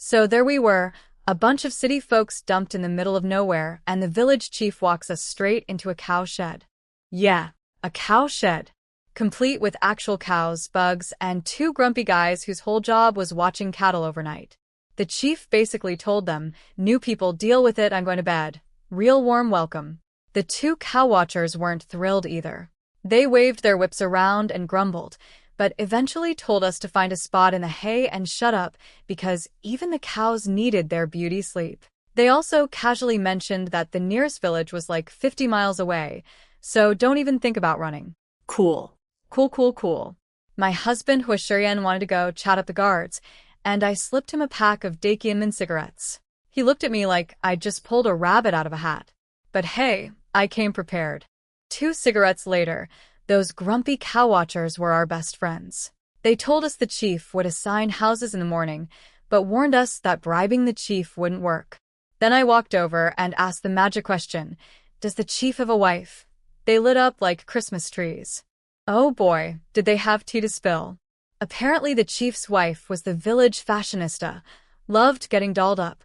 So there we were, a bunch of city folks dumped in the middle of nowhere, and the village chief walks us straight into a cow shed. Yeah, a cow shed. Complete with actual cows, bugs, and two grumpy guys whose whole job was watching cattle overnight. The chief basically told them, "New people, deal with it, I'm going to bed. Real warm welcome." The two cow watchers weren't thrilled either. They waved their whips around and grumbled, but eventually told us to find a spot in the hay and shut up because even the cows needed their beauty sleep. They also casually mentioned that the nearest village was like 50 miles away, so don't even think about running. Cool. Cool. My husband Huashirian wanted to go chat up the guards, and I slipped him a pack of Dakiamin cigarettes. He looked at me like I'd just pulled a rabbit out of a hat. But hey, I came prepared. 2 cigarettes later, those grumpy cow watchers were our best friends. They told us the chief would assign houses in the morning, but warned us that bribing the chief wouldn't work. Then I walked over and asked the magic question, "Does the chief have a wife?" They lit up like Christmas trees. Oh boy, did they have tea to spill. Apparently the chief's wife was the village fashionista, loved getting dolled up,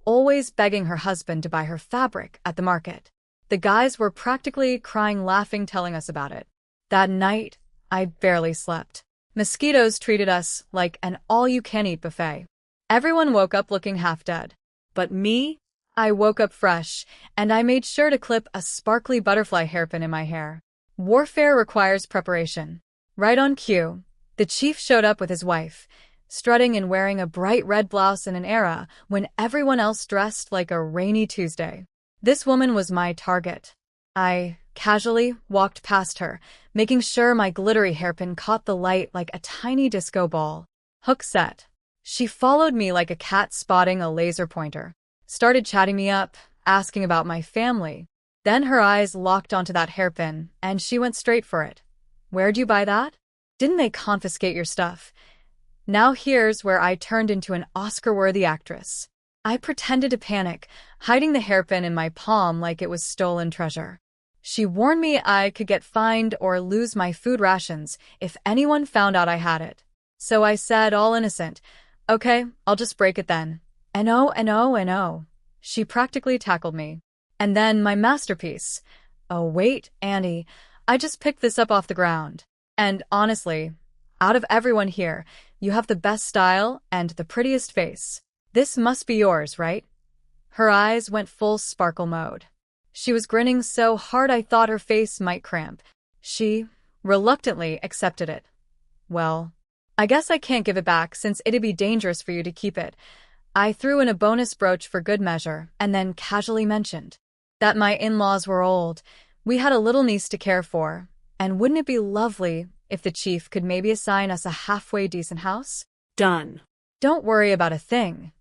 always begging her husband to buy her fabric at the market. The guys were practically crying laughing telling us about it. That night, I barely slept. Mosquitoes treated us like an all-you-can-eat buffet. Everyone woke up looking half dead. But me? I woke up fresh, and I made sure to clip a sparkly butterfly hairpin in my hair. Warfare requires preparation. Right on cue, the chief showed up with his wife, strutting and wearing a bright red blouse in an era when everyone else dressed like a rainy Tuesday. This woman was my target. I casually walked past her, making sure my glittery hairpin caught the light like a tiny disco ball. Hook set. She followed me like a cat spotting a laser pointer. Started chatting me up, asking about my family. Then her eyes locked onto that hairpin, and she went straight for it. "Where'd you buy that? Didn't they confiscate your stuff?" Now here's where I turned into an Oscar-worthy actress. I pretended to panic, hiding the hairpin in my palm like it was stolen treasure. She warned me I could get fined or lose my food rations if anyone found out I had it. So I said, all innocent, "Okay, I'll just break it then." No. She practically tackled me. And then my masterpiece. Oh wait, Annie, I just picked this up off the ground. And honestly, out of everyone here, you have the best style and the prettiest face. This must be yours, right? Her eyes went full sparkle mode. She was grinning so hard I thought her face might cramp. She reluctantly accepted it. "Well, I guess I can't give it back since it'd be dangerous for you to keep it." I threw in a bonus brooch for good measure and then casually mentioned that my in-laws were old. We had a little niece to care for, and wouldn't it be lovely if the chief could maybe assign us a halfway decent house? Done. "Don't worry about a thing."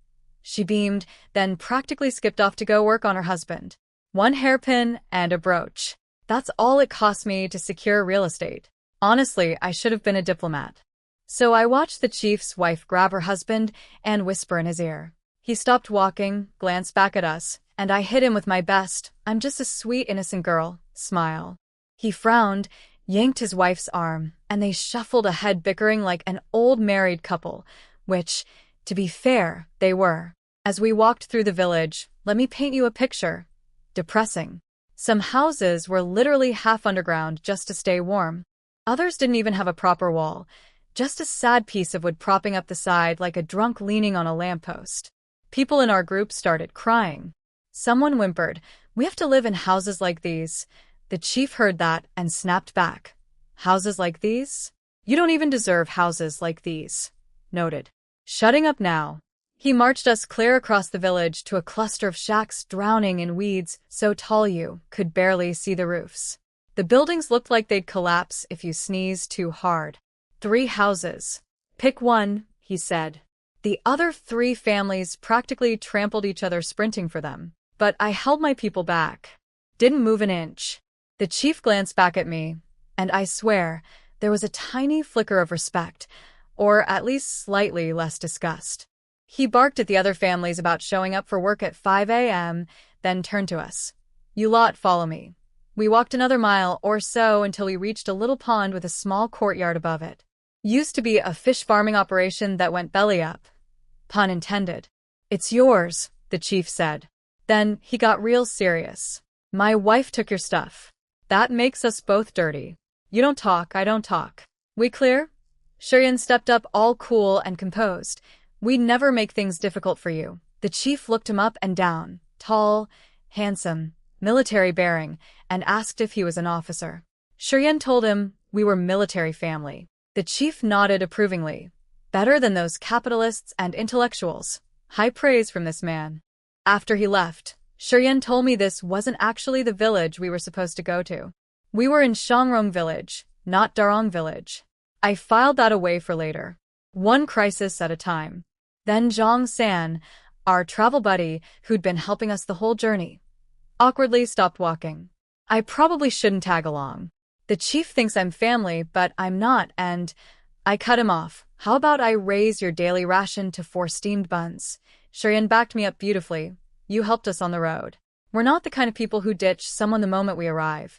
She beamed, then practically skipped off to go work on her husband. 1 hairpin and a brooch. That's all it cost me to secure real estate. Honestly, I should have been a diplomat. So I watched the chief's wife grab her husband and whisper in his ear. He stopped walking, glanced back at us, and I hit him with my best, "I'm just a sweet, innocent girl," smile. He frowned, yanked his wife's arm, and they shuffled ahead bickering like an old married couple, which, to be fair, they were. As we walked through the village, let me paint you a picture. Depressing. Some houses were literally half underground just to stay warm. Others didn't even have a proper wall, just a sad piece of wood propping up the side like a drunk leaning on a lamppost. People in our group started crying. Someone whimpered, "We have to live in houses like these." The chief heard that and snapped back. "Houses like these? You don't even deserve houses like these." Noted. Shutting up now. He marched us clear across the village to a cluster of shacks drowning in weeds so tall you could barely see the roofs. The buildings looked like they'd collapse if you sneezed too hard. 3 houses. "Pick one," he said. The other 3 families practically trampled each other sprinting for them. But I held my people back. Didn't move an inch. The chief glanced back at me, and I swear, there was a tiny flicker of respect, or at least slightly less disgust. He barked at the other families about showing up for work at 5 a.m., then turned to us. "You lot follow me." We walked another mile or so until we reached a little pond with a small courtyard above it. Used to be a fish farming operation that went belly up. Pun intended. It's yours, the chief said. Then he got real serious. My wife took your stuff. That makes us both dirty. You don't talk, I don't talk. We clear? Shuryen stepped up all cool and composed. We'd never make things difficult for you. The chief looked him up and down, tall, handsome, military-bearing, and asked if he was an officer. Shuryen told him we were military family. The chief nodded approvingly. Better than those capitalists and intellectuals. High praise from this man. After he left, Shuryen told me this wasn't actually the village we were supposed to go to. We were in Shangrong village, not Darong village. I filed that away for later. One crisis at a time. Then Zhang San, our travel buddy who'd been helping us the whole journey, awkwardly stopped walking. I probably shouldn't tag along. The chief thinks I'm family, but I'm not, and I cut him off. How about I raise your daily ration to 4 steamed buns? Shuryen backed me up beautifully. You helped us on the road. We're not the kind of people who ditch someone the moment we arrive.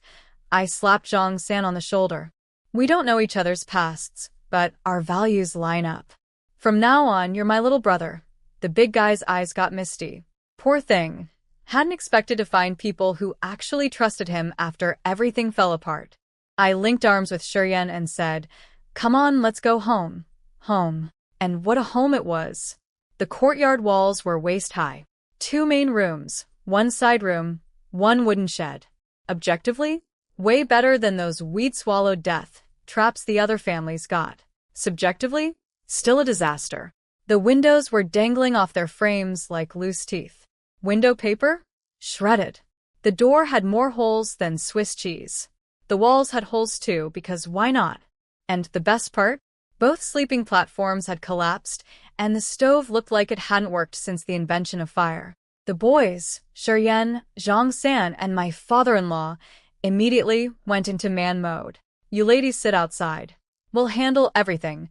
I slapped Zhang San on the shoulder. We don't know each other's pasts, but our values line up. From now on, you're my little brother. The big guy's eyes got misty. Poor thing. Hadn't expected to find people who actually trusted him after everything fell apart. I linked arms with Shuryen and said, "Come on, let's go home." Home. And what a home it was. The courtyard walls were waist-high. 2 main rooms, 1 side room, 1 wooden shed. Objectively, way better than those weed-swallowed death traps the other families got. Subjectively, still a disaster. The windows were dangling off their frames like loose teeth. Window paper? Shredded. The door had more holes than Swiss cheese. The walls had holes too, because why not? And the best part? Both sleeping platforms had collapsed, and the stove looked like it hadn't worked since the invention of fire. The boys, Shuryen, Zhang San, and my father-in-law, immediately went into man mode. You ladies sit outside. We'll handle everything.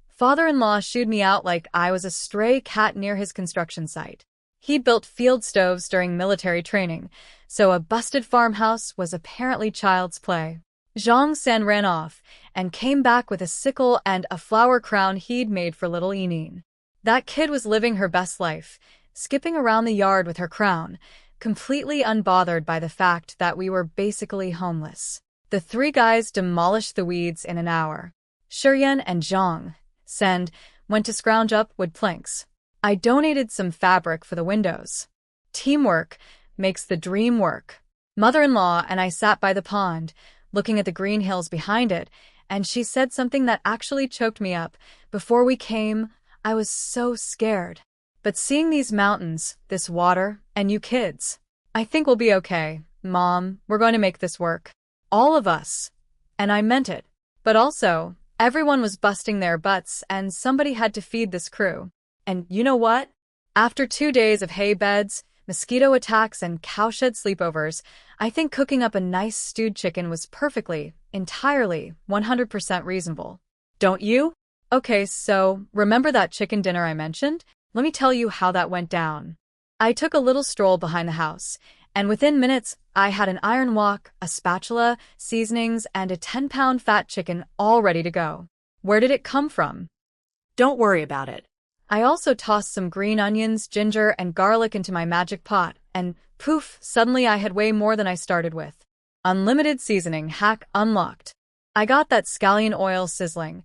Father-in-law shooed me out like I was a stray cat near his construction site. He built field stoves during military training, so a busted farmhouse was apparently child's play. Zhang San ran off and came back with a sickle and a flower crown he'd made for little Enine. That kid was living her best life, skipping around the yard with her crown, completely unbothered by the fact that we were basically homeless. The 3 guys demolished the weeds in an hour. Shuryen and Zhang San went to scrounge up wood planks. I donated some fabric for the windows. Teamwork makes the dream work. Mother-in-law and I sat by the pond, looking at the green hills behind it, and she said something that actually choked me up. Before we came, I was so scared. But seeing these mountains, this water, and you kids, I think we'll be okay. Mom, we're going to make this work. All of us. And I meant it. But also, everyone was busting their butts and somebody had to feed this crew. And you know what? After 2 days of hay beds, mosquito attacks, and cowshed sleepovers, I think cooking up a nice stewed chicken was perfectly, entirely, 100% reasonable. Don't you? Okay, so, remember that chicken dinner I mentioned? Let me tell you how that went down. I took a little stroll behind the house, and within minutes, I had an iron wok, a spatula, seasonings, and a 10-pound fat chicken all ready to go. Where did it come from? Don't worry about it. I also tossed some green onions, ginger, and garlic into my magic pot, and poof, suddenly I had way more than I started with. Unlimited seasoning hack unlocked. I got that scallion oil sizzling,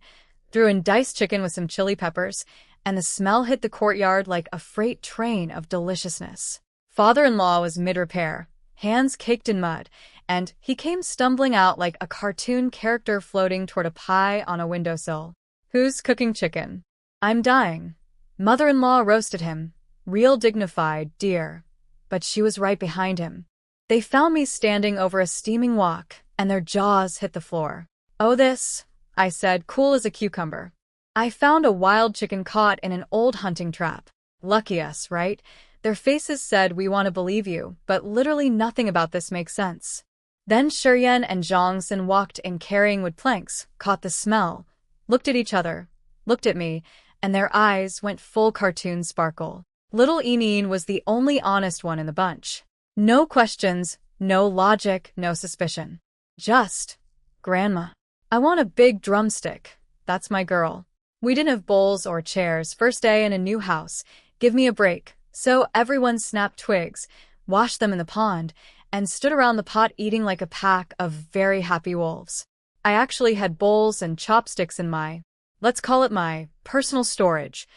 threw in diced chicken with some chili peppers, and the smell hit the courtyard like a freight train of deliciousness. Father-in-law was mid-repair, hands caked in mud, and he came stumbling out like a cartoon character floating toward a pie on a windowsill. Who's cooking chicken? I'm dying. Mother-in-law roasted him, real dignified, dear. But she was right behind him. They found me standing over a steaming wok, and their jaws hit the floor. Oh, this, I said, cool as a cucumber. I found a wild chicken caught in an old hunting trap. Lucky us, right? Their faces said, we want to believe you, but literally nothing about this makes sense. Then Shuryen and Zhang San walked in carrying wood planks, caught the smell, looked at each other, looked at me, and their eyes went full cartoon sparkle. Little Enine was the only honest one in the bunch. No questions, no logic, no suspicion. Just, Grandma, I want a big drumstick. That's my girl. We didn't have bowls or chairs, first day in a new house. Give me a break. So everyone snapped twigs, washed them in the pond, and stood around the pot eating like a pack of very happy wolves. I actually had bowls and chopsticks in let's call it my personal storage.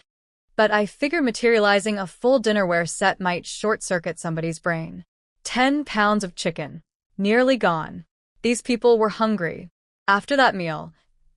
But I figure materializing a full dinnerware set might short-circuit somebody's brain. 10 pounds of chicken. Nearly gone. These people were hungry. After that meal,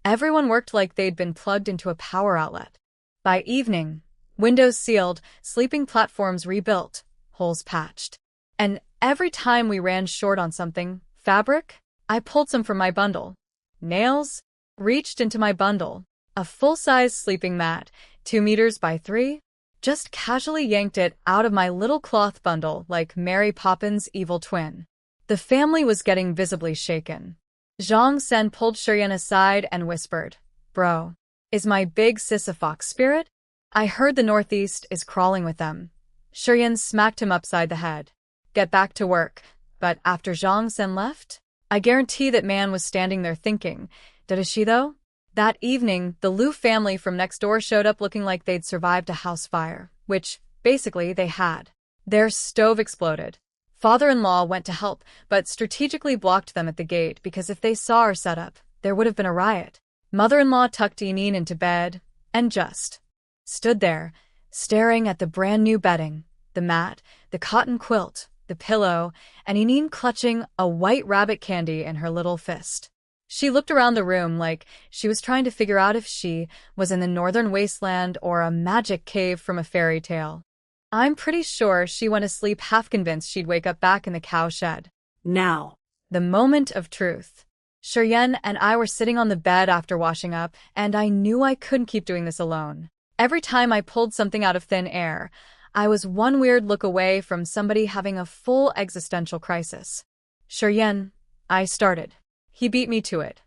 everyone worked like they'd been plugged into a power outlet. By evening, windows sealed, sleeping platforms rebuilt, holes patched. And every time we ran short on something, fabric, I pulled some from my bundle. Nails, reached into my bundle. A full-size sleeping mat, 2 meters by 3, just casually yanked it out of my little cloth bundle like Mary Poppins' evil twin. The family was getting visibly shaken. Zhang Sen pulled Shiryan aside and whispered, "Bro, is my big sis a fox spirit? I heard the Northeast is crawling with them." Shiryan smacked him upside the head. "Get back to work." But after Zhang Sen left, I guarantee that man was standing there thinking, "Did she though?" That evening, the Liu family from next door showed up looking like they'd survived a house fire, which, basically, they had. Their stove exploded. Father-in-law went to help, but strategically blocked them at the gate because if they saw our setup, there would have been a riot. Mother-in-law tucked Enin into bed and just stood there, staring at the brand-new bedding, the mat, the cotton quilt, the pillow, and Enin clutching a white rabbit candy in her little fist. She looked around the room like she was trying to figure out if she was in the northern wasteland or a magic cave from a fairy tale. I'm pretty sure she went to sleep half convinced she'd wake up back in the cow shed. Now. The moment of truth. Shiryan and I were sitting on the bed after washing up, and I knew I couldn't keep doing this alone. Every time I pulled something out of thin air, I was one weird look away from somebody having a full existential crisis. "Shiryan," I started. He beat me to it.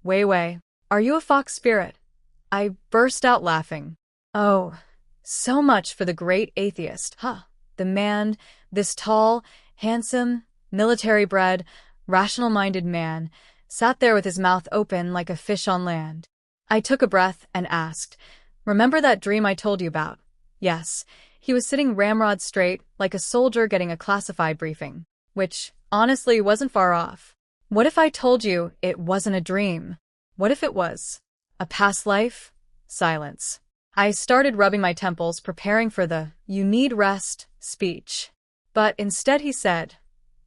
"Wei, are you a fox spirit?" I burst out laughing. Oh, so much for the great atheist, huh? The man, this tall, handsome, military-bred, rational-minded man, sat there with his mouth open like a fish on land. I took a breath and asked, "Remember that dream I told you about?" Yes, he was sitting ramrod straight, like a soldier getting a classified briefing, which, honestly, wasn't far off. What if I told you it wasn't a dream? What if it was a past life? Silence. I started rubbing my temples, preparing for the "you need rest" speech. But instead he said,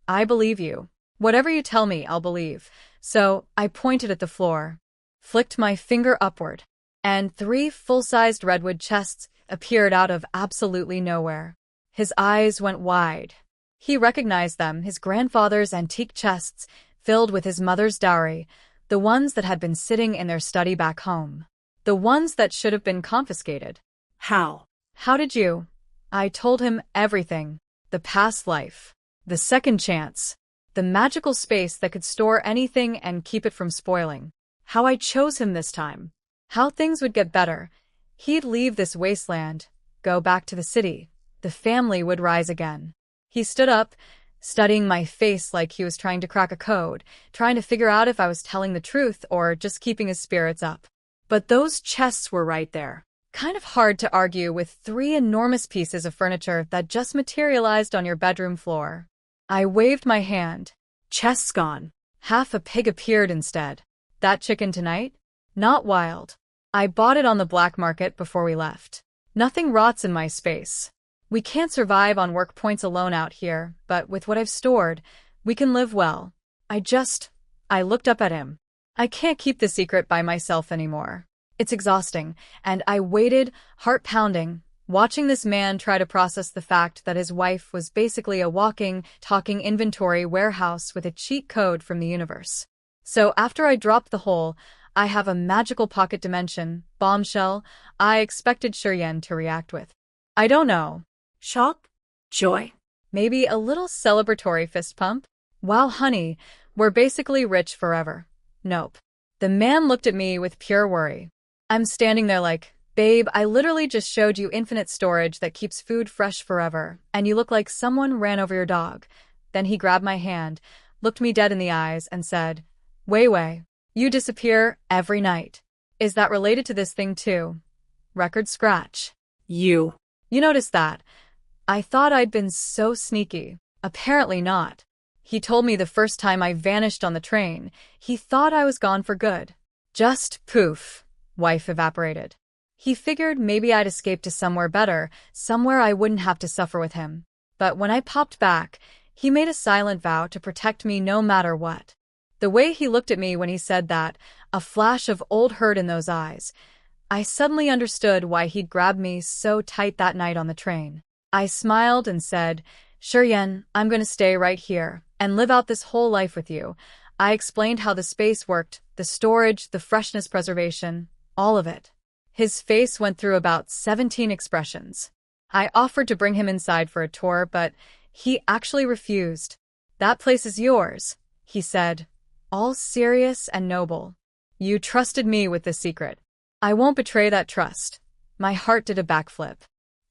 "I believe you. Whatever you tell me, I'll believe." So I pointed at the floor, flicked my finger upward, and 3 full-sized redwood chests appeared out of absolutely nowhere. His eyes went wide. He recognized them, his grandfather's antique chests, filled with his mother's dowry, the ones that had been sitting in their study back home. The ones that should have been confiscated. How? How did you? I told him everything. The past life. The second chance. The magical space that could store anything and keep it from spoiling. How I chose him this time. How things would get better. He'd leave this wasteland, go back to the city. The family would rise again. He stood up, studying my face like he was trying to crack a code, trying to figure out if I was telling the truth or just keeping his spirits up. But those chests were right there. Kind of hard to argue with 3 enormous pieces of furniture that just materialized on your bedroom floor. I waved my hand. Chests gone. Half a pig appeared instead. That chicken tonight? Not wild. I bought it on the black market before we left. Nothing rots in my space. We can't survive on work points alone out here, but with what I've stored, we can live well. I looked up at him. I can't keep the secret by myself anymore. It's exhausting, and I waited, heart pounding, watching this man try to process the fact that his wife was basically a walking, talking inventory warehouse with a cheat code from the universe. So after I dropped the whole, "I have a magical pocket dimension" bombshell, I expected Shiryan to react with, I don't know. Shock? Joy? Maybe a little celebratory fist pump? "Wow, honey, we're basically rich forever." Nope. The man looked at me with pure worry. I'm standing there like, "Babe, I literally just showed you infinite storage that keeps food fresh forever, and you look like someone ran over your dog." Then he grabbed my hand, looked me dead in the eyes, and said, Wei, you disappear every night. Is that related to this thing too?" Record scratch. You noticed that. I thought I'd been so sneaky. Apparently not. He told me the first time I vanished on the train, he thought I was gone for good. Just poof, wife evaporated. He figured maybe I'd escape to somewhere better, somewhere I wouldn't have to suffer with him. But when I popped back, he made a silent vow to protect me no matter what. The way he looked at me when he said that, a flash of old hurt in those eyes, I suddenly understood why he'd grabbed me so tight that night on the train. I smiled and said, "Sure, Yen, I'm going to stay right here and live out this whole life with you." I explained how the space worked, the storage, the freshness preservation, all of it. His face went through about 17 expressions. I offered to bring him inside for a tour, but he actually refused. "That place is yours," he said, all serious and noble. "You trusted me with this secret. I won't betray that trust." My heart did a backflip.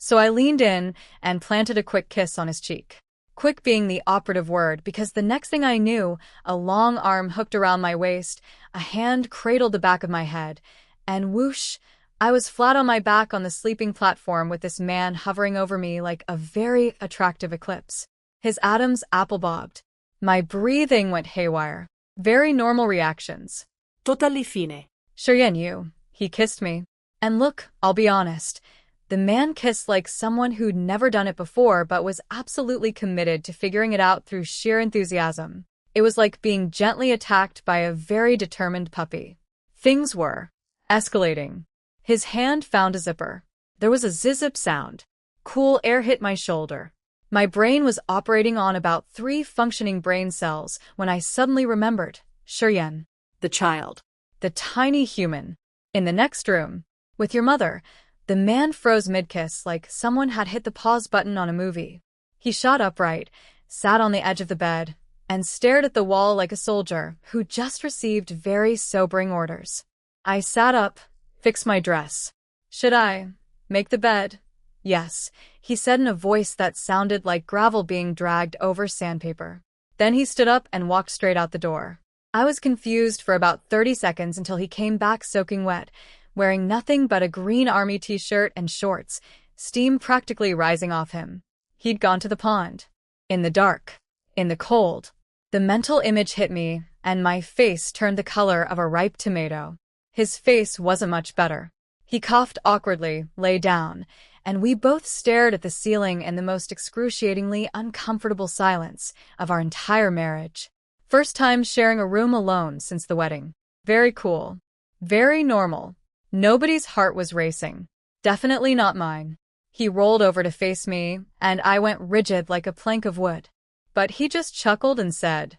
So I leaned in and planted a quick kiss on his cheek. Quick being the operative word, because the next thing I knew, a long arm hooked around my waist, a hand cradled the back of my head, and whoosh, I was flat on my back on the sleeping platform with this man hovering over me like a very attractive eclipse. His atoms apple-bobbed. My breathing went haywire. Very normal reactions. Totally fine. "Sure, Yen, you." He kissed me. And look, I'll be honest. The man kissed like someone who'd never done it before but was absolutely committed to figuring it out through sheer enthusiasm. It was like being gently attacked by a very determined puppy. Things were escalating. His hand found a zipper. There was a zip sound. Cool air hit my shoulder. My brain was operating on about 3 functioning brain cells when I suddenly remembered. Sure, Yen. The child. The tiny human. In the next room. With your mother. The man froze mid-kiss like someone had hit the pause button on a movie. He shot upright, sat on the edge of the bed, and stared at the wall like a soldier who just received very sobering orders. I sat up, fixed my dress. "Should I make the bed?" "Yes," he said in a voice that sounded like gravel being dragged over sandpaper. Then he stood up and walked straight out the door. I was confused for about 30 seconds until he came back soaking wet, wearing nothing but a green army t-shirt and shorts, steam practically rising off him. He'd gone to the pond. In the dark. In the cold. The mental image hit me, and my face turned the color of a ripe tomato. His face wasn't much better. He coughed awkwardly, lay down, and we both stared at the ceiling in the most excruciatingly uncomfortable silence of our entire marriage. First time sharing a room alone since the wedding. Very cool. Very normal. Nobody's heart was racing. Definitely not mine. He rolled over to face me, and I went rigid like a plank of wood. But he just chuckled and said,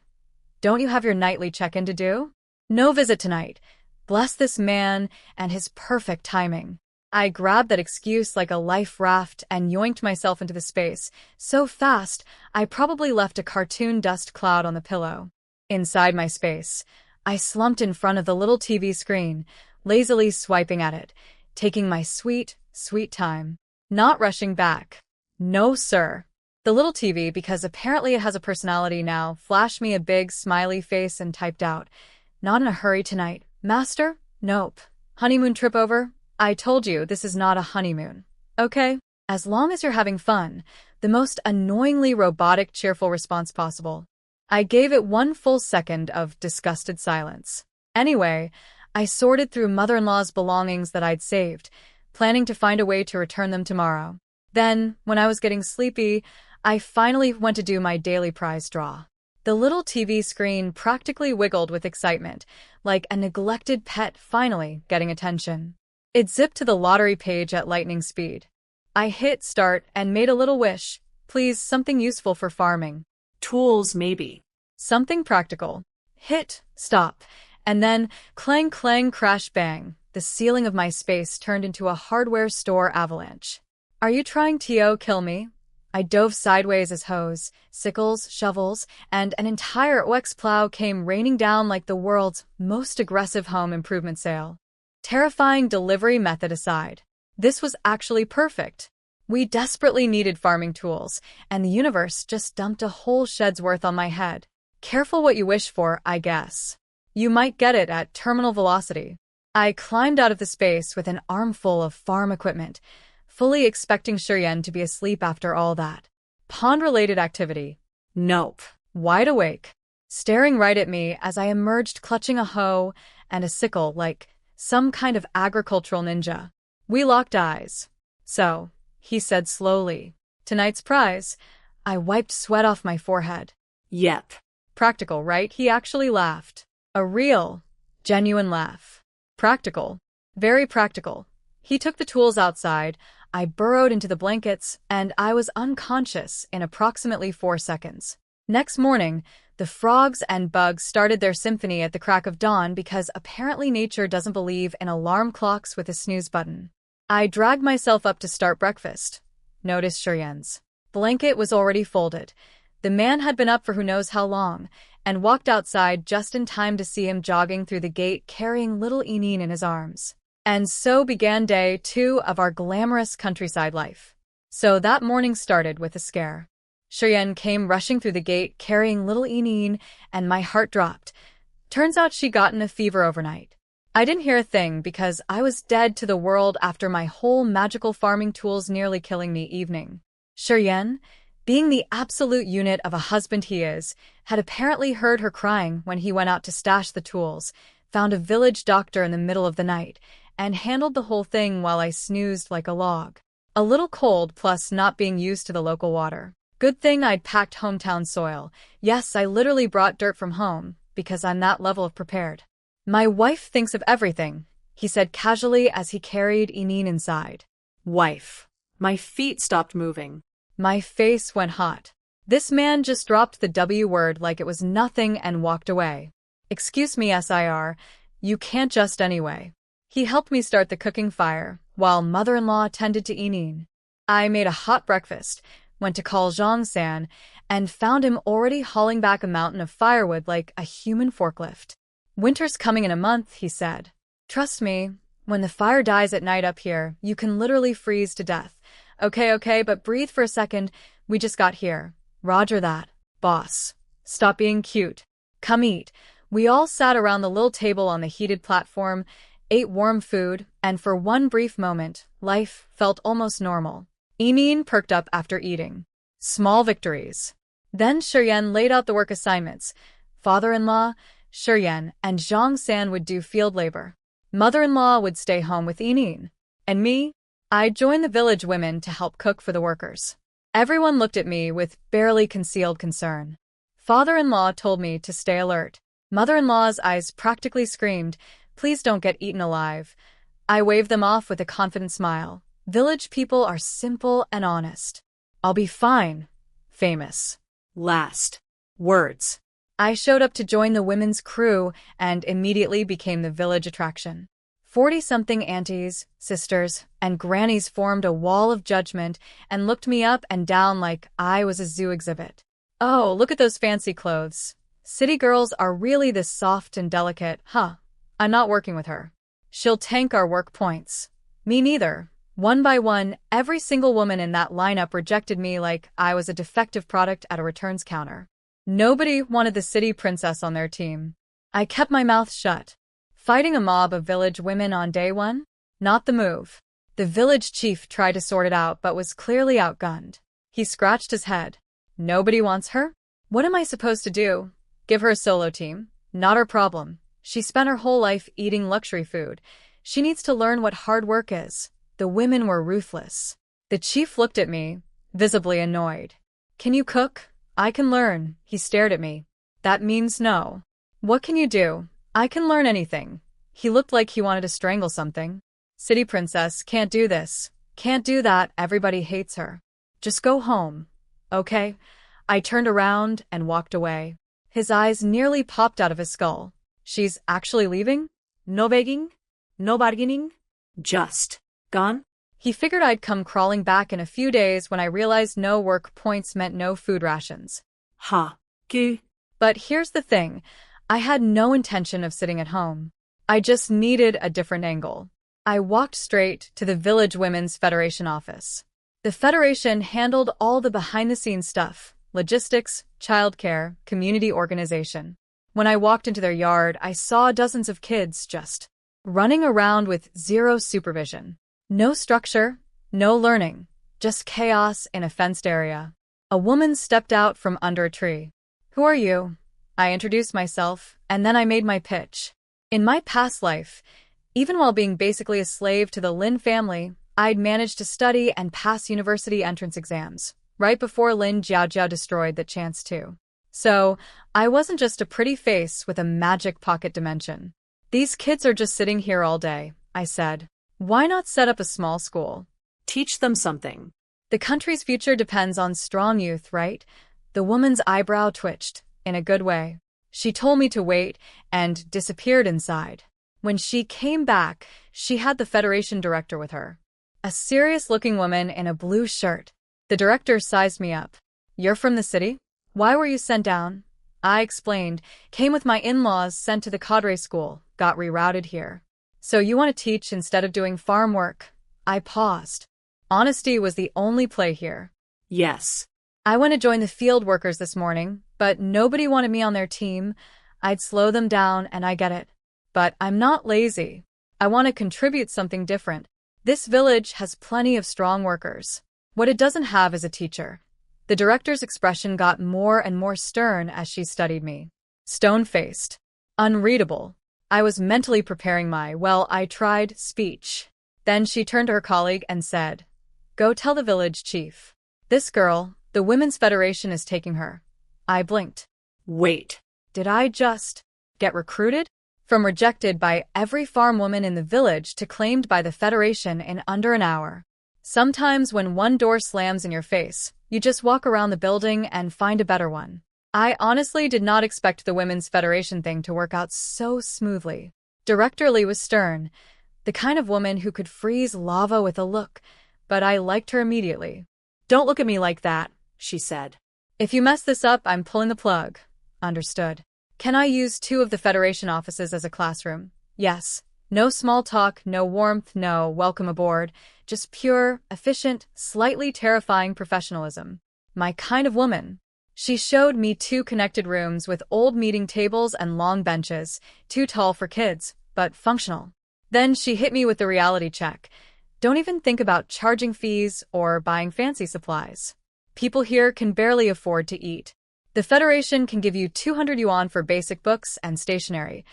"Don't you have your nightly check-in to do?" "No visit tonight." Bless this man and his perfect timing. I grabbed that excuse like a life raft and yoinked myself into the space, so fast I probably left a cartoon dust cloud on the pillow. Inside my space, I slumped in front of the little TV screen, lazily swiping at it, taking my sweet, sweet time. Not rushing back. No, sir. The little TV, because apparently it has a personality now, flashed me a big, smiley face and typed out, "Not in a hurry tonight, master? Nope. Honeymoon trip over? I told you this is not a honeymoon. Okay? As long as you're having fun." The most annoyingly robotic, cheerful response possible. I gave it 1 full second of disgusted silence. Anyway, I sorted through mother-in-law's belongings that I'd saved, planning to find a way to return them tomorrow. Then, when I was getting sleepy, I finally went to do my daily prize draw. The little TV screen practically wiggled with excitement, like a neglected pet finally getting attention. It zipped to the lottery page at lightning speed. I hit start and made a little wish. Please, something useful for farming. Tools, maybe. Something practical. Hit stop. And then, clang clang crash bang, the ceiling of my space turned into a hardware store avalanche. "Are you trying to kill me?" I dove sideways as hose, sickles, shovels, and an entire OX plow came raining down like the world's most aggressive home improvement sale. Terrifying delivery method aside, this was actually perfect. We desperately needed farming tools, and the universe just dumped a whole shed's worth on my head. Careful what you wish for, I guess. You might get it at terminal velocity. I climbed out of the space with an armful of farm equipment, fully expecting Shiryen to be asleep after all that. Pond-related activity. Nope. Wide awake, staring right at me as I emerged clutching a hoe and a sickle like some kind of agricultural ninja. We locked eyes. So, he said slowly, tonight's prize. I wiped sweat off my forehead. Yep. Practical, right? He actually laughed. A real, genuine laugh. Practical. Very practical. He took the tools outside, I burrowed into the blankets, and I was unconscious in approximately 4 seconds. Next morning, the frogs and bugs started their symphony at the crack of dawn because apparently nature doesn't believe in alarm clocks with a snooze button. I dragged myself up to start breakfast. Noticed Shiryen's blanket was already folded. The man had been up for who knows how long, and walked outside just in time to see him jogging through the gate carrying little Eneen in his arms. And so began day 2 of our glamorous countryside life. So that morning started with a scare. Shiryen came rushing through the gate carrying little Eneen, and my heart dropped. Turns out she'd gotten a fever overnight. I didn't hear a thing because I was dead to the world after my whole magical farming tools nearly killing me evening. Shiryen, being the absolute unit of a husband he is, had apparently heard her crying when he went out to stash the tools, found a village doctor in the middle of the night, and handled the whole thing while I snoozed like a log. A little cold plus not being used to the local water. Good thing I'd packed hometown soil. Yes, I literally brought dirt from home, because I'm that level of prepared. My wife thinks of everything, he said casually as he carried Eneen inside. Wife. My feet stopped moving. My face went hot. This man just dropped the W word like it was nothing and walked away. Excuse me, SIR, you can't just anyway. He helped me start the cooking fire, while mother-in-law tended to Eneen. I made a hot breakfast, went to call Zhang-san, and found him already hauling back a mountain of firewood like a human forklift. Winter's coming in a month, he said. Trust me, when the fire dies at night up here, you can literally freeze to death. Okay, but breathe for a second, we just got here. Roger that, boss. Stop being cute. Come eat. We all sat around the little table on the heated platform, ate warm food, and for one brief moment, life felt almost normal. Eneen perked up after eating. Small victories. Then Shiryen laid out the work assignments. Father-in-law, Shiryen, and Zhang-san would do field labor. Mother-in-law would stay home with Eneen. And me? I'd join the village women to help cook for the workers. Everyone looked at me with barely concealed concern. Father-in-law told me to stay alert. Mother-in-law's eyes practically screamed, please don't get eaten alive. I waved them off with a confident smile. Village people are simple and honest. I'll be fine. Famous. Last words. I showed up to join the women's crew and immediately became the village attraction. 40-something aunties, sisters, and grannies formed a wall of judgment and looked me up and down like I was a zoo exhibit. Oh, look at those fancy clothes. City girls are really this soft and delicate, huh? I'm not working with her. She'll tank our work points. Me neither. One by one, every single woman in that lineup rejected me like I was a defective product at a returns counter. Nobody wanted the city princess on their team. I kept my mouth shut. Fighting a mob of village women on day 1? Not the move. The village chief tried to sort it out but was clearly outgunned. He scratched his head. Nobody wants her? What am I supposed to do? Give her a solo team? Not her problem. She spent her whole life eating luxury food. She needs to learn what hard work is. The women were ruthless. The chief looked at me, visibly annoyed. Can you cook? I can learn. He stared at me. That means no. What can you do? I can learn anything. He looked like he wanted to strangle something. City princess, can't do this. Can't do that, everybody hates her. Just go home. Okay? I turned around and walked away. His eyes nearly popped out of his skull. She's actually leaving? No begging? No bargaining? Just gone? He figured I'd come crawling back in a few days when I realized no work points meant no food rations. Ha. Goo. But here's the thing. I had no intention of sitting at home. I just needed a different angle. I walked straight to the Village Women's Federation office. The Federation handled all the behind-the-scenes stuff, logistics, childcare, community organization. When I walked into their yard, I saw dozens of kids just running around with zero supervision. No structure, No learning, just chaos in a fenced area. A woman stepped out from under a tree. Who are you? I introduced myself, and then I made my pitch. In my past life, even while being basically a slave to the Lin family, I'd managed to study and pass university entrance exams, right before Lin Jiaojiao destroyed that chance too. So, I wasn't just a pretty face with a magic pocket dimension. These kids are just sitting here all day, I said. Why not set up a small school? Teach them something. The country's future depends on strong youth, right? The woman's eyebrow twitched, in a good way. She told me to wait and disappeared inside. When she came back, she had the Federation director with her. A serious-looking woman in a blue shirt. The director sized me up. You're from the city? Why were you sent down? I explained. Came with my in-laws sent to the cadre school, got rerouted here. So you want to teach instead of doing farm work? I paused. Honesty was the only play here. Yes. I went to join the field workers this morning, but nobody wanted me on their team. I'd slow them down, and I get it. But I'm not lazy. I want to contribute something different. This village has plenty of strong workers. What it doesn't have is a teacher. The director's expression got more and more stern as she studied me. Stone-faced. Unreadable. I was mentally preparing my, I tried, speech. Then she turned to her colleague and said, Go tell the village chief. This girl, the Women's Federation is taking her. I blinked. Wait. Did I just get recruited? From rejected by every farm woman in the village to claimed by the Federation in under an hour. Sometimes when one door slams in your face, you just walk around the building and find a better one. I honestly did not expect the Women's Federation thing to work out so smoothly. Director Lee was stern, the kind of woman who could freeze lava with a look, but I liked her immediately. Don't look at me like that, she said. If you mess this up, I'm pulling the plug. Understood. Can I use 2 of the Federation offices as a classroom? Yes. No small talk, no warmth, no welcome aboard. Just pure, efficient, slightly terrifying professionalism. My kind of woman. She showed me 2 connected rooms with old meeting tables and long benches, too tall for kids, but functional. Then she hit me with the reality check. Don't even think about charging fees or buying fancy supplies. People here can barely afford to eat. The Federation can give you 200 yuan for basic books and stationery,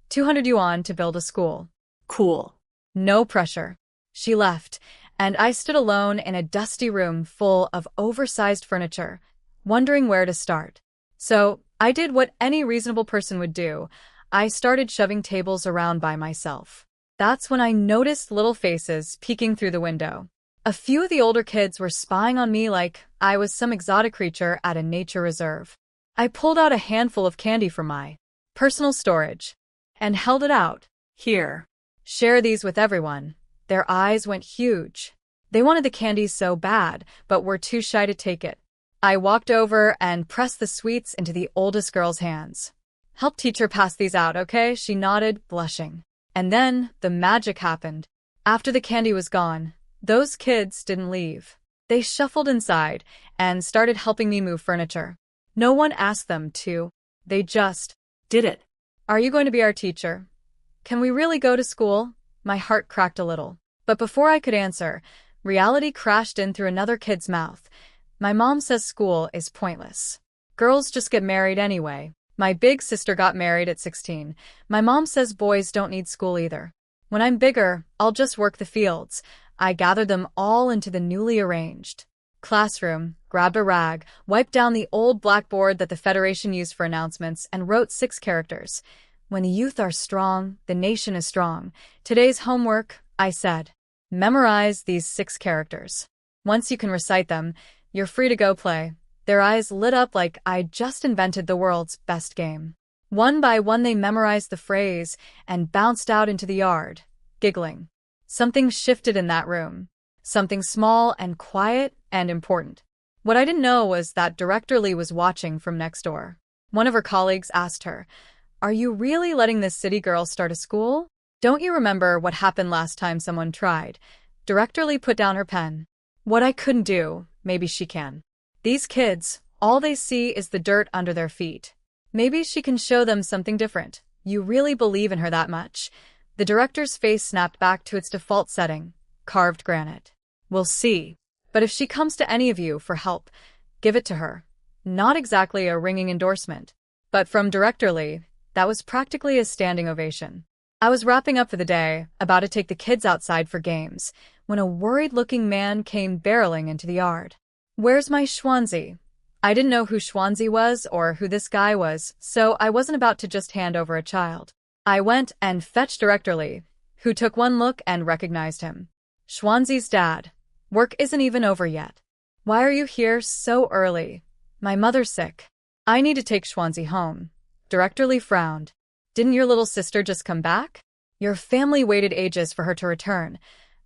200 yuan to build a school. Cool. No pressure. She left, and I stood alone in a dusty room full of oversized furniture, wondering where to start. So, I did what any reasonable person would do. I started shoving tables around by myself. That's when I noticed little faces peeking through the window. A few of the older kids were spying on me like I was some exotic creature at a nature reserve. I pulled out a handful of candy from my personal storage and held it out. Here. Share these with everyone. Their eyes went huge. They wanted the candy so bad, but were too shy to take it. I walked over and pressed the sweets into the oldest girl's hands. Help teacher pass these out, okay? She nodded, blushing. And then the magic happened. After the candy was gone, those kids didn't leave. They shuffled inside and started helping me move furniture. No one asked them to. They just did it. Are you going to be our teacher? Can we really go to school? My heart cracked a little. But before I could answer, reality crashed in through another kid's mouth. My mom says school is pointless. Girls just get married anyway. My big sister got married at 16. My mom says boys don't need school either. When I'm bigger, I'll just work the fields. I gathered them all into the newly arranged classroom, grabbed a rag, wiped down the old blackboard that the Federation used for announcements, and wrote 6 characters. When the youth are strong, the nation is strong. Today's homework, I said. Memorize these 6 characters. Once you can recite them, you're free to go play. Their eyes lit up like I'd just invented the world's best game. One by one they memorized the phrase and bounced out into the yard, giggling. Something shifted in that room. Something small and quiet and important. What I didn't know was that Director Lee was watching from next door. One of her colleagues asked her, Are you really letting this city girl start a school? Don't you remember what happened last time someone tried? Director Lee put down her pen. What I couldn't do, maybe she can. These kids, all they see is the dirt under their feet. Maybe she can show them something different. You really believe in her that much? The director's face snapped back to its default setting, carved granite. We'll see. But if she comes to any of you for help, give it to her. Not exactly a ringing endorsement, but from Director Lee, that was practically a standing ovation. I was wrapping up for the day, about to take the kids outside for games, when a worried-looking man came barreling into the yard. Where's my Schwanzi? I didn't know who Schwanzi was or who this guy was, so I wasn't about to just hand over a child. I went and fetched Director Lee, who took one look and recognized him. Schwanzi's dad. Work isn't even over yet. Why are you here so early? My mother's sick. I need to take Schwanzi home. Director Lee frowned. Didn't your little sister just come back? Your family waited ages for her to return.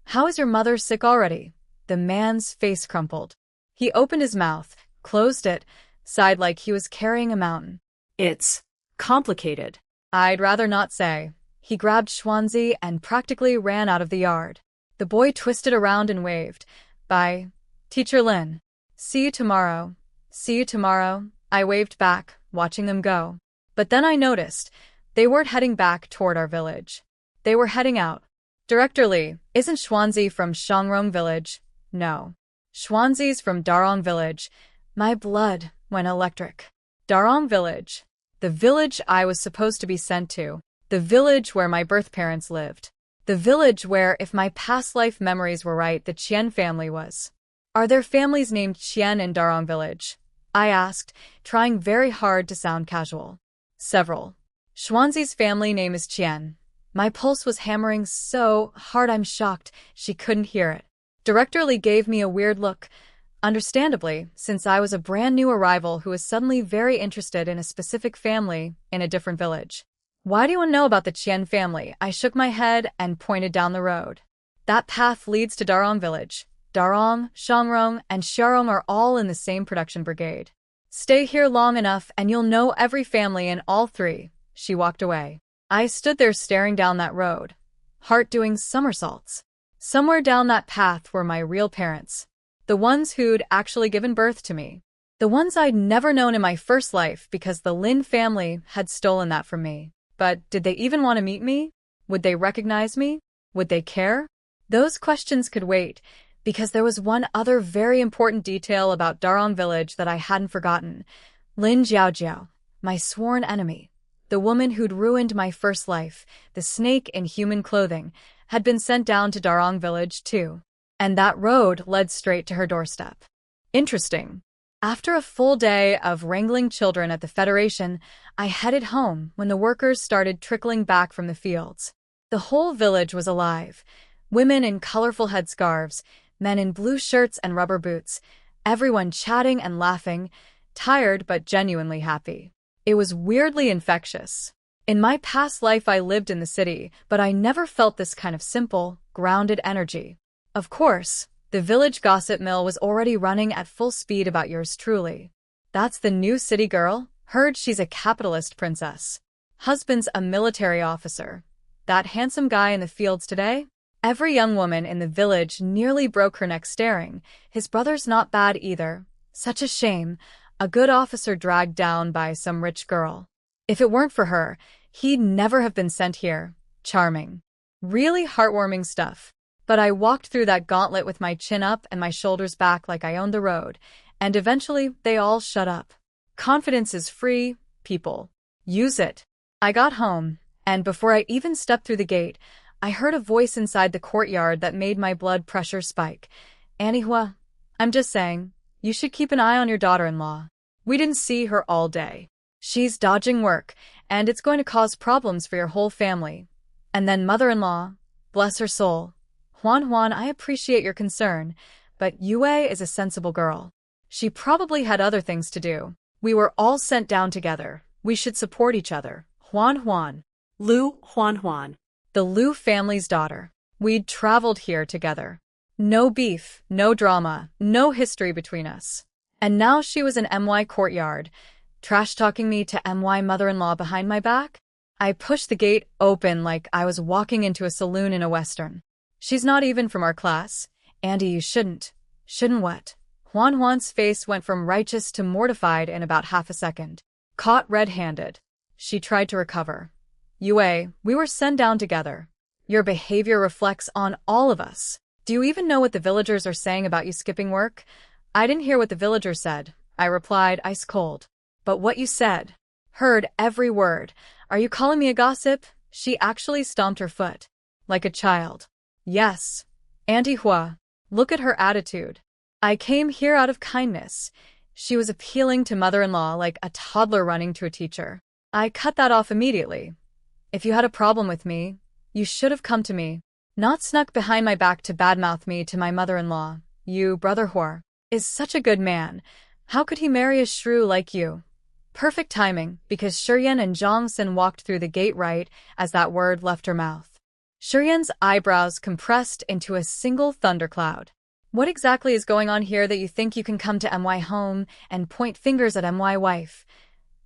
How is your mother sick already? The man's face crumpled. He opened his mouth, closed it, sighed like he was carrying a mountain. It's complicated. I'd rather not say. He grabbed Schwanzi and practically ran out of the yard. The boy twisted around and waved. Bye, Teacher Lin. See you tomorrow. See you tomorrow. I waved back, watching them go. But then I noticed they weren't heading back toward our village. They were heading out. Director Lee, isn't Schwanzi from Shangrong village? No. Schwanzi's from Darong village. My blood went electric. Darong village. The village I was supposed to be sent to. The village where my birth parents lived. The village where, if my past life memories were right, the Qian family was. Are there families named Qian in Darong village? I asked, trying very hard to sound casual. Several. Schwanzi's family name is Qian. My pulse was hammering so hard I'm shocked she couldn't hear it. Director Lee gave me a weird look, understandably, since I was a brand new arrival who was suddenly very interested in a specific family in a different village. Why do you want to know about the Qian family? I shook my head and pointed down the road. That path leads to Darong village. Darong, Shangrong, and Xiarong are all in the same production brigade. Stay here long enough and you'll know every family in all three. She walked away. I stood there staring down that road, heart doing somersaults. Somewhere down that path were my real parents. The ones who'd actually given birth to me. The ones I'd never known in my first life because the Lin family had stolen that from me. But did they even want to meet me? Would they recognize me? Would they care? Those questions could wait, because there was one other very important detail about Darong village that I hadn't forgotten. Lin Jiaojiao, my sworn enemy, the woman who'd ruined my first life, the snake in human clothing, had been sent down to Darong village too. And that road led straight to her doorstep. Interesting. After a full day of wrangling children at the Federation, I headed home when the workers started trickling back from the fields. The whole village was alive. Women in colorful headscarves, men in blue shirts and rubber boots, everyone chatting and laughing, tired but genuinely happy. It was weirdly infectious. In my past life I lived in the city, but I never felt this kind of simple, grounded energy. Of course, the village gossip mill was already running at full speed about yours truly. That's the new city girl? Heard she's a capitalist princess. Husband's a military officer. That handsome guy in the fields today? Every young woman in the village nearly broke her neck staring. His brother's not bad either. Such a shame. A good officer dragged down by some rich girl. If it weren't for her, he'd never have been sent here. Charming. Really heartwarming stuff. But I walked through that gauntlet with my chin up and my shoulders back like I owned the road, and eventually they all shut up. Confidence is free, people. Use it. I got home, and before I even stepped through the gate, I heard a voice inside the courtyard that made my blood pressure spike. Manhwa, I'm just saying, you should keep an eye on your daughter-in-law. We didn't see her all day. She's dodging work, and it's going to cause problems for your whole family. And then mother-in-law, bless her soul. Huan, I appreciate your concern, but Yue is a sensible girl. She probably had other things to do. We were all sent down together. We should support each other. Huan. Lu Huan. The Liu family's daughter. We'd traveled here together. No beef, no drama, no history between us. And now she was in MY courtyard, trash-talking me to MY mother-in-law behind my back? I pushed the gate open like I was walking into a saloon in a western. She's not even from our class. Andy, you shouldn't. Shouldn't what? Huan's face went from righteous to mortified in about half a second. Caught red-handed. She tried to recover. Yue, we were sent down together. Your behavior reflects on all of us. Do you even know what the villagers are saying about you skipping work? I didn't hear what the villagers said, I replied, ice cold. But what you said. Heard every word. Are you calling me a gossip? She actually stomped her foot. Like a child. Yes. Auntie Hua. Look at her attitude. I came here out of kindness. She was appealing to mother-in-law like a toddler running to a teacher. I cut that off immediately. If you had a problem with me, you should have come to me. Not snuck behind my back to badmouth me to my mother-in-law. You, brother whore, is such a good man. How could he marry a shrew like you? Perfect timing, because Shiryan and Zhongxin walked through the gate right as that word left her mouth. Shiryan's eyebrows compressed into a single thundercloud. What exactly is going on here that you think you can come to MY home and point fingers at MY wife?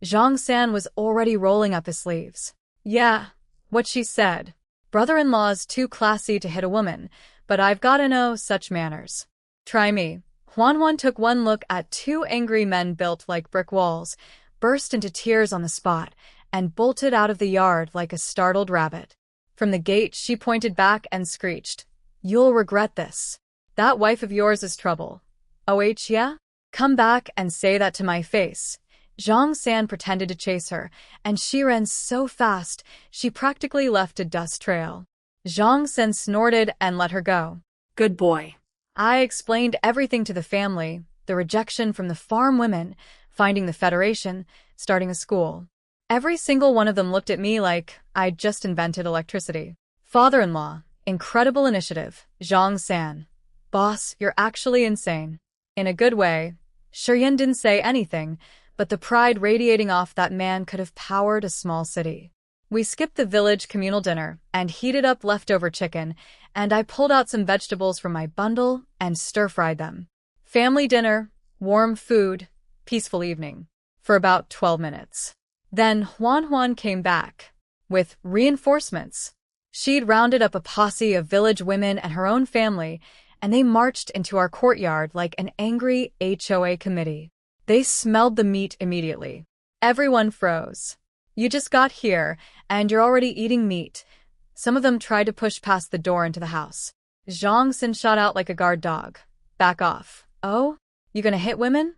Zhongxin was already rolling up his sleeves. Yeah, what she said. Brother-in-law's too classy to hit a woman, but I've gotta know such manners. Try me. Huan took one look at two angry men built like brick walls, burst into tears on the spot, and bolted out of the yard like a startled rabbit. From the gate, she pointed back and screeched, "You'll regret this. That wife of yours is trouble. OH, yeah? Come back and say that to my face." Zhongxin pretended to chase her, and she ran so fast she practically left a dust trail. Zhongxin snorted and let her go. Good boy. I explained everything to the family, the rejection from the farm women, finding the Federation, starting a school. Every single one of them looked at me like I'd just invented electricity. Father-in-law, incredible initiative, Zhongxin. Boss, you're actually insane. In a good way. Shiryan didn't say anything, but the pride radiating off that man could have powered a small city. We skipped the village communal dinner and heated up leftover chicken, and I pulled out some vegetables from my bundle and stir-fried them. Family dinner, warm food, peaceful evening. For about 12 minutes. Then Huan came back. With reinforcements. She'd rounded up a posse of village women and her own family, and they marched into our courtyard like an angry HOA committee. They smelled the meat immediately. Everyone froze. You just got here, and you're already eating meat. Some of them tried to push past the door into the house. Zhongxin shot out like a guard dog. Back off. Oh? You gonna hit women?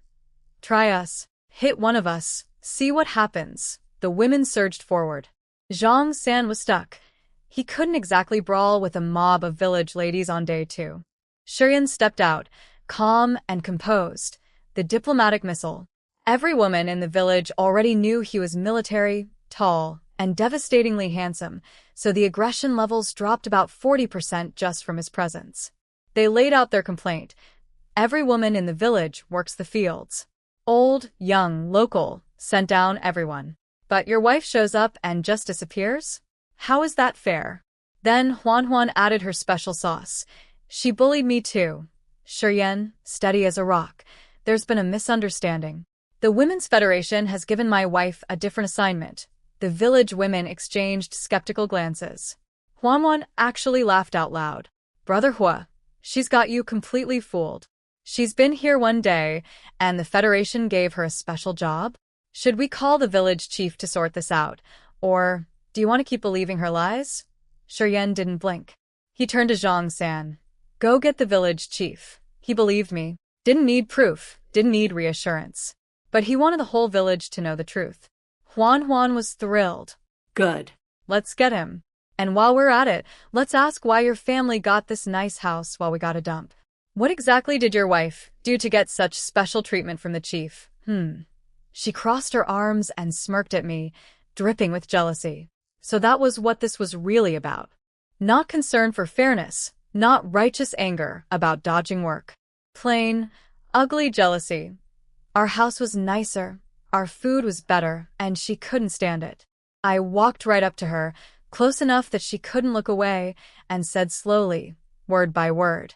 Try us. Hit one of us. See what happens. The women surged forward. Zhongxin was stuck. He couldn't exactly brawl with a mob of village ladies on day 2. Shiryan stepped out, calm and composed. The diplomatic missile. Every woman in the village already knew he was military, tall, and devastatingly handsome, so the aggression levels dropped about 40% just from his presence. They laid out their complaint. Every woman in the village works the fields. Old, young, local, sent down everyone. But your wife shows up and just disappears? How is that fair? Then Huan added her special sauce. She bullied me too. Shiryan, steady as a rock. There's been a misunderstanding. The Women's Federation has given my wife a different assignment. The village women exchanged skeptical glances. Huan actually laughed out loud. Brother Hua, she's got you completely fooled. She's been here one day, and the Federation gave her a special job? Should we call the village chief to sort this out? Or, do you want to keep believing her lies? Shiryan didn't blink. He turned to Zhongxin. Go get the village chief. He believed me. Didn't need proof, didn't need reassurance. But he wanted the whole village to know the truth. Huan was thrilled. Good. Let's get him. And while we're at it, let's ask why your family got this nice house while we got a dump. What exactly did your wife do to get such special treatment from the chief? She crossed her arms and smirked at me, dripping with jealousy. So that was what this was really about. Not concern for fairness, not righteous anger about dodging work. Plain, ugly jealousy. Our house was nicer, our food was better, and she couldn't stand it. I walked right up to her, close enough that she couldn't look away, and said slowly, word by word.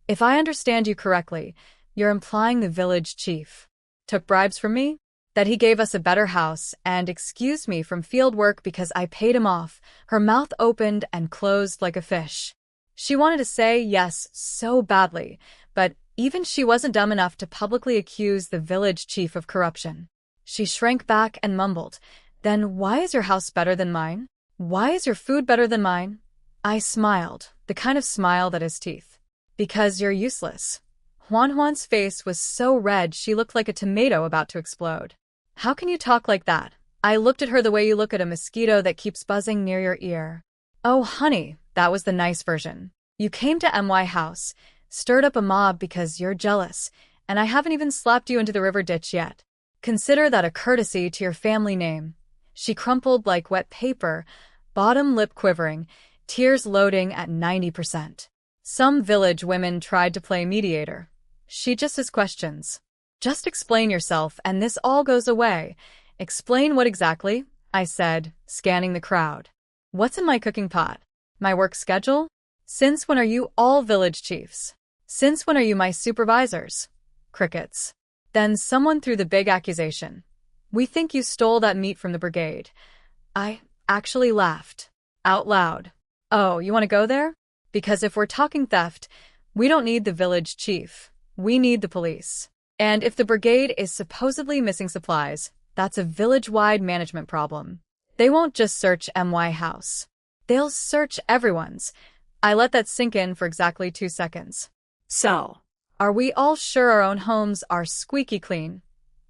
If I understand you correctly, you're implying the village chief took bribes from me? That he gave us a better house and excused me from field work because I paid him off. Her mouth opened and closed like a fish. She wanted to say yes so badly, but even she wasn't dumb enough to publicly accuse the village chief of corruption. She shrank back and mumbled, Then why is your house better than mine? Why is your food better than mine? I smiled, the kind of smile that has teeth. Because you're useless. Huan's face was so red she looked like a tomato about to explode. How can you talk like that? I looked at her the way you look at a mosquito that keeps buzzing near your ear. Oh, honey, that was the nice version. You came to MY house, stirred up a mob because you're jealous, and I haven't even slapped you into the river ditch yet. Consider that a courtesy to your family name. She crumpled like wet paper, bottom lip quivering, tears loading at 90%. Some village women tried to play mediator. She just has questions. Just explain yourself and this all goes away. Explain what exactly? I said, scanning the crowd. What's in my cooking pot? My work schedule? Since when are you all village chiefs? Since when are you my supervisors? Crickets. Then someone threw the big accusation. We think you stole that meat from the brigade. I actually laughed. Out loud. Oh, you want to go there? Because if we're talking theft, we don't need the village chief. We need the police. And if the brigade is supposedly missing supplies, that's a village-wide management problem. They won't just search MY house. They'll search everyone's. I let that sink in for exactly 2 seconds. So, Are we all sure our own homes are squeaky clean?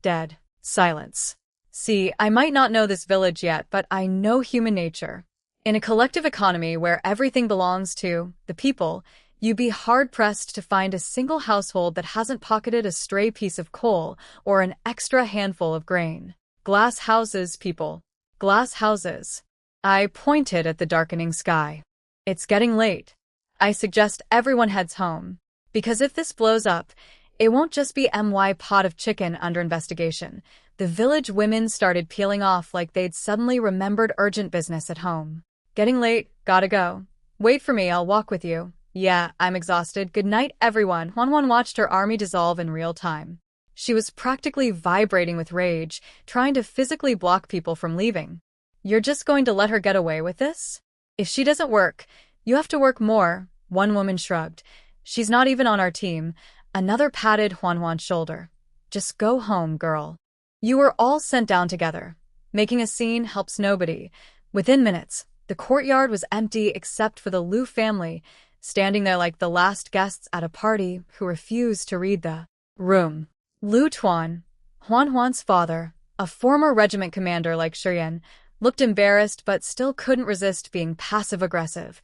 Dead. Silence. See, I might not know this village yet, but I know human nature. In a collective economy where everything belongs to the people, you'd be hard-pressed to find a single household that hasn't pocketed a stray piece of coal or an extra handful of grain. Glass houses, people. Glass houses. I pointed at the darkening sky. It's getting late. I suggest everyone heads home. Because if this blows up, it won't just be MY pot of chicken under investigation. The village women started peeling off like they'd suddenly remembered urgent business at home. Getting late, gotta go. Wait for me, I'll walk with you. Yeah, I'm exhausted. Good night, everyone. Huan watched her army dissolve in real time. She was practically vibrating with rage, trying to physically block people from leaving. You're just going to let her get away with this? If she doesn't work, you have to work more, one woman shrugged. She's not even on our team. Another patted Huan's shoulder. Just go home, girl. You were all sent down together. Making a scene helps nobody. Within minutes, the courtyard was empty except for the Liu family, standing there like the last guests at a party who refused to read the room. Liu Tuan, Huan's father, a former regiment commander like Shiyan, looked embarrassed but still couldn't resist being passive-aggressive.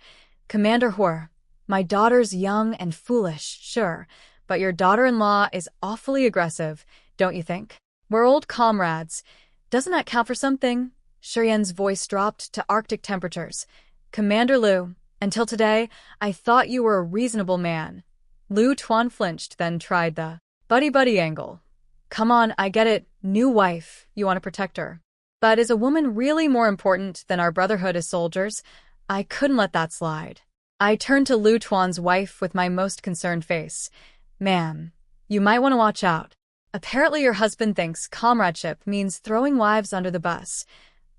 Commander Hor, my daughter's young and foolish, sure, but your daughter-in-law is awfully aggressive, don't you think? We're old comrades. Doesn't that count for something? Shiyan's voice dropped to Arctic temperatures. Commander Liu, until today, I thought you were a reasonable man. Liu Tuan flinched, then tried the buddy-buddy angle. Come on, I get it. New wife, you want to protect her. But is a woman really more important than our brotherhood as soldiers? I couldn't let that slide. I turned to Liu Tuan's wife with my most concerned face. Ma'am, you might want to watch out. Apparently your husband thinks comradeship means throwing wives under the bus.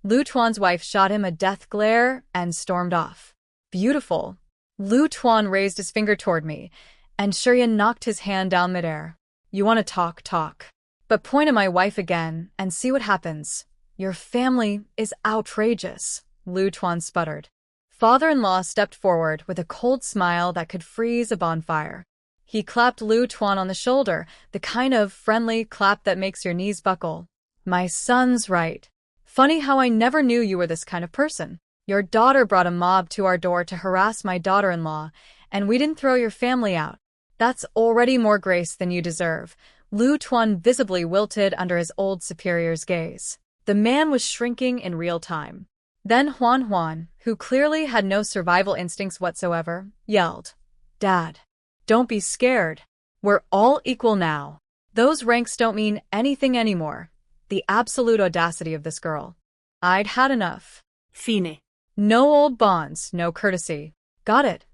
Liu Tuan's wife shot him a death glare and stormed off. Beautiful. Liu Tuan raised his finger toward me, and Shiyan knocked his hand down midair. You want to talk. But point at my wife again and see what happens. Your family is outrageous, Liu Tuan sputtered. Father-in-law stepped forward with a cold smile that could freeze a bonfire. He clapped Liu Tuan on the shoulder, the kind of friendly clap that makes your knees buckle. My son's right. Funny how I never knew you were this kind of person. Your daughter brought a mob to our door to harass my daughter-in-law, and we didn't throw your family out. That's already more grace than you deserve. Liu Tuan visibly wilted under his old superior's gaze. The man was shrinking in real time. Then Huan, who clearly had no survival instincts whatsoever, yelled, Dad, don't be scared. We're all equal now. Those ranks don't mean anything anymore. The absolute audacity of this girl. I'd had enough. Fine. No old bonds, no courtesy. Got it.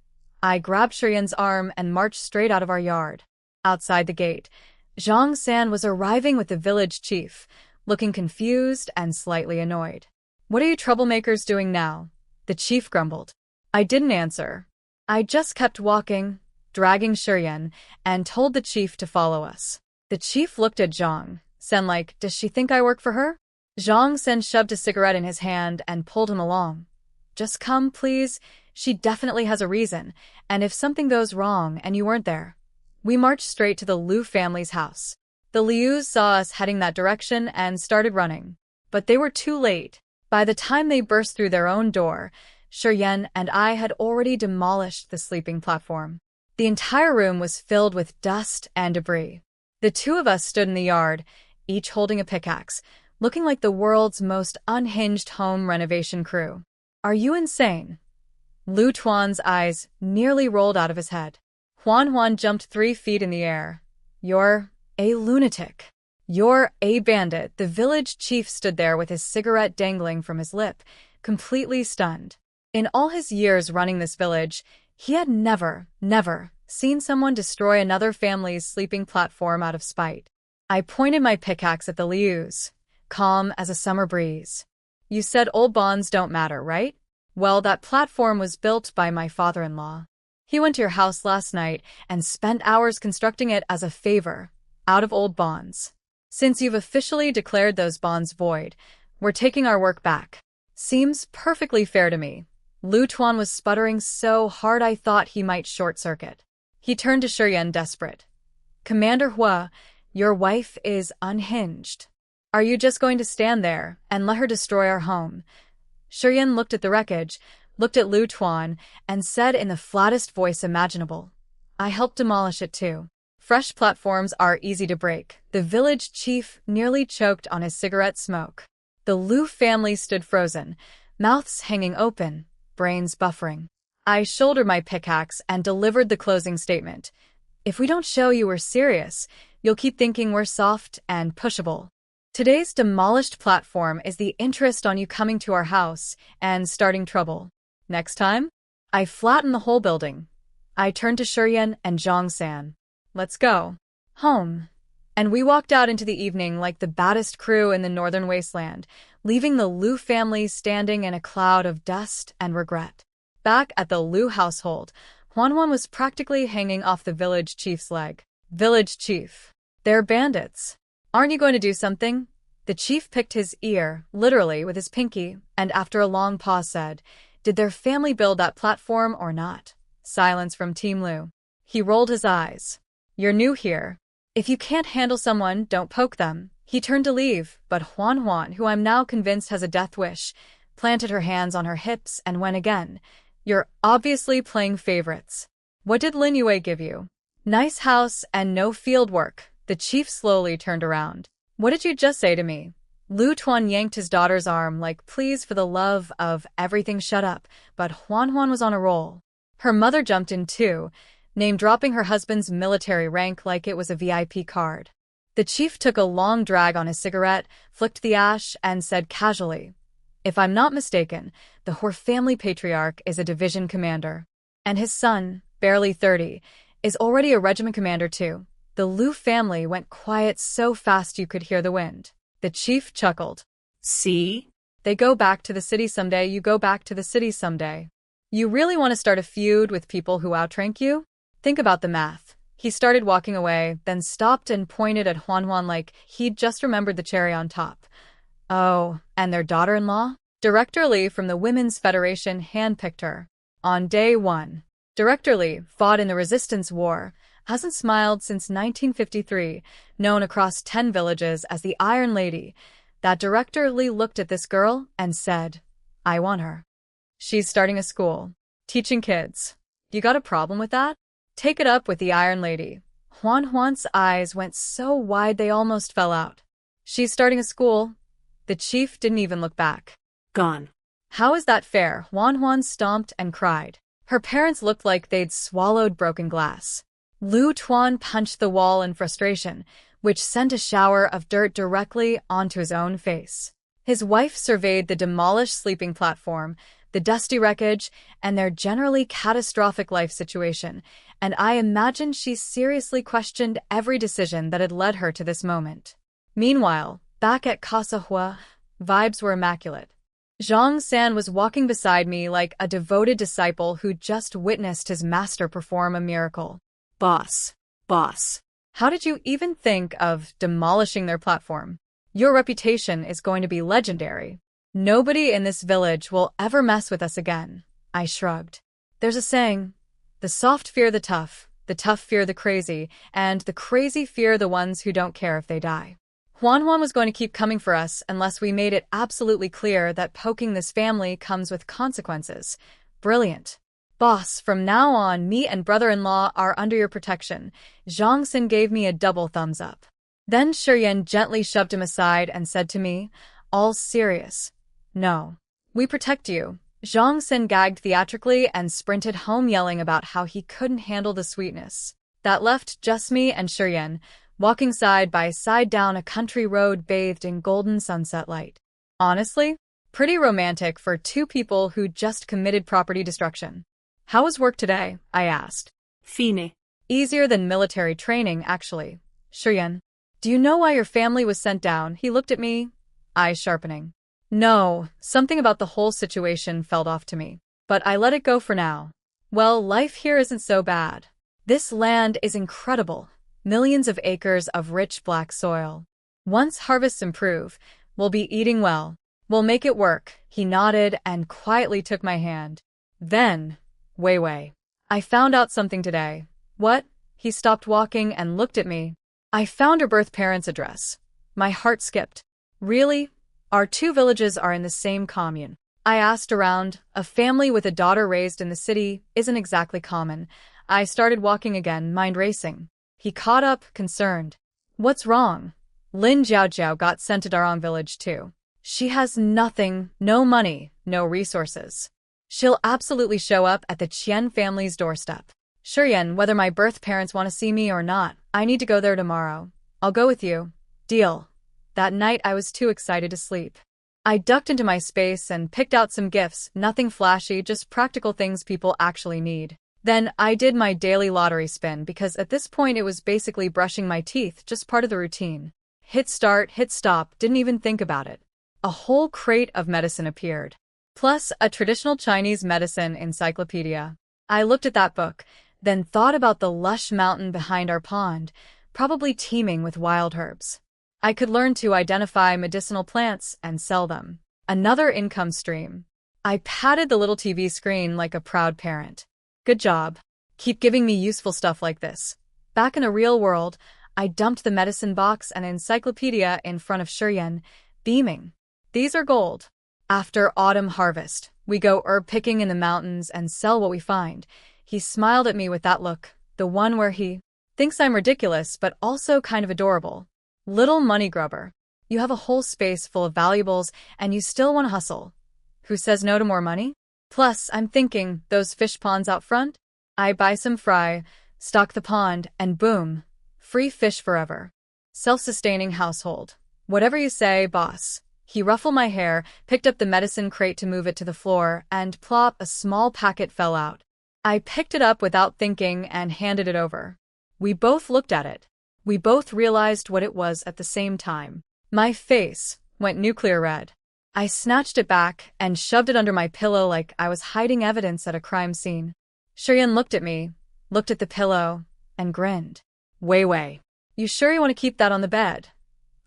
I grabbed Shiyan's arm and marched straight out of our yard. Outside the gate, Zhang San was arriving with the village chief, looking confused and slightly annoyed. What are you troublemakers doing now? The chief grumbled. I didn't answer. I just kept walking, dragging Shiyan, and told the chief to follow us. The chief looked at Zhang Sen like, does she think I work for her? Zhang Sen shoved a cigarette in his hand and pulled him along. Just come, please. She definitely has a reason, and if something goes wrong and you weren't there. We marched straight to the Liu family's house. The Lius saw us heading that direction and started running. But they were too late. By the time they burst through their own door, Shiyan and I had already demolished the sleeping platform. The entire room was filled with dust and debris. The two of us stood in the yard, each holding a pickaxe, looking like the world's most unhinged home renovation crew. Are you insane? Lu Tuan's eyes nearly rolled out of his head. Huan jumped 3 feet in the air. You're a lunatic. You're a bandit. The village chief stood there with his cigarette dangling from his lip, completely stunned. In all his years running this village, he had never seen someone destroy another family's sleeping platform out of spite. I pointed my pickaxe at the Lius, calm as a summer breeze. You said old bonds don't matter, right? Well, that platform was built by my father-in-law. He went to your house last night and spent hours constructing it as a favor, out of old bonds. Since you've officially declared those bonds void, we're taking our work back. Seems perfectly fair to me. Lu Tuan was sputtering so hard I thought he might short-circuit. He turned to Shiyan desperate. Commander Hua, your wife is unhinged. Are you just going to stand there and let her destroy our home? Shiyan looked at the wreckage, looked at Lu Tuan, and said in the flattest voice imaginable, I helped demolish it too. Fresh platforms are easy to break. The village chief nearly choked on his cigarette smoke. The Liu family stood frozen, mouths hanging open, brains buffering. I shouldered my pickaxe and delivered the closing statement. If we don't show you we're serious, you'll keep thinking we're soft and pushable. Today's demolished platform is the interest on you coming to our house and starting trouble. Next time, I flattened the whole building. I turned to Shiyan and Zhongsan. Let's go. Home. And we walked out into the evening like the baddest crew in the northern wasteland, leaving the Liu family standing in a cloud of dust and regret. Back at the Liu household, Huan was practically hanging off the village chief's leg. Village chief. They're bandits. Aren't you going to do something? The chief picked his ear, literally, with his pinky, and after a long pause said, Did their family build that platform or not? Silence from Team Liu. He rolled his eyes. You're new here. If you can't handle someone, don't poke them. He turned to leave, but Huan, who I'm now convinced has a death wish, planted her hands on her hips and went again. You're obviously playing favorites. What did Lin Yue give you? Nice house and no field work. The chief slowly turned around. What did you just say to me? Lu Tuan yanked his daughter's arm like, please for the love of everything shut up, but Huan was on a roll. Her mother jumped in too, name-dropping her husband's military rank like it was a VIP card. The chief took a long drag on his cigarette, flicked the ash, and said casually, If I'm not mistaken, the Hor family patriarch is a division commander. And his son, barely 30, is already a regiment commander too. The Liu family went quiet so fast you could hear the wind. The chief chuckled. See? They go back to the city someday, you go back to the city someday. You really want to start a feud with people who outrank you? Think about the math. He started walking away, then stopped and pointed at Huan like he'd just remembered the cherry on top. Oh, and their daughter-in-law? Director Li from the Women's Federation handpicked her. On day 1. Director Li fought in the Resistance War, hasn't smiled since 1953, known across 10 villages as the Iron Lady. That Director Li looked at this girl and said, I want her. She's starting a school. Teaching kids. You got a problem with that? Take it up with the Iron Lady. Huan's eyes went so wide they almost fell out. She's starting a school. The chief didn't even look back. Gone. How is that fair? Huan stomped and cried. Her parents looked like they'd swallowed broken glass. Lu Tuan punched the wall in frustration, which sent a shower of dirt directly onto his own face. His wife surveyed the demolished sleeping platform, the dusty wreckage, and their generally catastrophic life situation, and I imagine she seriously questioned every decision that had led her to this moment. Meanwhile, back at Casa Hua, vibes were immaculate. Zhongsan was walking beside me like a devoted disciple who just witnessed his master perform a miracle. Boss. How did you even think of demolishing their platform? Your reputation is going to be legendary. Nobody in this village will ever mess with us again. I shrugged. There's a saying, the soft fear the tough fear the crazy, and the crazy fear the ones who don't care if they die. Huan was going to keep coming for us unless we made it absolutely clear that poking this family comes with consequences. Brilliant. Boss, from now on, me and brother-in-law are under your protection. Zhang Xin gave me a double thumbs up. Then Shiyan gently shoved him aside and said to me, all serious. No. We protect you. Zhang Xin gagged theatrically and sprinted home yelling about how he couldn't handle the sweetness. That left just me and Shiyan, walking side by side down a country road bathed in golden sunset light. Honestly, pretty romantic for two people who just committed property destruction. How was work today? I asked. Fine. Easier than military training, actually. Shiyan, do you know why your family was sent down? He looked at me, eyes sharpening. No, something about the whole situation felt off to me. But I let it go for now. Well, life here isn't so bad. This land is incredible. Millions of acres of rich black soil. Once harvests improve, we'll be eating well. We'll make it work. He nodded and quietly took my hand. Then, Wei, I found out something today. What? He stopped walking and looked at me. I found her birth parents' address. My heart skipped. Really? Our two villages are in the same commune. I asked around. A family with a daughter raised in the city isn't exactly common. I started walking again, mind racing. He caught up, concerned. What's wrong? Lin Jiaojiao got sent to Darong village too. She has nothing, no money, no resources. She'll absolutely show up at the Qian family's doorstep. Shiyan, whether my birth parents want to see me or not, I need to go there tomorrow. I'll go with you. Deal. That night I was too excited to sleep. I ducked into my space and picked out some gifts, nothing flashy, just practical things people actually need. Then I did my daily lottery spin because at this point it was basically brushing my teeth, just part of the routine. Hit start, hit stop, didn't even think about it. A whole crate of medicine appeared. Plus a traditional Chinese medicine encyclopedia. I looked at that book, then thought about the lush mountain behind our pond, probably teeming with wild herbs. I could learn to identify medicinal plants and sell them. Another income stream. I patted the little TV screen like a proud parent. Good job. Keep giving me useful stuff like this. Back in the real world, I dumped the medicine box and encyclopedia in front of Shiyan, beaming. These are gold. After autumn harvest, we go herb picking in the mountains and sell what we find. He smiled at me with that look, the one where he thinks I'm ridiculous but also kind of adorable. Little money grubber. You have a whole space full of valuables and you still want to hustle. Who says no to more money? Plus, I'm thinking, those fish ponds out front? I buy some fry, stock the pond, and boom. Free fish forever. Self-sustaining household. Whatever you say, boss. He ruffled my hair, picked up the medicine crate to move it to the floor, and plop, a small packet fell out. I picked it up without thinking and handed it over. We both looked at it. We both realized what it was at the same time. My face went nuclear red. I snatched it back and shoved it under my pillow like I was hiding evidence at a crime scene. Shiyan looked at me, looked at the pillow, and grinned. Wei, you sure you want to keep that on the bed?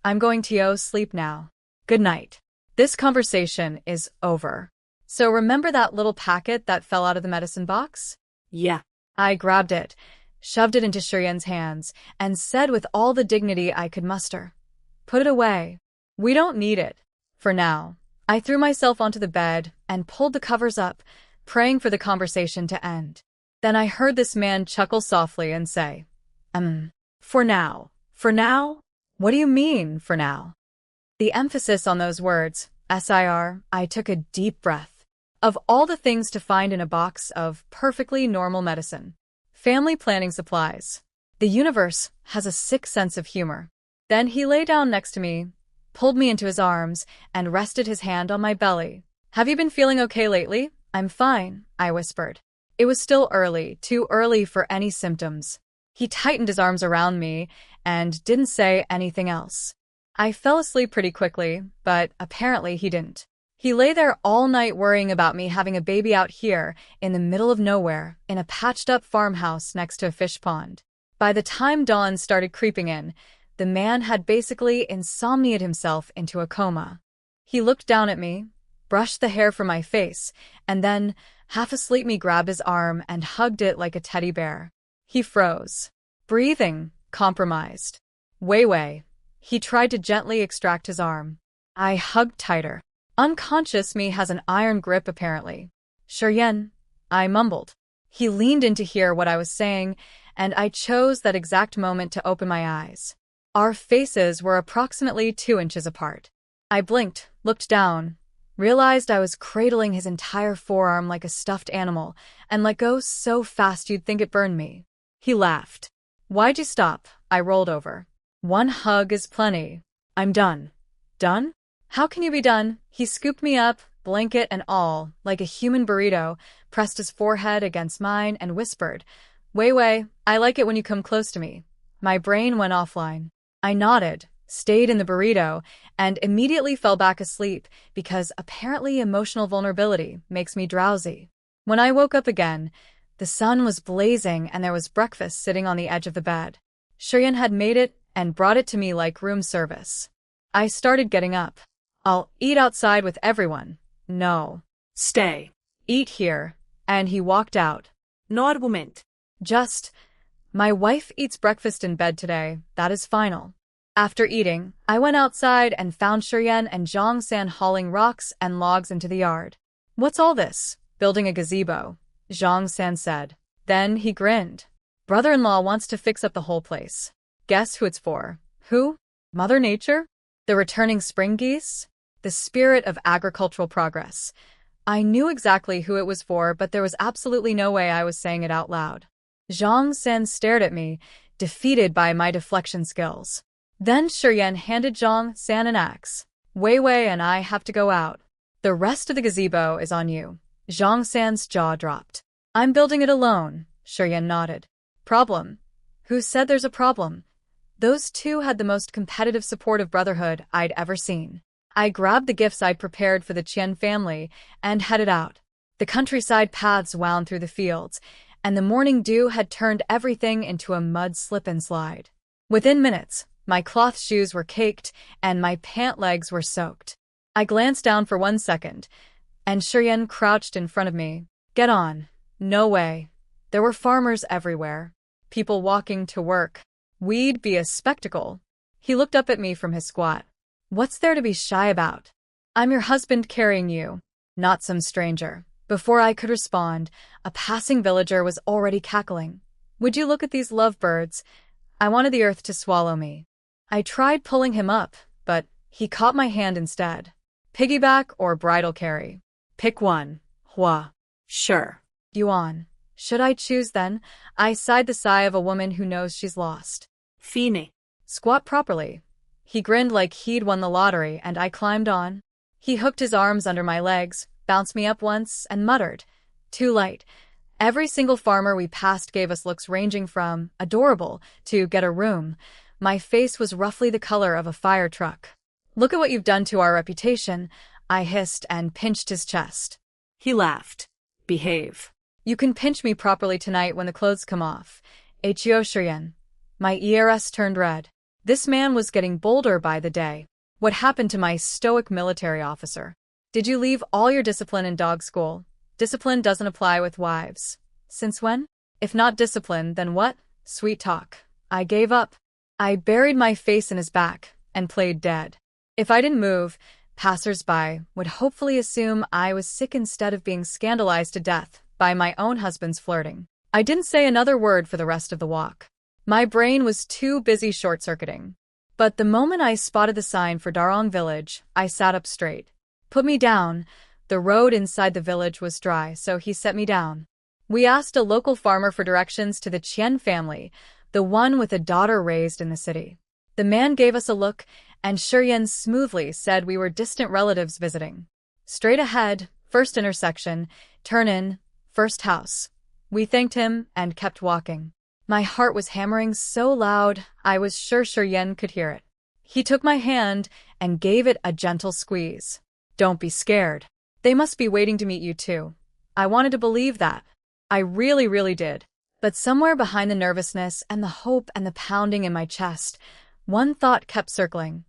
I'm going to sleep now. Good night. This conversation is over. So remember that little packet that fell out of the medicine box? Yeah. I grabbed it, shoved it into Shiyan's hands, and said with all the dignity I could muster, put it away. We don't need it. For now. I threw myself onto the bed and pulled the covers up, praying for the conversation to end. Then I heard this man chuckle softly and say, for now. For now? What do you mean, for now? The emphasis on those words, SIR, I took a deep breath. Of all the things to find in a box of perfectly normal medicine, family planning supplies, the universe has a sick sense of humor. Then he lay down next to me, pulled me into his arms, and rested his hand on my belly. Have you been feeling okay lately? I'm fine, I whispered. It was still early, too early for any symptoms. He tightened his arms around me and didn't say anything else. I fell asleep pretty quickly, but apparently he didn't. He lay there all night worrying about me having a baby out here in the middle of nowhere in a patched-up farmhouse next to a fish pond. By the time dawn started creeping in, the man had basically insomniated himself into a coma. He looked down at me, brushed the hair from my face, and then, Half asleep, me grabbed his arm and hugged it like a teddy bear. He froze. Breathing compromised. Wei. He tried to gently extract his arm. I hugged tighter. Unconscious me has an iron grip apparently. Shiyan, I mumbled. He leaned in to hear what I was saying, and I chose that exact moment to open my eyes. Our faces were approximately 2 inches apart. I blinked, looked down, realized I was cradling his entire forearm like a stuffed animal, and let go so fast you'd think it burned me. He laughed. Why'd you stop? I rolled over. One hug is plenty. I'm done. Done? How can you be done? He scooped me up, blanket and all, like a human burrito, pressed his forehead against mine and whispered, Wei, I like it when you come close to me. My brain went offline. I nodded, stayed in the burrito, and immediately fell back asleep because apparently emotional vulnerability makes me drowsy. When I woke up again, the sun was blazing and there was breakfast sitting on the edge of the bed. Shiyan had made it and brought it to me like room service. I started getting up. I'll eat outside with everyone. No. Stay. Eat here. And he walked out. No argument. Just, my wife eats breakfast in bed today. That is final. After eating, I went outside and found Shiyan and Zhang San hauling rocks and logs into the yard. What's all this? Building a gazebo, Zhang San said. Then he grinned. Brother-in-law wants to fix up the whole place. Guess who it's for? Who? Mother Nature? The returning spring geese? The spirit of agricultural progress. I knew exactly who it was for, but there was absolutely no way I was saying it out loud. Zhang San stared at me, defeated by my deflection skills. Then Shiyan handed Zhang San an axe. Wei and I have to go out. The rest of the gazebo is on you. Zhang San's jaw dropped. I'm building it alone, Shiyan nodded. Problem? Who said there's a problem? Those two had the most competitive supportive brotherhood I'd ever seen. I grabbed the gifts I'd prepared for the Qian family and headed out. The countryside paths wound through the fields, and the morning dew had turned everything into a mud slip and slide. Within minutes, my cloth shoes were caked and my pant legs were soaked. I glanced down for 1 second, and Shiyan crouched in front of me. Get on. No way. There were farmers everywhere. People walking to work. We'd be a spectacle. He looked up at me from his squat. What's there to be shy about? I'm your husband carrying you, not some stranger. Before I could respond, a passing villager was already cackling. Would you look at these lovebirds? I wanted the earth to swallow me. I tried pulling him up, but he caught my hand instead. Piggyback or bridal carry? Pick one. Hua. Sure. Yuan. Should I choose then? I sighed the sigh of a woman who knows she's lost. Fine. Squat properly. He grinned like he'd won the lottery, and I climbed on. He hooked his arms under my legs, bounced me up once, and muttered, Too light. Every single farmer we passed gave us looks ranging from adorable to get a room. My face was roughly the color of a fire truck. Look at what you've done to our reputation, I hissed and pinched his chest. He laughed. Behave. You can pinch me properly tonight when the clothes come off. Hyo Shiyan. My ERS turned red. This man was getting bolder by the day. What happened to my stoic military officer? Did you leave all your discipline in dog school? Discipline doesn't apply with wives. Since when? If not discipline, then what? Sweet talk. I gave up. I buried my face in his back and played dead. If I didn't move, passers-by would hopefully assume I was sick instead of being scandalized to death by my own husband's flirting. I didn't say another word for the rest of the walk. My brain was too busy short-circuiting. But the moment I spotted the sign for Darong village, I sat up straight. Put me down. The road inside the village was dry, so he set me down. We asked a local farmer for directions to the Qian family, the one with a daughter raised in the city. The man gave us a look, and Shiyan smoothly said we were distant relatives visiting. Straight ahead, first intersection, turn in, first house. We thanked him and kept walking. My heart was hammering so loud, I was sure Shiyan could hear it. He took my hand and gave it a gentle squeeze. Don't be scared. They must be waiting to meet you too. I wanted to believe that. I really did. But somewhere behind the nervousness and the hope and the pounding in my chest, one thought kept circling.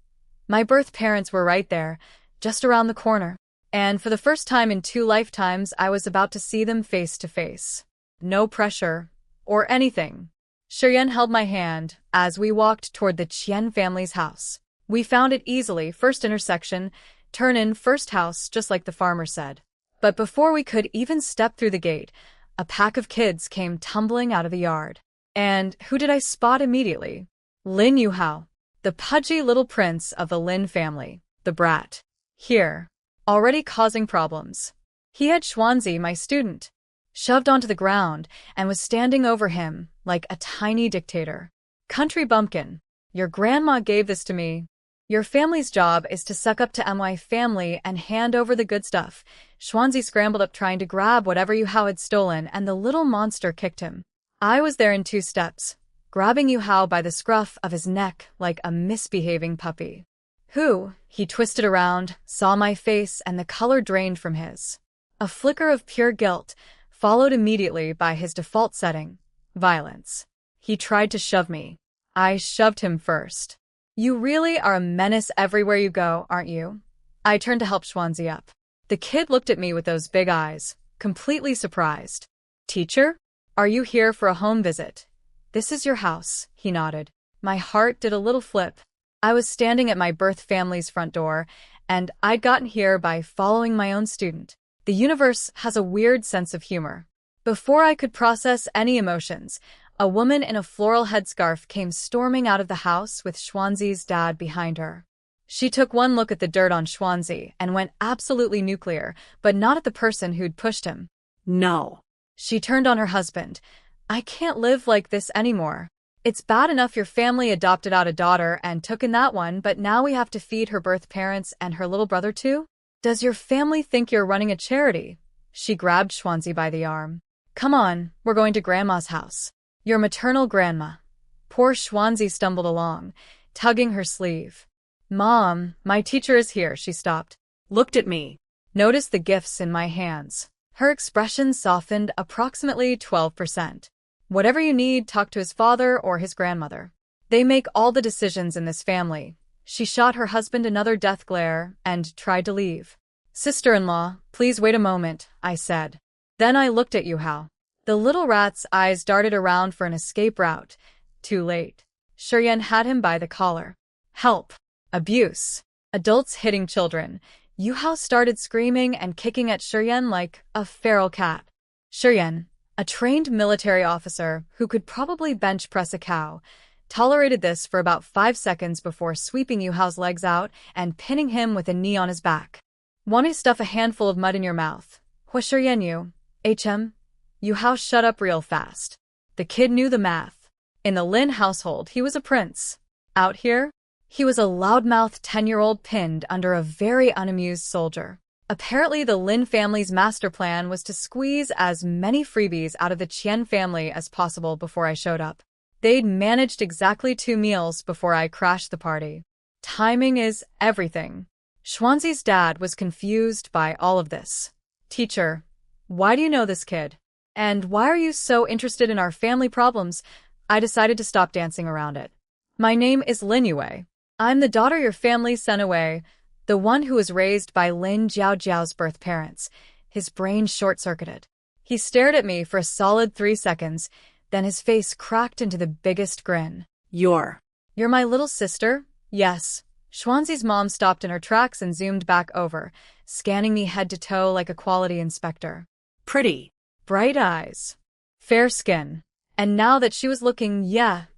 My birth parents were right there, just around the corner. And for the first time in 2 lifetimes, I was about to see them face to face. No pressure or anything. Shiryen held my hand as we walked toward the Qian family's house. We found it easily, first intersection, turn in, first house, just like the farmer said. But before we could even step through the gate, a pack of kids came tumbling out of the yard. And who did I spot immediately? Lin Yuhao, the pudgy little prince of the Lin family, the brat. Here, already causing problems. He had Xuanzi, my student, shoved onto the ground and was standing over him like a tiny dictator. Country bumpkin, your grandma gave this to me. Your family's job is to suck up to my family and hand over the good stuff. Xuanzi scrambled up trying to grab whatever Yuhao had stolen, and the little monster kicked him. I was there in 2 steps, grabbing Yuhao by the scruff of his neck like a misbehaving puppy. He twisted around, saw my face, and the color drained from his. A flicker of pure guilt, followed immediately by his default setting, violence. He tried to shove me. I shoved him first. You really are a menace everywhere you go, aren't you? I turned to help Xuanzi up. The kid looked at me with those big eyes, completely surprised. Teacher? Are you here for a home visit? This is your house, he nodded. My heart did a little flip. I was standing at my birth family's front door, and I'd gotten here by following my own student. The universe has a weird sense of humor. Before I could process any emotions, a woman in a floral headscarf came storming out of the house with Xuanzi's dad behind her. She took one look at the dirt on Xuanzi and went absolutely nuclear, but not at the person who'd pushed him. No. She turned on her husband. I can't live like this anymore. It's bad enough your family adopted out a daughter and took in that one, but now we have to feed her birth parents and her little brother too? Does your family think you're running a charity? She grabbed Xuanzi by the arm. Come on, we're going to Grandma's house. Your maternal grandma. Poor Xuanzi stumbled along, tugging her sleeve. Mom, my teacher is here, she stopped. Looked at me. Noticed the gifts in my hands. Her expression softened approximately 12%. Whatever you need, talk to his father or his grandmother. They make all the decisions in this family. She shot her husband another death glare and tried to leave. Sister-in-law, please wait a moment, I said. Then I looked at Yuhao. The little rat's eyes darted around for an escape route. Too late. Shiryen had him by the collar. Help. Abuse. Adults hitting children. Yuhao started screaming and kicking at Shiryen like a feral cat. Shiryen, a trained military officer who could probably bench press a cow, tolerated this for about 5 seconds before sweeping Yuhao's legs out and pinning him with a knee on his back. Want to stuff a handful of mud in your mouth? Hua Shiryen you. HM? Yuhao shut up real fast. The kid knew the math. In the Lin household, he was a prince. Out here, he was a loudmouth 10-year-old pinned under a very unamused soldier. Apparently, the Lin family's master plan was to squeeze as many freebies out of the Qian family as possible before I showed up. They'd managed exactly 2 meals before I crashed the party. Timing is everything. Xuanzi's dad was confused by all of this. Teacher, why do you know this kid? And why are you so interested in our family problems? I decided to stop dancing around it. My name is Lin Yue. I'm the daughter your family sent away, the one who was raised by Lin Jiaojiao's birth parents. His brain short-circuited. He stared at me for a solid 3 seconds, then his face cracked into the biggest grin. You're my little sister? Yes. Xuanzi's mom stopped in her tracks and zoomed back over, scanning me head to toe like a quality inspector. Pretty. Bright eyes. Fair skin. And now that she was looking,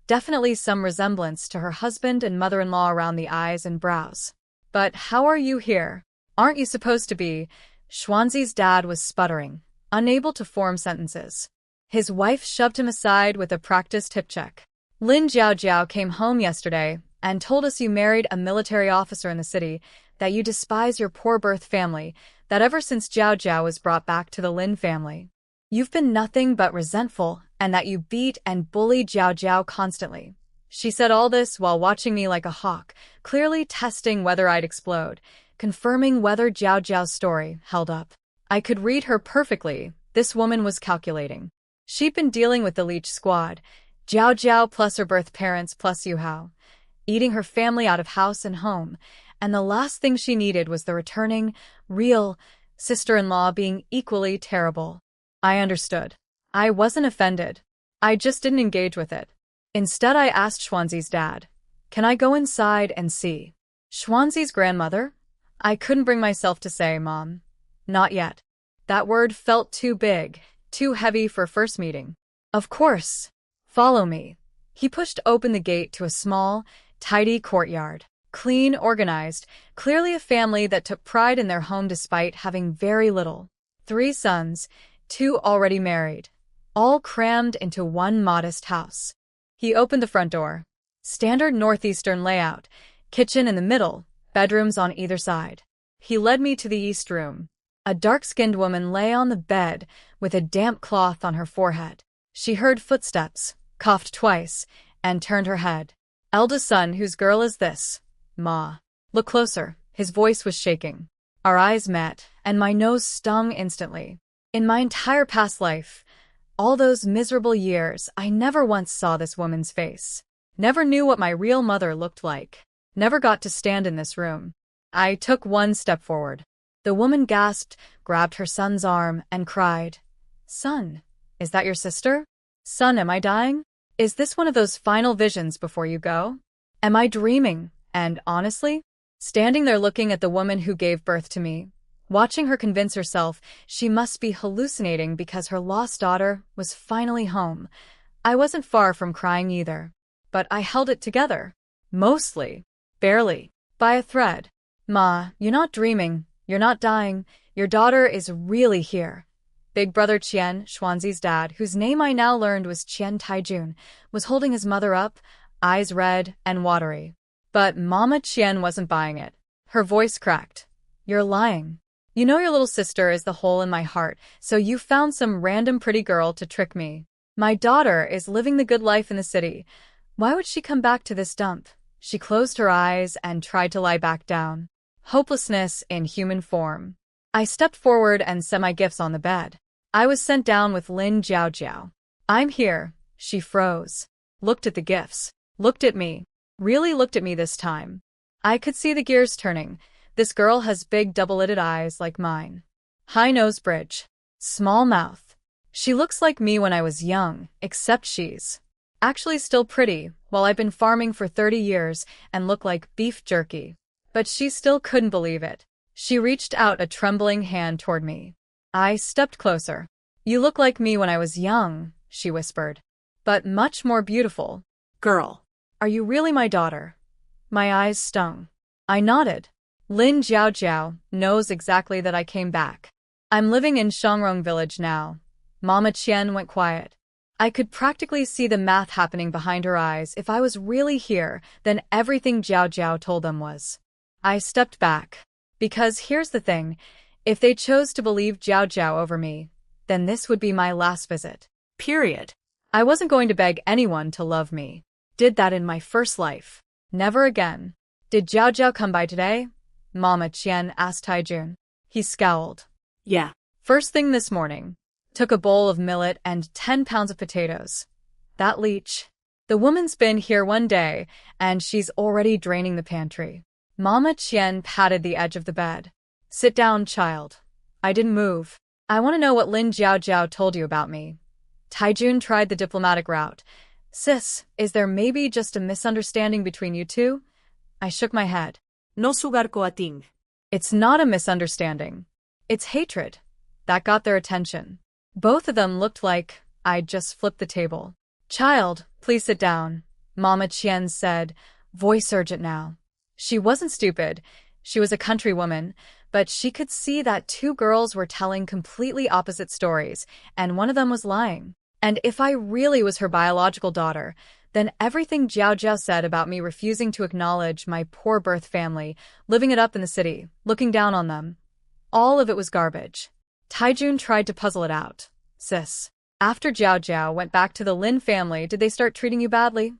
definitely some resemblance to her husband and mother-in-law around the eyes and brows. But how are you here? Aren't you supposed to be? Xuanzi's dad was sputtering, unable to form sentences. His wife shoved him aside with a practiced hip check. Lin Jiaojiao came home yesterday and told us you married a military officer in the city, that you despise your poor birth family, that ever since Jiaojiao was brought back to the Lin family, you've been nothing but resentful, and that you beat and bully Jiaojiao constantly. She said all this while watching me like a hawk, clearly testing whether I'd explode, confirming whether Jiaojiao's story held up. I could read her perfectly. This woman was calculating. She'd been dealing with the leech squad, Jiaojiao plus her birth parents plus Yuhao, eating her family out of house and home, and the last thing she needed was the returning, real sister-in-law being equally terrible. I understood. I wasn't offended. I just didn't engage with it. Instead, I asked Xuanzi's dad, "Can I go inside and see?" Xuanzi's grandmother? I couldn't bring myself to say, "Mom, not yet." That word felt too big, too heavy for first meeting. "Of course. Follow me." He pushed open the gate to a small, tidy courtyard. Clean, organized, clearly a family that took pride in their home despite having very little. 3 sons, 2 already married, all crammed into one modest house. He opened the front door. Standard northeastern layout, kitchen in the middle, bedrooms on either side. He led me to the east room. A dark-skinned woman lay on the bed with a damp cloth on her forehead. She heard footsteps, coughed twice, and turned her head. "Eldest son, whose girl is this, Ma?" "Look closer." His voice was shaking. Our eyes met, and my nose stung instantly. In my entire past life, all those miserable years, I never once saw this woman's face. Never knew what my real mother looked like. Never got to stand in this room. I took one step forward. The woman gasped, grabbed her son's arm, and cried, "Son, is that your sister? Son, am I dying? Is this one of those final visions before you go? Am I dreaming?" And honestly, standing there looking at the woman who gave birth to me, watching her convince herself she must be hallucinating because her lost daughter was finally home, I wasn't far from crying either. But I held it together. Mostly. Barely. By a thread. "Ma, you're not dreaming. You're not dying. Your daughter is really here." Big brother Qian, Xuanzi's dad, whose name I now learned was Qian Taijun, was holding his mother up, eyes red and watery. But Mama Qian wasn't buying it. Her voice cracked. "You're lying. You know your little sister is the hole in my heart, so you found some random pretty girl to trick me. My daughter is living the good life in the city. Why would she come back to this dump?" She closed her eyes and tried to lie back down. Hopelessness in human form. I stepped forward and set my gifts on the bed. I was sent down with Lin Jiaojiao. "I'm here." She froze. Looked at the gifts. Looked at me. Really looked at me this time. I could see the gears turning. This girl has big double-lidded eyes like mine. High nose bridge. Small mouth. She looks like me when I was young, except she's actually still pretty, while I've been farming for 30 years and look like beef jerky. But she still couldn't believe it. She reached out a trembling hand toward me. I stepped closer. "You look like me when I was young," she whispered. "But much more beautiful." Girl. "Are you really my daughter?" My eyes stung. I nodded. "Lin Jiaojiao knows exactly that I came back. I'm living in Shangrong village now." Mama Qian went quiet. I could practically see the math happening behind her eyes. If I was really here, then everything Jiaojiao told them was. I stepped back. Because here's the thing, if they chose to believe Jiaojiao over me, then this would be my last visit. Period. I wasn't going to beg anyone to love me. Did that in my first life. Never again. "Did Jiaojiao come by today?" Mama Qian asked Taijun. He scowled. Yeah. "First thing this morning. Took a bowl of millet and 10 pounds of potatoes. That leech. The woman's been here one day, and she's already draining the pantry." Mama Qian patted the edge of the bed. "Sit down, child." I didn't move. "I want to know what Lin Jiaojiao told you about me." Taijun tried the diplomatic route. "Sis, is there maybe just a misunderstanding between you two?" I shook my head. No sugar ko ating. "It's not a misunderstanding. It's hatred." That got their attention. Both of them looked like I'd just flipped the table. "Child, please sit down," Mama Qian said, voice urgent now. She wasn't stupid. She was a country woman, but she could see that 2 girls were telling completely opposite stories, and one of them was lying. And if I really was her biological daughter, then everything Jiaojiao said about me refusing to acknowledge my poor birth family, living it up in the city, looking down on them, all of it was garbage. Taijun tried to puzzle it out. "Sis, after Jiaojiao went back to the Lin family, did they start treating you badly?"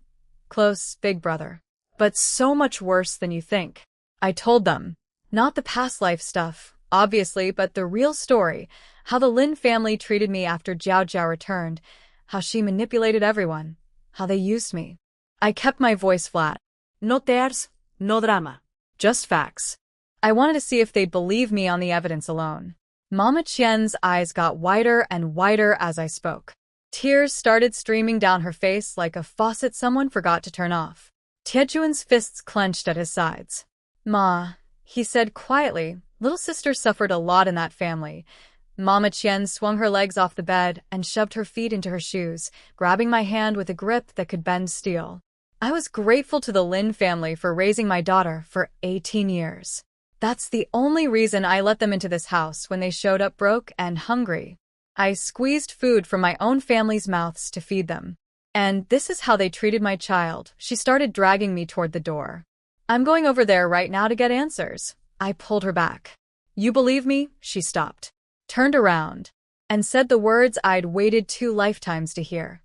"Close, big brother. But so much worse than you think." I told them. Not the past life stuff, obviously, but the real story, how the Lin family treated me after Jiaojiao returned, how she manipulated everyone, how they used me. I kept my voice flat. No tears, no drama. Just facts. I wanted to see if they'd believe me on the evidence alone. Mama Qian's eyes got wider and wider as I spoke. Tears started streaming down her face like a faucet someone forgot to turn off. Tiejuan's fists clenched at his sides. Ma, he said quietly, little sister suffered a lot in that family. Mama Qian swung her legs off the bed and shoved her feet into her shoes, grabbing my hand with a grip that could bend steel. I was grateful to the Lin family for raising my daughter for 18 years. That's the only reason I let them into this house when they showed up broke and hungry. I squeezed food from my own family's mouths to feed them. And this is how they treated my child. She started dragging me toward the door. I'm going over there right now to get answers. I pulled her back. You believe me? She stopped, turned around, and said the words I'd waited 2 lifetimes to hear.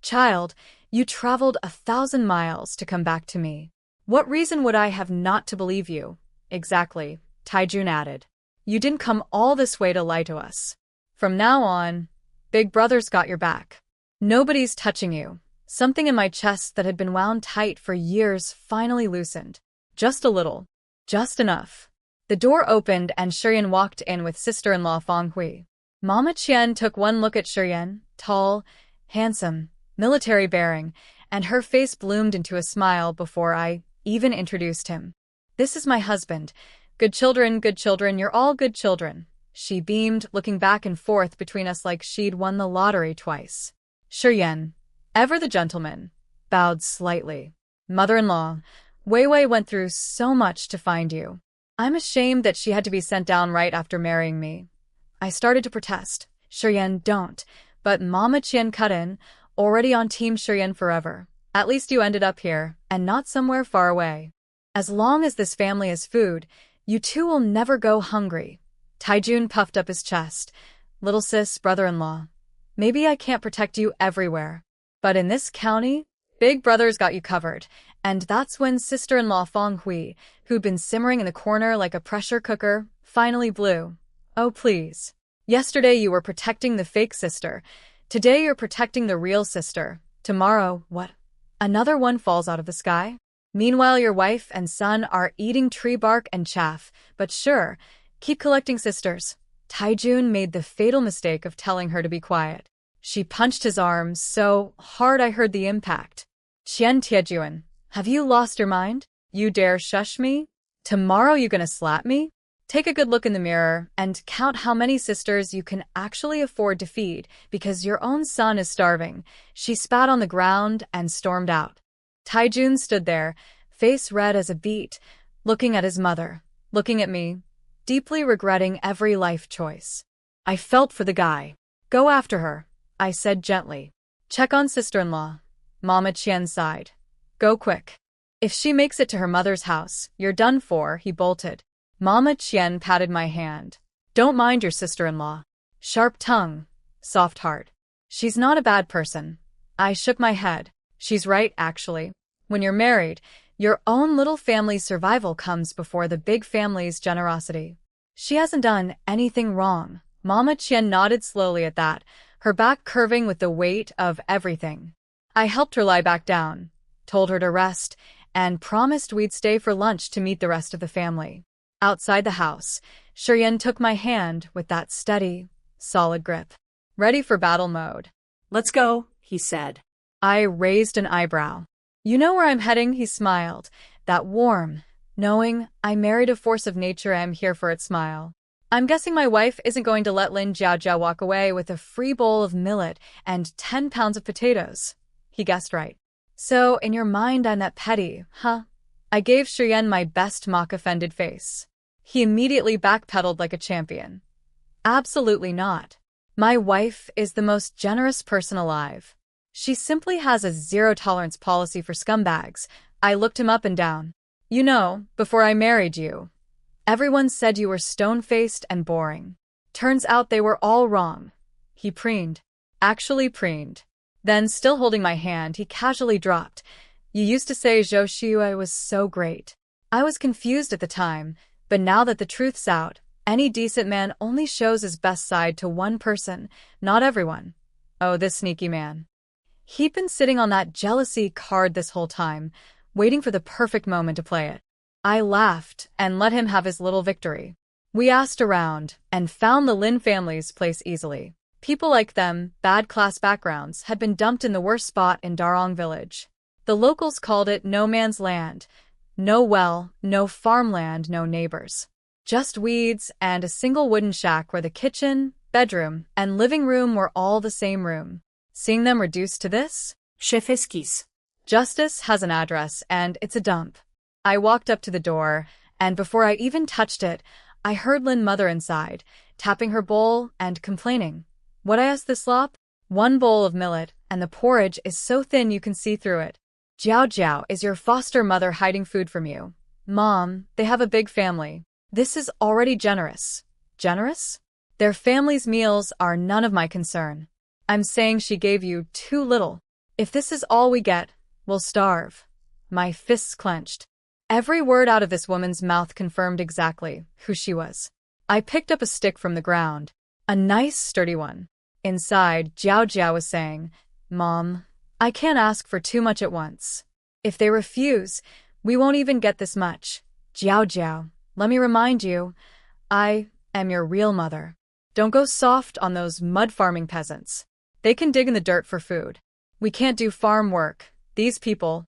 Child, you traveled 1,000 miles to come back to me. What reason would I have not to believe you? Exactly, Taijun added. You didn't come all this way to lie to us. From now on, Big Brother's got your back. Nobody's touching you. Something in my chest that had been wound tight for years finally loosened. Just a little. Just enough. The door opened and Shiyan walked in with sister-in-law Fang Hui. Mama Qian took one look at Shiyan, tall, handsome, military-bearing, and her face bloomed into a smile before I even introduced him. This is my husband. Good children, you're all good children. She beamed, looking back and forth between us like she'd won the lottery twice. Shiyan, ever the gentleman, bowed slightly. Mother-in-law, Wei Wei went through so much to find you. I'm ashamed that she had to be sent down right after marrying me. I started to protest. Shiyan, don't. But Mama Qian cut in, already on Team Shiyan forever. At least you ended up here, and not somewhere far away. As long as this family has food, you two will never go hungry. Taijun puffed up his chest. Little sis, brother-in-law. Maybe I can't protect you everywhere. But in this county, Big Brother's got you covered. And that's when sister-in-law Fang Hui, who'd been simmering in the corner like a pressure cooker, finally blew. Oh, please. Yesterday you were protecting the fake sister. Today you're protecting the real sister. Tomorrow, what? Another one falls out of the sky? Meanwhile, your wife and son are eating tree bark and chaff. But sure, keep collecting sisters. Taijun made the fatal mistake of telling her to be quiet. She punched his arm so hard I heard the impact. Qian Tiejuan, have you lost your mind? You dare shush me? Tomorrow you gonna slap me? Take a good look in the mirror and count how many sisters you can actually afford to feed because your own son is starving. She spat on the ground and stormed out. Taijun stood there, face red as a beet, looking at his mother, looking at me, deeply regretting every life choice. I felt for the guy. Go after her, I said gently. Check on sister-in-law. Mama Qian sighed. Go quick. If she makes it to her mother's house, you're done for, he bolted. Mama Qian patted my hand. Don't mind your sister-in-law. Sharp tongue, soft heart. She's not a bad person. I shook my head. She's right, actually. When you're married, your own little family's survival comes before the big family's generosity. She hasn't done anything wrong. Mama Qian nodded slowly at that, her back curving with the weight of everything. I helped her lie back down, told her to rest, and promised we'd stay for lunch to meet the rest of the family. Outside the house, Shiyan took my hand with that steady, solid grip. Ready for battle mode. Let's go, he said. I raised an eyebrow. You know where I'm heading, he smiled. That warm, knowing I married a force of nature, I'm here for its smile. I'm guessing my wife isn't going to let Lin Jiaojia walk away with a free bowl of millet and 10 pounds of potatoes. He guessed right. So, in your mind, I'm that petty, huh? I gave Shiyan my best mock-offended face. He immediately backpedaled like a champion. Absolutely not. My wife is the most generous person alive. She simply has a zero-tolerance policy for scumbags. I looked him up and down. You know, before I married you, everyone said you were stone-faced and boring. Turns out they were all wrong. He preened. Actually preened. Then, still holding my hand, he casually dropped. You used to say Zhou Xiui was so great. I was confused at the time, but now that the truth's out, any decent man only shows his best side to one person, not everyone. Oh, this sneaky man. He'd been sitting on that jealousy card this whole time, waiting for the perfect moment to play it. I laughed and let him have his little victory. We asked around and found the Lin family's place easily. People like them, bad class backgrounds, had been dumped in the worst spot in Darong village. The locals called it no man's land. No well, no farmland, no neighbors. Just weeds and a single wooden shack where the kitchen, bedroom, and living room were all the same room. Seeing them reduced to this? Shefiskis. Justice has an address, and it's a dump. I walked up to the door, and before I even touched it, I heard Lin mother inside, tapping her bowl and complaining. What I asked the slop? 1 bowl of millet, and the porridge is so thin you can see through it. Jiao Jiao, is your foster mother hiding food from you? Mom, they have a big family. This is already generous. Generous? Their family's meals are none of my concern. I'm saying she gave you too little. If this is all we get, we'll starve. My fists clenched. Every word out of this woman's mouth confirmed exactly who she was. I picked up a stick from the ground. A nice, sturdy one. Inside, Jiao Jiao was saying, Mom, I can't ask for too much at once. If they refuse, we won't even get this much. Jiao Jiao, let me remind you, I am your real mother. Don't go soft on those mud farming peasants. They can dig in the dirt for food. We can't do farm work. These people,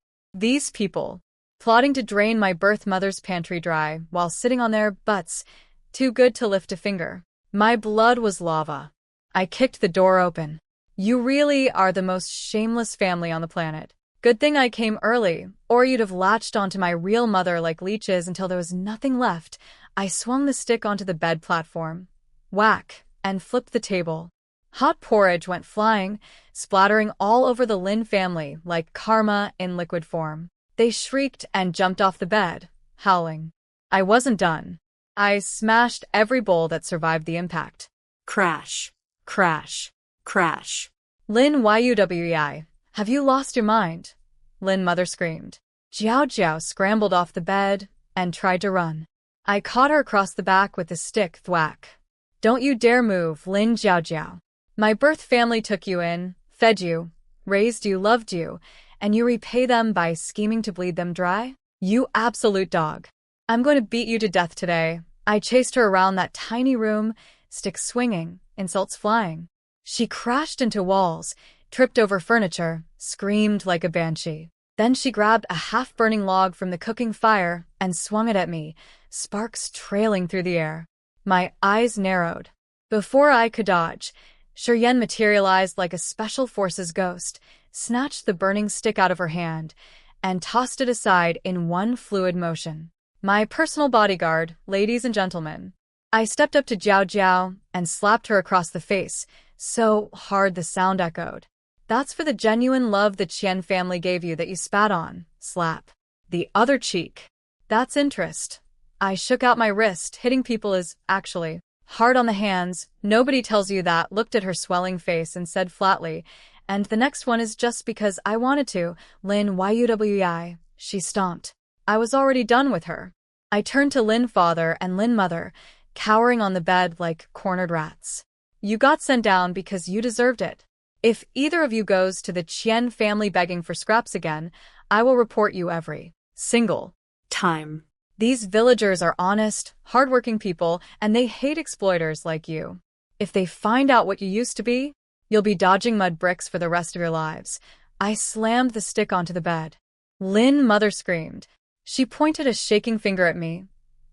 plotting to drain my birth mother's pantry dry while sitting on their butts, too good to lift a finger. My blood was lava. I kicked the door open. You really are the most shameless family on the planet. Good thing I came early, or you'd have latched onto my real mother like leeches until there was nothing left. I swung the stick onto the bed platform. Whack, and flipped the table. Hot porridge went flying, splattering all over the Lin family like karma in liquid form. They shrieked and jumped off the bed, howling. I wasn't done. I smashed every bowl that survived the impact. Crash. Crash. Crash. Lin Yuwei, have you lost your mind? Lin mother screamed. Jiao Jiao scrambled off the bed and tried to run. I caught her across the back with the stick thwack. Don't you dare move, Lin Jiao Jiao. My birth family took you in, fed you, raised you, loved you, and you repay them by scheming to bleed them dry? You absolute dog. I'm going to beat you to death today. I chased her around that tiny room, sticks swinging, insults flying. She crashed into walls, tripped over furniture, screamed like a banshee. Then she grabbed a half-burning log from the cooking fire and swung it at me, sparks trailing through the air. My eyes narrowed. Before I could dodge, Shiryen materialized like a special forces ghost, snatched the burning stick out of her hand, and tossed it aside in one fluid motion. My personal bodyguard, ladies and gentlemen. I stepped up to Jiao Jiao and slapped her across the face, so hard the sound echoed. That's for the genuine love the Qian family gave you that you spat on. Slap. The other cheek. That's interest. I shook out my wrist. Hitting people is, actually, hard on the hands. Nobody tells you that. Looked at her swelling face and said flatly, and the next one is just because I wanted to. Lin Yuwei. She stomped. I was already done with her. I turned to Lin father and Lin mother, cowering on the bed like cornered rats. You got sent down because you deserved it. If either of you goes to the Qian family begging for scraps again, I will report you every single time. These villagers are honest, hardworking people, and they hate exploiters like you. If they find out what you used to be, you'll be dodging mud bricks for the rest of your lives. I slammed the stick onto the bed. Lin mother screamed. She pointed a shaking finger at me.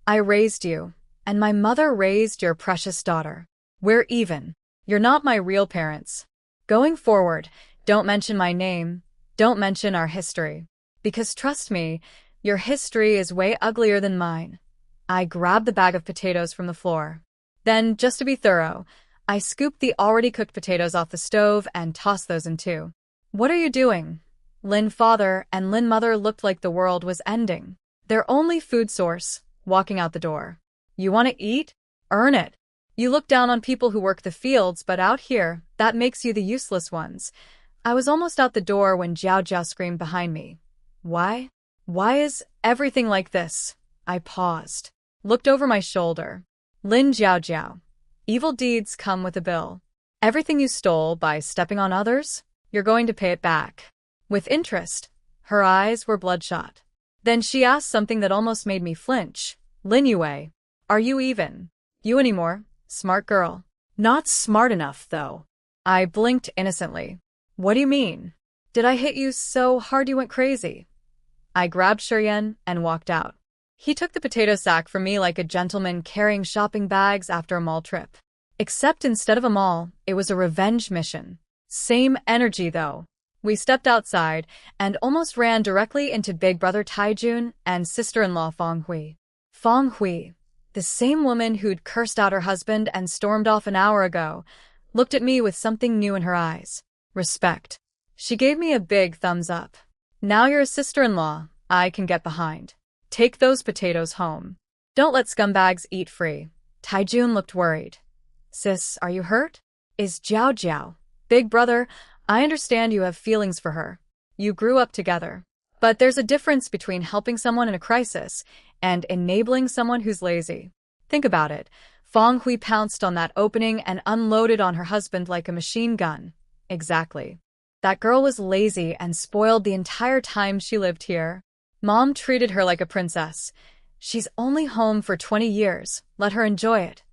I raised you, and my mother raised your precious daughter. We're even. You're not my real parents. Going forward, don't mention my name, don't mention our history. Because trust me, your history is way uglier than mine. I grabbed the bag of potatoes from the floor. Then, just to be thorough, I scooped the already cooked potatoes off the stove and tossed those in too. What are you doing? Lin father and Lin mother looked like the world was ending. Their only food source, walking out the door. You want to eat? Earn it. You look down on people who work the fields, but out here, that makes you the useless ones. I was almost out the door when Jiao Jiao screamed behind me. Why? Why is everything like this? I paused, looked over my shoulder. Lin Jiao Jiao. Evil deeds come with a bill. Everything you stole by stepping on others, you're going to pay it back. With interest. Her eyes were bloodshot. Then she asked something that almost made me flinch. Lin Yue, are you even? You anymore? Smart girl. Not smart enough, though. I blinked innocently. What do you mean? Did I hit you so hard you went crazy? I grabbed Shiryan and walked out. He took the potato sack from me like a gentleman carrying shopping bags after a mall trip. Except instead of a mall, it was a revenge mission. Same energy, though. We stepped outside and almost ran directly into big brother Taijun and sister-in-law Fong Hui. Fong Hui, the same woman who'd cursed out her husband and stormed off an hour ago, looked at me with something new in her eyes. Respect. She gave me a big thumbs up. Now you're a sister-in-law, I can get behind. Take those potatoes home. Don't let scumbags eat free. Taijun looked worried. Sis, are you hurt? Is Jiao Jiao. Big brother, I understand you have feelings for her. You grew up together. But there's a difference between helping someone in a crisis and enabling someone who's lazy. Think about it. Fong Hui pounced on that opening and unloaded on her husband like a machine gun. Exactly. That girl was lazy and spoiled the entire time she lived here. Mom treated her like a princess. She's only home for 20 years. Let her enjoy it.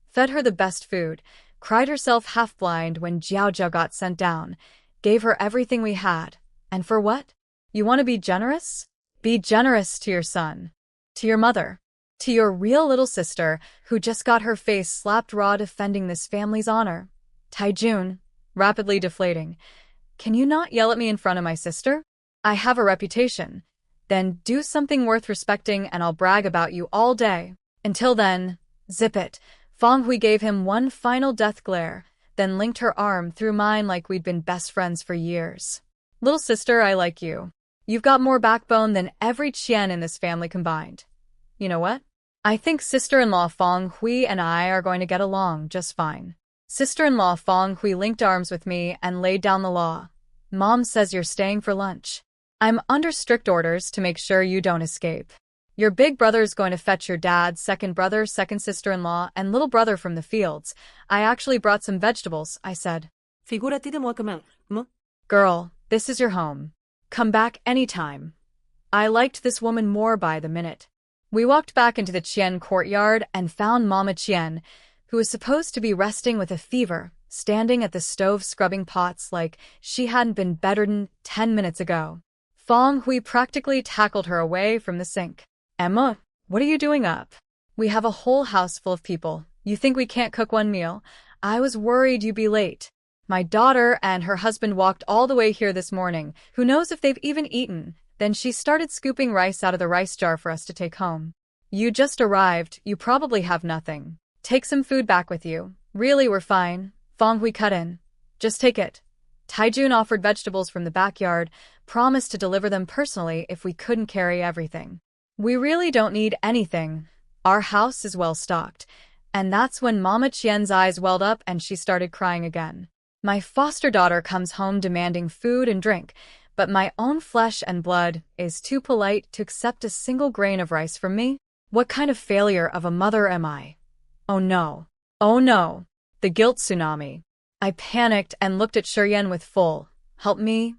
Fed her the best food. Cried herself half-blind when Jiao Jiao got sent down. Gave her everything we had. And for what? You want to be generous? Be generous to your son. To your mother. To your real little sister who just got her face slapped raw defending this family's honor. Taijun, rapidly deflating. Can you not yell at me in front of my sister? I have a reputation. Then do something worth respecting and I'll brag about you all day. Until then, zip it. Fong Hui gave him one final death glare, then linked her arm through mine like we'd been best friends for years. Little sister, I like you. You've got more backbone than every Qian in this family combined. You know what? I think sister-in-law Fong Hui and I are going to get along just fine. Sister-in-law Fong Hui linked arms with me and laid down the law. Mom says you're staying for lunch. I'm under strict orders to make sure you don't escape. Your big brother's going to fetch your dad, second brother, second sister-in-law, and little brother from the fields. I actually brought some vegetables, I said. Figúrate de mo. Girl, this is your home. Come back anytime. I liked this woman more by the minute. We walked back into the Qian courtyard and found Mama Qian, who was supposed to be resting with a fever, standing at the stove scrubbing pots like she hadn't been bedridden 10 minutes ago. Fong Hui practically tackled her away from the sink. Emma, what are you doing up? We have a whole house full of people. You think we can't cook one meal? I was worried you'd be late. My daughter and her husband walked all the way here this morning. Who knows if they've even eaten? Then she started scooping rice out of the rice jar for us to take home. You just arrived. You probably have nothing. Take some food back with you. Really, we're fine. Fong Hui cut in. Just take it. Taijun offered vegetables from the backyard, promised to deliver them personally if we couldn't carry everything. We really don't need anything. Our house is well stocked. And that's when Mama Qian's eyes welled up and she started crying again. My foster daughter comes home demanding food and drink, but my own flesh and blood is too polite to accept a single grain of rice from me? What kind of failure of a mother am I? Oh no. Oh no. The guilt tsunami. I panicked and looked at Shiryan with full, help me,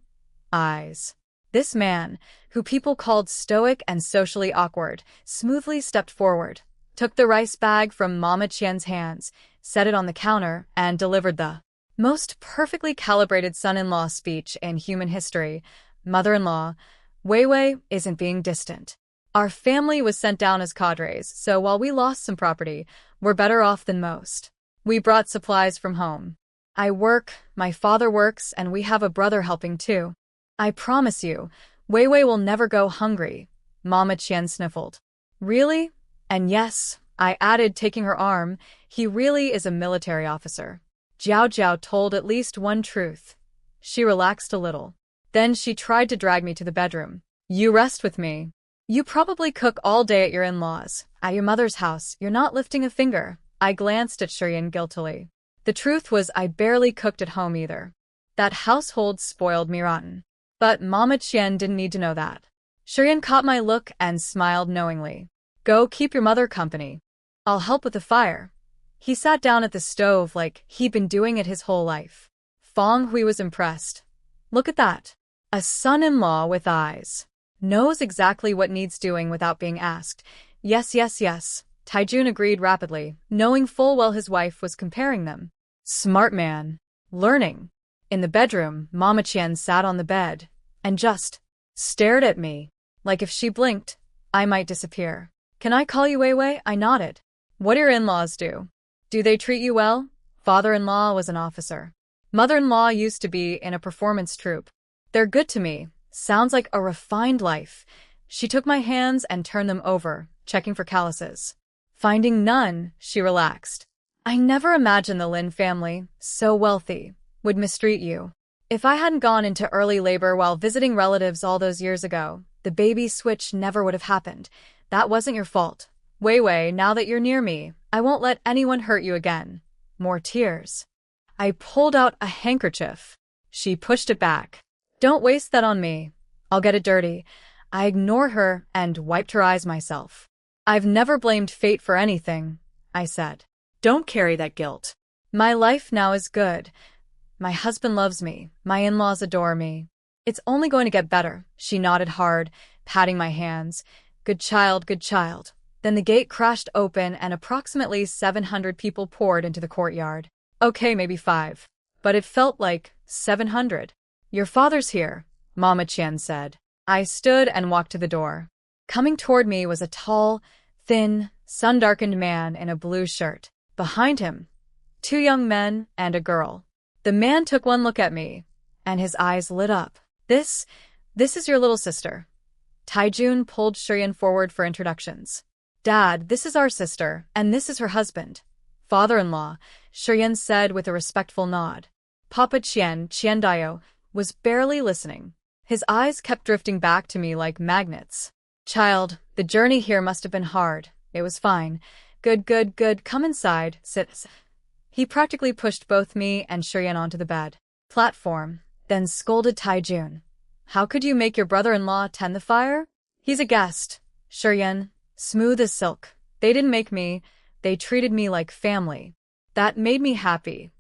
eyes. This man, who people called stoic and socially awkward, smoothly stepped forward, took the rice bag from Mama Qian's hands, set it on the counter, and delivered the most perfectly calibrated son-in-law speech in human history. Mother-in-law, Wei Wei isn't being distant. Our family was sent down as cadres, so while we lost some property, we're better off than most. We brought supplies from home. I work, my father works, and we have a brother helping too. I promise you, Wei Wei will never go hungry. Mama Qian sniffled. Really? And yes, I added, taking her arm, he really is a military officer. Jiao Jiao told at least one truth. She relaxed a little. Then she tried to drag me to the bedroom. You rest with me. You probably cook all day at your in-laws. At your mother's house, you're not lifting a finger. I glanced at Shiryan guiltily. The truth was I barely cooked at home either. That household spoiled me rotten. But Mama Qian didn't need to know that. Shiryan caught my look and smiled knowingly. Go keep your mother company. I'll help with the fire. He sat down at the stove like he'd been doing it his whole life. Fong Hui was impressed. Look at that. A son-in-law with eyes. Knows exactly what needs doing without being asked. Yes, yes, yes. Taijun agreed rapidly, knowing full well his wife was comparing them. Smart man. Learning. In the bedroom, Mama Qian sat on the bed and just stared at me, like if she blinked, I might disappear. Can I call you Weiwei? I nodded. What do your in-laws do? Do they treat you well? Father-in-law was an officer. Mother-in-law used to be in a performance troupe. They're good to me. Sounds like a refined life. She took my hands and turned them over, checking for calluses. Finding none, she relaxed. I never imagined the Lin family, so wealthy, would mistreat you. If I hadn't gone into early labor while visiting relatives all those years ago, the baby switch never would have happened. That wasn't your fault. Weiwei, now that you're near me, I won't let anyone hurt you again. More tears. I pulled out a handkerchief. She pushed it back. Don't waste that on me. I'll get it dirty. I ignored her and wiped her eyes myself. I've never blamed fate for anything, I said. Don't carry that guilt. My life now is good. My husband loves me. My in-laws adore me. It's only going to get better. She nodded hard, patting my hands. Good child, good child. Then the gate crashed open and approximately 700 people poured into the courtyard. Okay, maybe 5. But it felt like 700. Your father's here, Mama Qian said. I stood and walked to the door. Coming toward me was a tall, thin, sun-darkened man in a blue shirt. Behind him, 2 young men and a girl. The man took one look at me, and his eyes lit up. This is your little sister. Taijun pulled Shiryan forward for introductions. Dad, this is our sister, and this is her husband. Father-in-law, Shiryan said with a respectful nod. Papa Qian Qiandayo, was barely listening. His eyes kept drifting back to me like magnets. Child, the journey here must have been hard. It was fine. Good, good, good. Come inside. Sit. He practically pushed both me and Shiryan onto the bed. Platform, then scolded Taijun. How could you make your brother-in-law tend the fire? He's a guest. Shiryan, smooth as silk. They didn't make me. They treated me like family. That made me happy.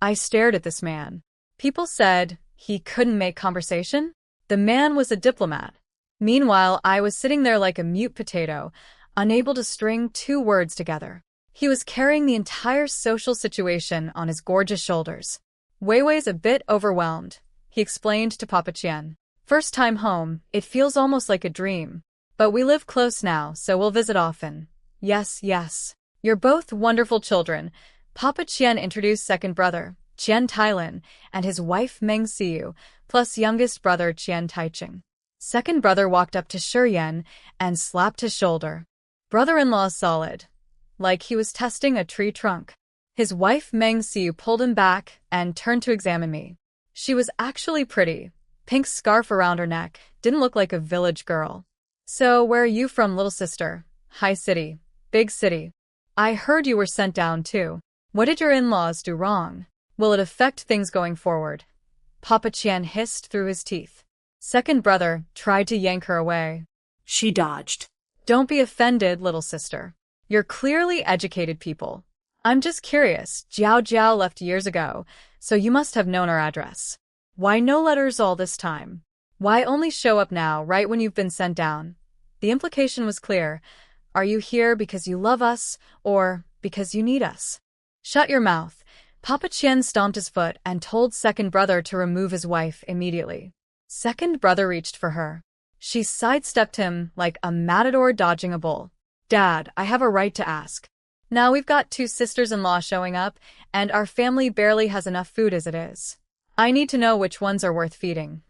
I stared at this man. People said he couldn't make conversation. The man was a diplomat. Meanwhile, I was sitting there like a mute potato, unable to string 2 words together. He was carrying the entire social situation on his gorgeous shoulders. Weiwei's a bit overwhelmed, he explained to Papa Qian. First time home, it feels almost like a dream. But we live close now, so we'll visit often. Yes, yes. You're both wonderful children. Papa Qian introduced second brother, Qian Tailin, and his wife Meng Xiu, plus youngest brother Qian Taiching. Second brother walked up to Shiryan and slapped his shoulder. Brother-in-law solid, like he was testing a tree trunk. His wife Meng Xiu pulled him back and turned to examine me. She was actually pretty. Pink scarf around her neck, didn't look like a village girl. So where are you from, little sister? High city. Big city. I heard you were sent down too. What did your in-laws do wrong? Will it affect things going forward? Papa Qian hissed through his teeth. Second brother tried to yank her away. She dodged. Don't be offended, little sister. You're clearly educated people. I'm just curious. Jiao Jiao left years ago, so you must have known our address. Why no letters all this time? Why only show up now, right when you've been sent down? The implication was clear. Are you here because you love us, or because you need us? Shut your mouth. Papa Qian stomped his foot and told second brother to remove his wife immediately. Second brother reached for her. She sidestepped him like a matador dodging a bull. Dad, I have a right to ask. Now we've got 2 sisters-in-law showing up, and our family barely has enough food as it is. I need to know which ones are worth feeding.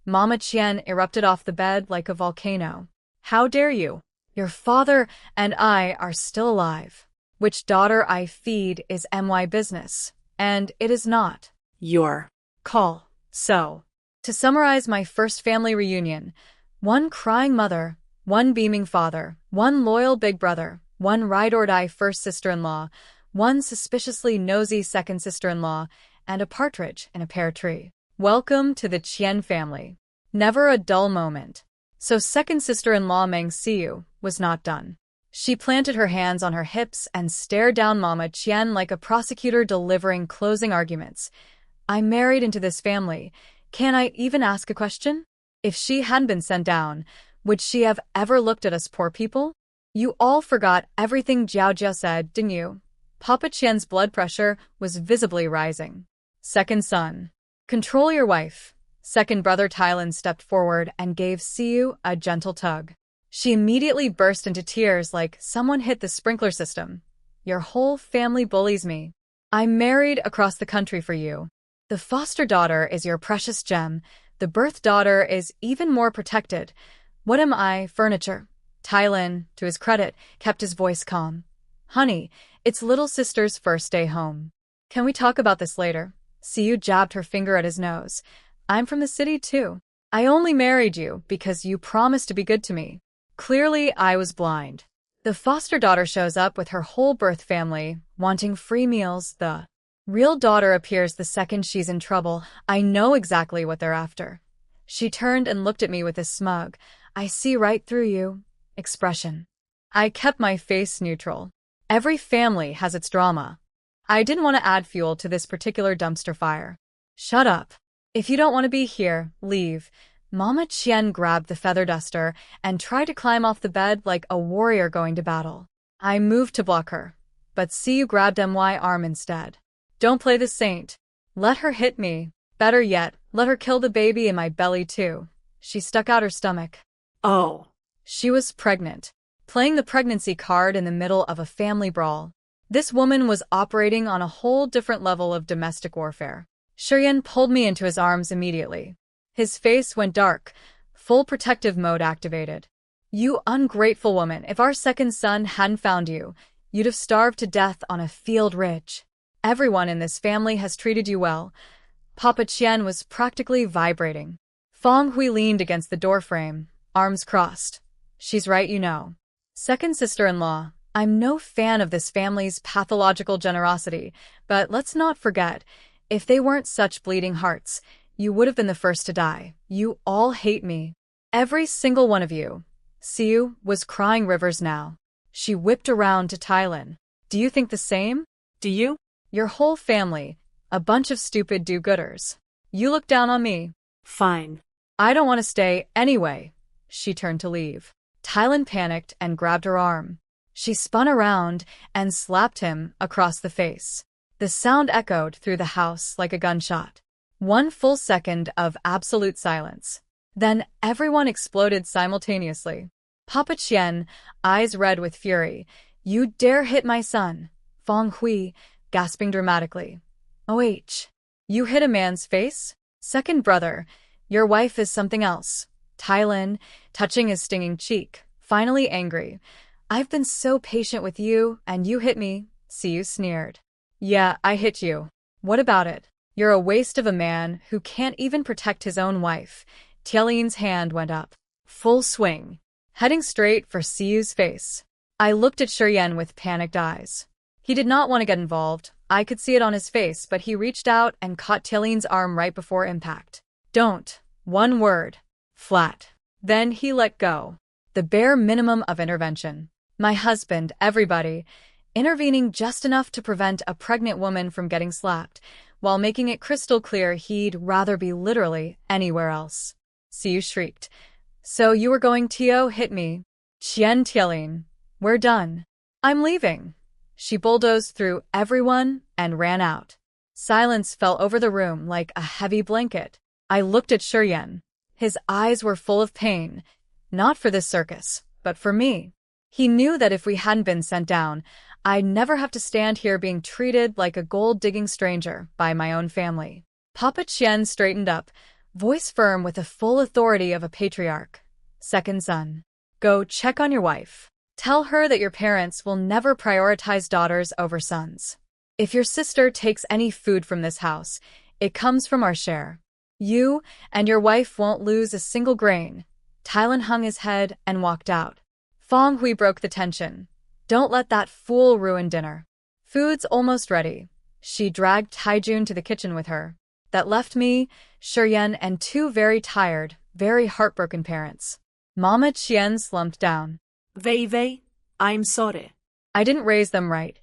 Mama Qian erupted off the bed like a volcano. How dare you? Your father and I are still alive. Which daughter I feed is my business, and it is not Your call. So, to summarize my first family reunion, 1 crying mother, 1 beaming father, 1 loyal big brother, 1 ride-or-die first sister-in-law, 1 suspiciously nosy second sister-in-law, and a partridge in a pear tree. Welcome to the Qian family. Never a dull moment. So second sister-in-law Meng Xiu was not done. She planted her hands on her hips and stared down Mama Qian like a prosecutor delivering closing arguments. I'm married into this family. Can I even ask a question? If she hadn't been sent down, Would she have ever looked at us poor people? You all forgot everything Jiao Jiao said, didn't you? Papa Qian's blood pressure was visibly rising. Second son. Control your wife. Second brother Tylan stepped forward and gave Siyu a gentle tug. She immediately burst into tears like someone hit the sprinkler system. Your whole family bullies me. I'm married across the country for you. The foster daughter is your precious gem. The birth daughter is even more protected. What am I, furniture? Tylan, to his credit, kept his voice calm. Honey, it's little sister's first day home. Can we talk about this later? Siyu jabbed her finger at his nose. I'm from the city too. I only married you because you promised to be good to me. Clearly, I was blind. The foster daughter shows up with her whole birth family, wanting free meals. The real daughter appears the second she's in trouble. I know exactly what they're after. She turned and looked at me with a smug, I see right through you expression. I kept my face neutral. Every family has its drama. I didn't want to add fuel to this particular dumpster fire. Shut up. If you don't want to be here, leave. Mama Qian grabbed the feather duster and tried to climb off the bed like a warrior going to battle. I moved to block her, but Siyu grabbed my arm instead. Don't play the saint. Let her hit me. Better yet, let her kill the baby in my belly too. She stuck out her stomach. Oh. She was pregnant, playing the pregnancy card in the middle of a family brawl. This woman was operating on a whole different level of domestic warfare. Shuryan pulled me into his arms immediately. His face went dark, full protective mode activated. You ungrateful woman, if our second son hadn't found you, you'd have starved to death on a field ridge. Everyone in this family has treated you well. Papa Qian was practically vibrating. Fong Hui leaned against the doorframe, arms crossed. She's right, you know. Second sister-in-law, I'm no fan of this family's pathological generosity, but let's not forget, if they weren't such bleeding hearts, you would have been the first to die. You all hate me. Every single one of you. Siyu was crying rivers now. She whipped around to Tylan. Do you think the same? Do you? Your whole family, a bunch of stupid do-gooders. You look down on me. Fine. I don't want to stay anyway. She turned to leave. Tylan panicked and grabbed her arm. She spun around and slapped him across the face. The sound echoed through the house like a gunshot. 1 full second of absolute silence. Then everyone exploded simultaneously. Papa Qian, eyes red with fury. You dare hit my son. Fong Hui, gasping dramatically. OH. You hit a man's face? Second brother, your wife is something else. Tylan, touching his stinging cheek, finally angry. I've been so patient with you, and you hit me. Siyu sneered. Yeah, I hit you. What about it? You're a waste of a man who can't even protect his own wife. Tialin's hand went up. Full swing. Heading straight for Siyu's face. I looked at Shuryan with panicked eyes. He did not want to get involved. I could see it on his face, but he reached out and caught Tialin's arm right before impact. Don't. 1 word. Flat. Then he let go. The bare minimum of intervention. My husband, everybody, intervening just enough to prevent a pregnant woman from getting slapped, while making it crystal clear he'd rather be literally anywhere else. Siyu shrieked. So you were going to hit me? Qian Tialin. We're done. I'm leaving. She bulldozed through everyone and ran out. Silence fell over the room like a heavy blanket. I looked at Shuryan. His eyes were full of pain, not for this circus, but for me. He knew that if we hadn't been sent down, I'd never have to stand here being treated like a gold-digging stranger by my own family. Papa Qian straightened up, voice firm with the full authority of a patriarch. Second son. Go check on your wife. Tell her that your parents will never prioritize daughters over sons. If your sister takes any food from this house, it comes from our share. You and your wife won't lose a single grain. Tylan hung his head and walked out. Fong Hui broke the tension. Don't let that fool ruin dinner. Food's almost ready. She dragged Taijun to the kitchen with her. That left me, Shuryan, and 2 very tired, very heartbroken parents. Mama Qian slumped down. Vei, I'm sorry. I didn't raise them right.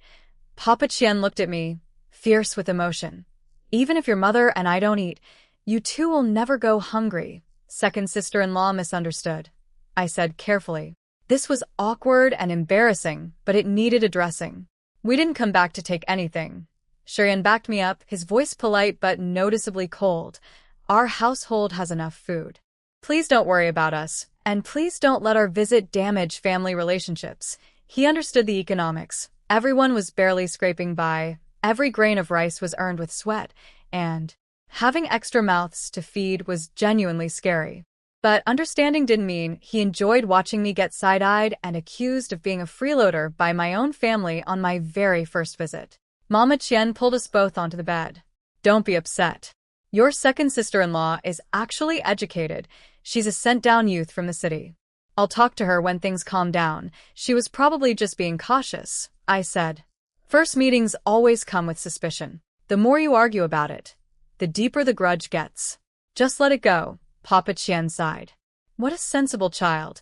Papa Qian looked at me, fierce with emotion. Even if your mother and I don't eat, you 2 will never go hungry. Second sister-in-law misunderstood. I said carefully. This was awkward and embarrassing, but it needed addressing. We didn't come back to take anything. Shurian backed me up, his voice polite but noticeably cold. Our household has enough food. Please don't worry about us, and please don't let our visit damage family relationships. He understood the economics. Everyone was barely scraping by. Every grain of rice was earned with sweat, and having extra mouths to feed was genuinely scary. But understanding didn't mean he enjoyed watching me get side-eyed and accused of being a freeloader by my own family on my very first visit. Mama Qian pulled us both onto the bed. Don't be upset. Your second sister-in-law is actually educated. She's a sent-down youth from the city. I'll talk to her when things calm down. She was probably just being cautious, I said. First meetings always come with suspicion. The more you argue about it, the deeper the grudge gets. Just let it go, Papa Qian sighed. What a sensible child.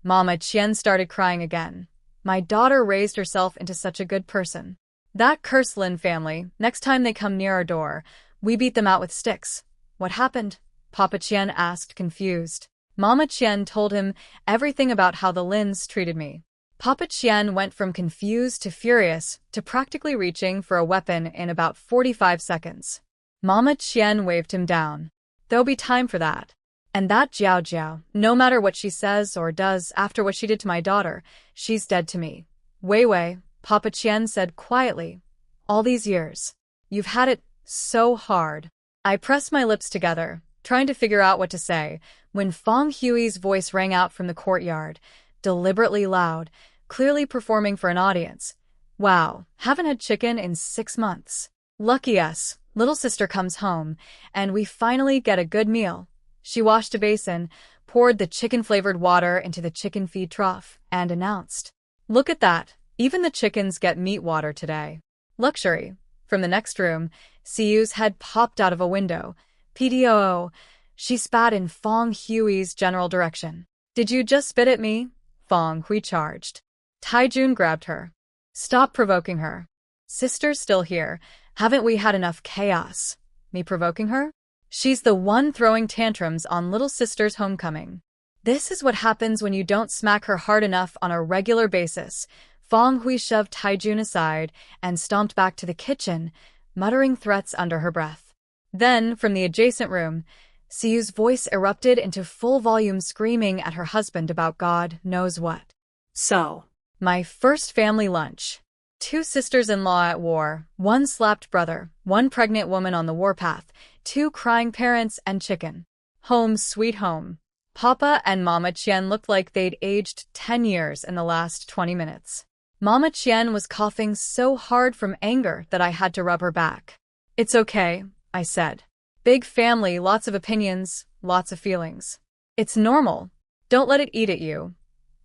Mama Qian started crying again. My daughter raised herself into such a good person. That cursed Lin family, next time they come near our door, we beat them out with sticks. What happened? Papa Qian asked, confused. Mama Qian told him everything about how the Lins treated me. Papa Qian went from confused to furious to practically reaching for a weapon in about 45 seconds. Mama Qian waved him down. There'll be time for that. And that Jiao Jiao, no matter what she says or does after what she did to my daughter, she's dead to me. Wei Wei, Papa Qian said quietly. All these years. You've had it so hard. I pressed my lips together, trying to figure out what to say, when Fong Hui's voice rang out from the courtyard, deliberately loud, clearly performing for an audience. Wow, haven't had chicken in 6 months. Lucky us, little sister comes home, and we finally get a good meal. She washed a basin, poured the chicken-flavored water into the chicken feed trough, and announced, "Look at that, even the chickens get meat water today." Luxury. From the next room, Siu's head popped out of a window. PDOO. She spat in Fong Hui's general direction. Did you just spit at me? Fong Hui charged. Taijun grabbed her. Stop provoking her. Sister's still here. Haven't we had enough chaos? Me provoking her? She's the one throwing tantrums on little sister's homecoming. This is what happens when you don't smack her hard enough on a regular basis. Fong Hui shoved Taijun aside and stomped back to the kitchen, muttering threats under her breath. Then, from the adjacent room, Siu's voice erupted into full-volume screaming at her husband about God knows what. So, my first family lunch. 2 sisters-in-law at war, 1 slapped brother, 1 pregnant woman on the warpath, 2 crying parents, and chicken. Home sweet home. Papa and Mama Qian looked like they'd aged 10 years in the last 20 minutes. Mama Qian was coughing so hard from anger that I had to rub her back. It's okay, I said. Big family, lots of opinions, lots of feelings. It's normal. Don't let it eat at you.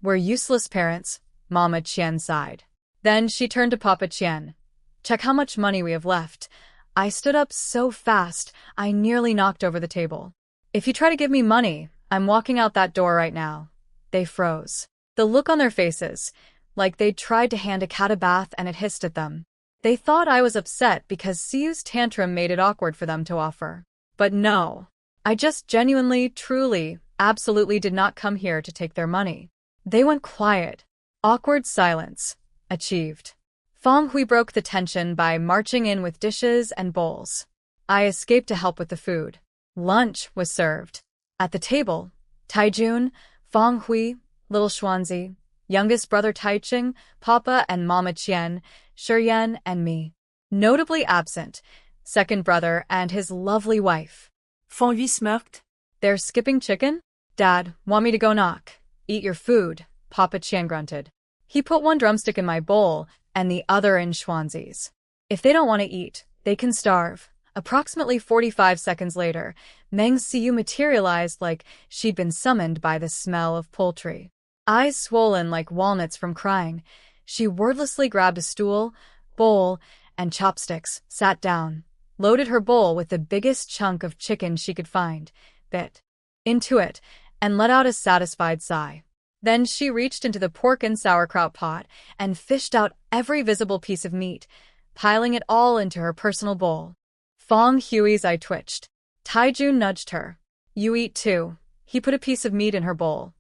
We're useless parents, Mama Qian sighed. Then she turned to Papa Qian. Check how much money we have left. I stood up so fast, I nearly knocked over the table. If you try to give me money, I'm walking out that door right now. They froze. The look on their faces, like they'd tried to hand a cat a bath and it hissed at them. They thought I was upset because Siu's tantrum made it awkward for them to offer. But no. I just genuinely, truly, absolutely did not come here to take their money. They went quiet. Awkward silence. Achieved. Fong Hui broke the tension by marching in with dishes and bowls. I escaped to help with the food. Lunch was served. At the table, Taijun, Fong Hui, little Xuanzi, youngest brother Taiching, Papa and Mama Qian, Shurian and me. Notably absent, second brother and his lovely wife. Fong Hui smirked. They're skipping chicken? Dad, want me to go knock? Eat your food, Papa Qian grunted. He put 1 drumstick in my bowl and the other in Xuanzi's. If they don't want to eat, they can starve. Approximately 45 seconds later, Meng Siu materialized like she'd been summoned by the smell of poultry. Eyes swollen like walnuts from crying, she wordlessly grabbed a stool, bowl, and chopsticks, sat down, loaded her bowl with the biggest chunk of chicken she could find, bit into it, and let out a satisfied sigh. Then she reached into the pork and sauerkraut pot and fished out every visible piece of meat, piling it all into her personal bowl. Fong Hui's eye twitched. Taijun nudged her. You eat too. He put a piece of meat in her bowl.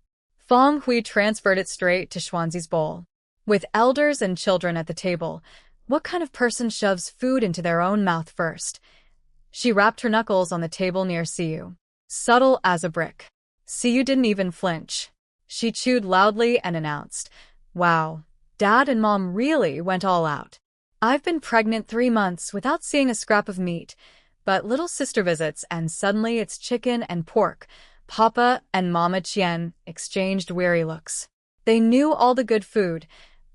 Fong Hui transferred it straight to Xuanzi's bowl. With elders and children at the table, what kind of person shoves food into their own mouth first? She rapped her knuckles on the table near Siyu. Subtle as a brick. Siyu didn't even flinch. She chewed loudly and announced, "Wow, Dad and Mom really went all out. I've been pregnant 3 months without seeing a scrap of meat, but little sister visits and suddenly it's chicken and pork." Papa and Mama Qian exchanged weary looks. They knew all the good food,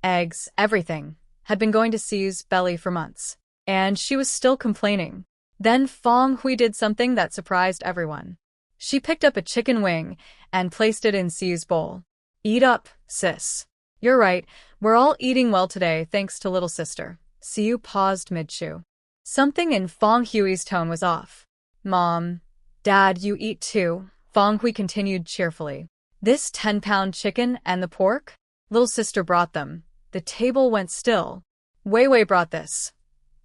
eggs, everything, had been going to Siyu's belly for months. And she was still complaining. Then Fong Hui did something that surprised everyone. She picked up a chicken wing and placed it in Siyu's bowl. "Eat up, sis. You're right, we're all eating well today thanks to little sister." Siyu paused mid-chew. Something in Fong Hui's tone was off. "Mom, Dad, you eat too," Fong Hui continued cheerfully. "This 10-pound chicken and the pork? Little sister brought them." The table went still. "Wei Wei brought this,"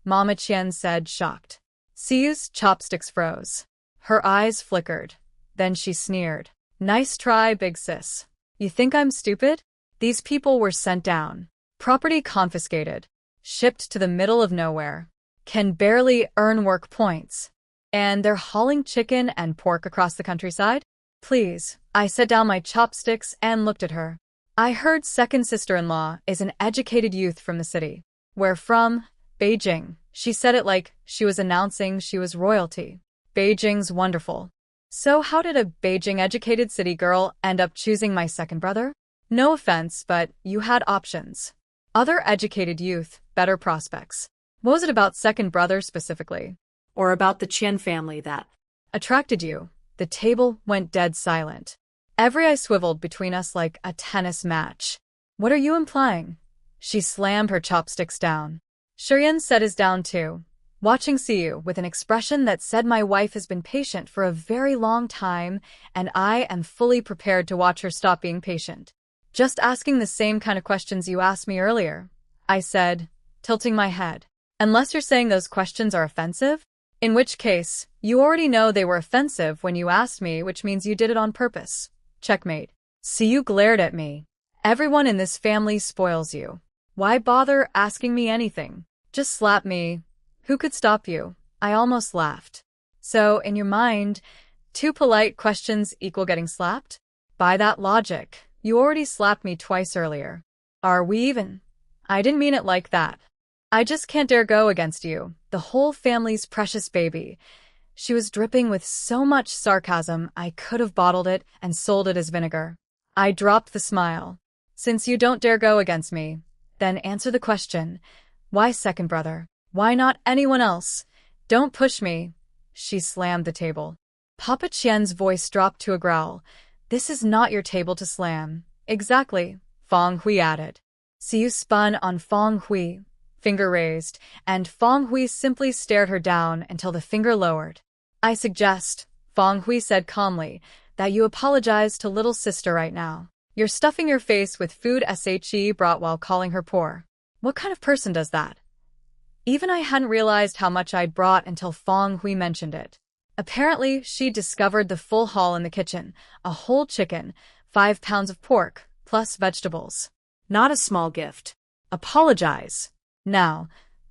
Mama Qian said, shocked. Siyu's chopsticks froze. Her eyes flickered. Then she sneered. "Nice try, big sis. You think I'm stupid? These people were sent down. Property confiscated. Shipped to the middle of nowhere. Can barely earn work points. And they're hauling chicken and pork across the countryside? Please." I set down my chopsticks and looked at her. "I heard second sister-in-law is an educated youth from the city." "Where from?" "Beijing." She said it like she was announcing she was royalty. "Beijing's wonderful." "So how did a Beijing-educated city girl end up choosing my second brother?" "No offense, but you had options. Other educated youth, better prospects." "What was it about second brother specifically?" Or about the Qian family that "Attracted you?" The table went dead silent. Every eye swiveled between us like a tennis match. "What are you implying?" She slammed her chopsticks down. Shurian set his down too, watching Siyu with an expression that said my wife has been patient for a very long time, and I am fully prepared to watch her stop being patient. "Just asking the same kind of questions you asked me earlier," I said, tilting my head. "Unless you're saying those questions are offensive? In which case, you already know they were offensive when you asked me, which means you did it on purpose. Checkmate." Siyu glared at me. "Everyone in this family spoils you. Why bother asking me anything? Just slap me. Who could stop you?" I almost laughed. "So, in your mind, 2 polite questions equal getting slapped? By that logic, you already slapped me twice earlier. Are we even?" "I didn't mean it like that. I just can't dare go against you, the whole family's precious baby." She was dripping with so much sarcasm I could have bottled it and sold it as vinegar. I dropped the smile. "Since you don't dare go against me, then answer the question. Why second brother? Why not anyone else? Don't push me." She slammed the table. Papa Qian's voice dropped to a growl. "This is not your table to slam." "Exactly," Fong Hui added. Siyu spun on Fong Hui, finger raised, and Fong Hui simply stared her down until the finger lowered. "I suggest," Fong Hui said calmly, "that you apologize to little sister right now. You're stuffing your face with food she brought while calling her poor. What kind of person does that?" Even I hadn't realized how much I'd brought until Fong Hui mentioned it. Apparently, she'd discovered the full haul in the kitchen, a whole chicken, 5 pounds of pork, plus vegetables. not a small gift. "Apologize. Now."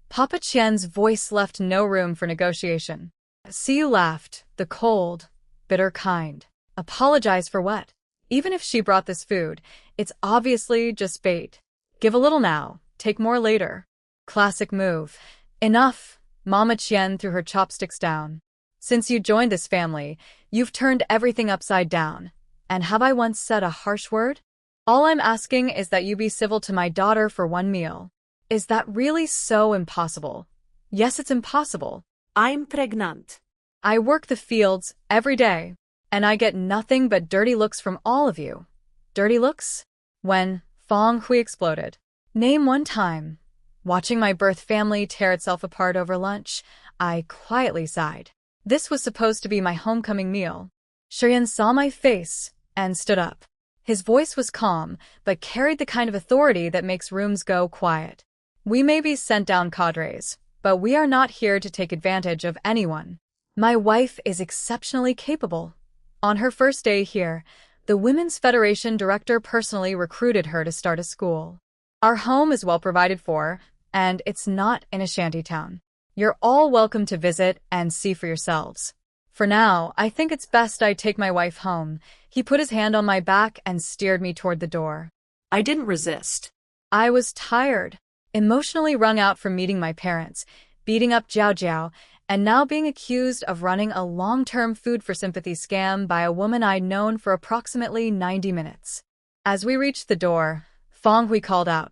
Papa Qian's voice left no room for negotiation. Siyu laughed, the cold, bitter kind. "Apologize for what? Even if she brought this food, it's obviously just bait. Give a little now, take more later." Classic move. "Enough." Mama Qian threw her chopsticks down. "Since you joined this family, you've turned everything upside down. And have I once said a harsh word? All I'm asking is that you be civil to my daughter for one meal. Is that really so impossible?" "Yes, it's impossible. I'm pregnant." I work the fields every day, and I get nothing but dirty looks from all of you." "Dirty looks?" When Fong Hui exploded. "Name one time." Watching my birth family tear itself apart over lunch, I quietly sighed. This was supposed to be my homecoming meal. Shurian saw my face and stood up. His voice was calm, but carried the kind of authority that makes rooms go quiet. "We may be sent-down cadres, but we are not here to take advantage of anyone. My wife is exceptionally capable. On her first day here, The Women's Federation director personally recruited her to start a school. Our home is well provided for, and it's not in a shantytown. You're all welcome to visit and see for yourselves. For now, I think it's best I take my wife home. He put his hand on my back and steered me toward the door. I didn't resist. I was tired, emotionally wrung out from meeting my parents, beating up Jiao Jiao, and now being accused of running a long-term food for sympathy scam by a woman I'd known for approximately 90 minutes. As we reached the door, Fong Hui called out,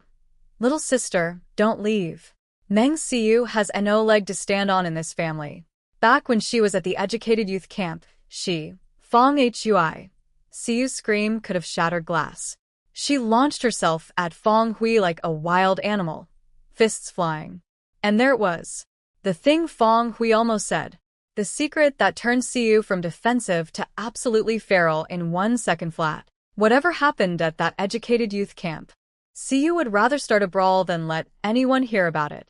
"Little sister, don't leave. Meng Siyu has no leg to stand on in this family." Back when she was at the educated youth camp, Fong Hui, Siyu's scream could have shattered glass. She launched herself at Fong Hui like a wild animal, fists flying. And there it was. The thing Fong Hui almost said. The secret that turned Siyu from defensive to absolutely feral in 1 second flat. Whatever happened at that educated youth camp, Siyu would rather start a brawl than let anyone hear about it.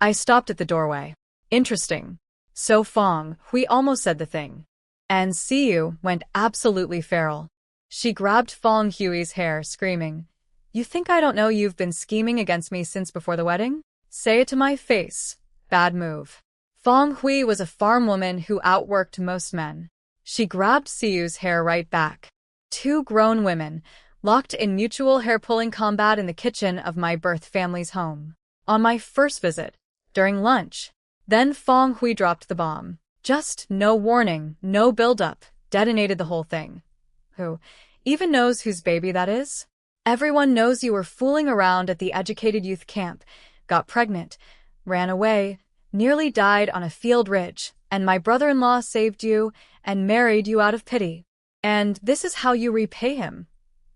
I stopped at the doorway. Interesting. So Fong Hui almost said the thing. And Siyu went absolutely feral. She grabbed Fong Hui's hair, screaming, "You think I don't know you've been scheming against me since before the wedding? Say it to my face. Bad move." Fong Hui was a farm woman who outworked most men. She grabbed Siyu's hair right back. Two grown women, locked in mutual hair-pulling combat in the kitchen of my birth family's home. On my first visit, during lunch. Then Fong Hui dropped the bomb. Just no warning, no build-up, detonated the whole thing. Who even knows whose baby that is? Everyone knows you were fooling around at the educated youth camp, got pregnant, ran away, nearly died on a field ridge, and my brother-in-law saved you and married you out of pity. And this is how you repay him.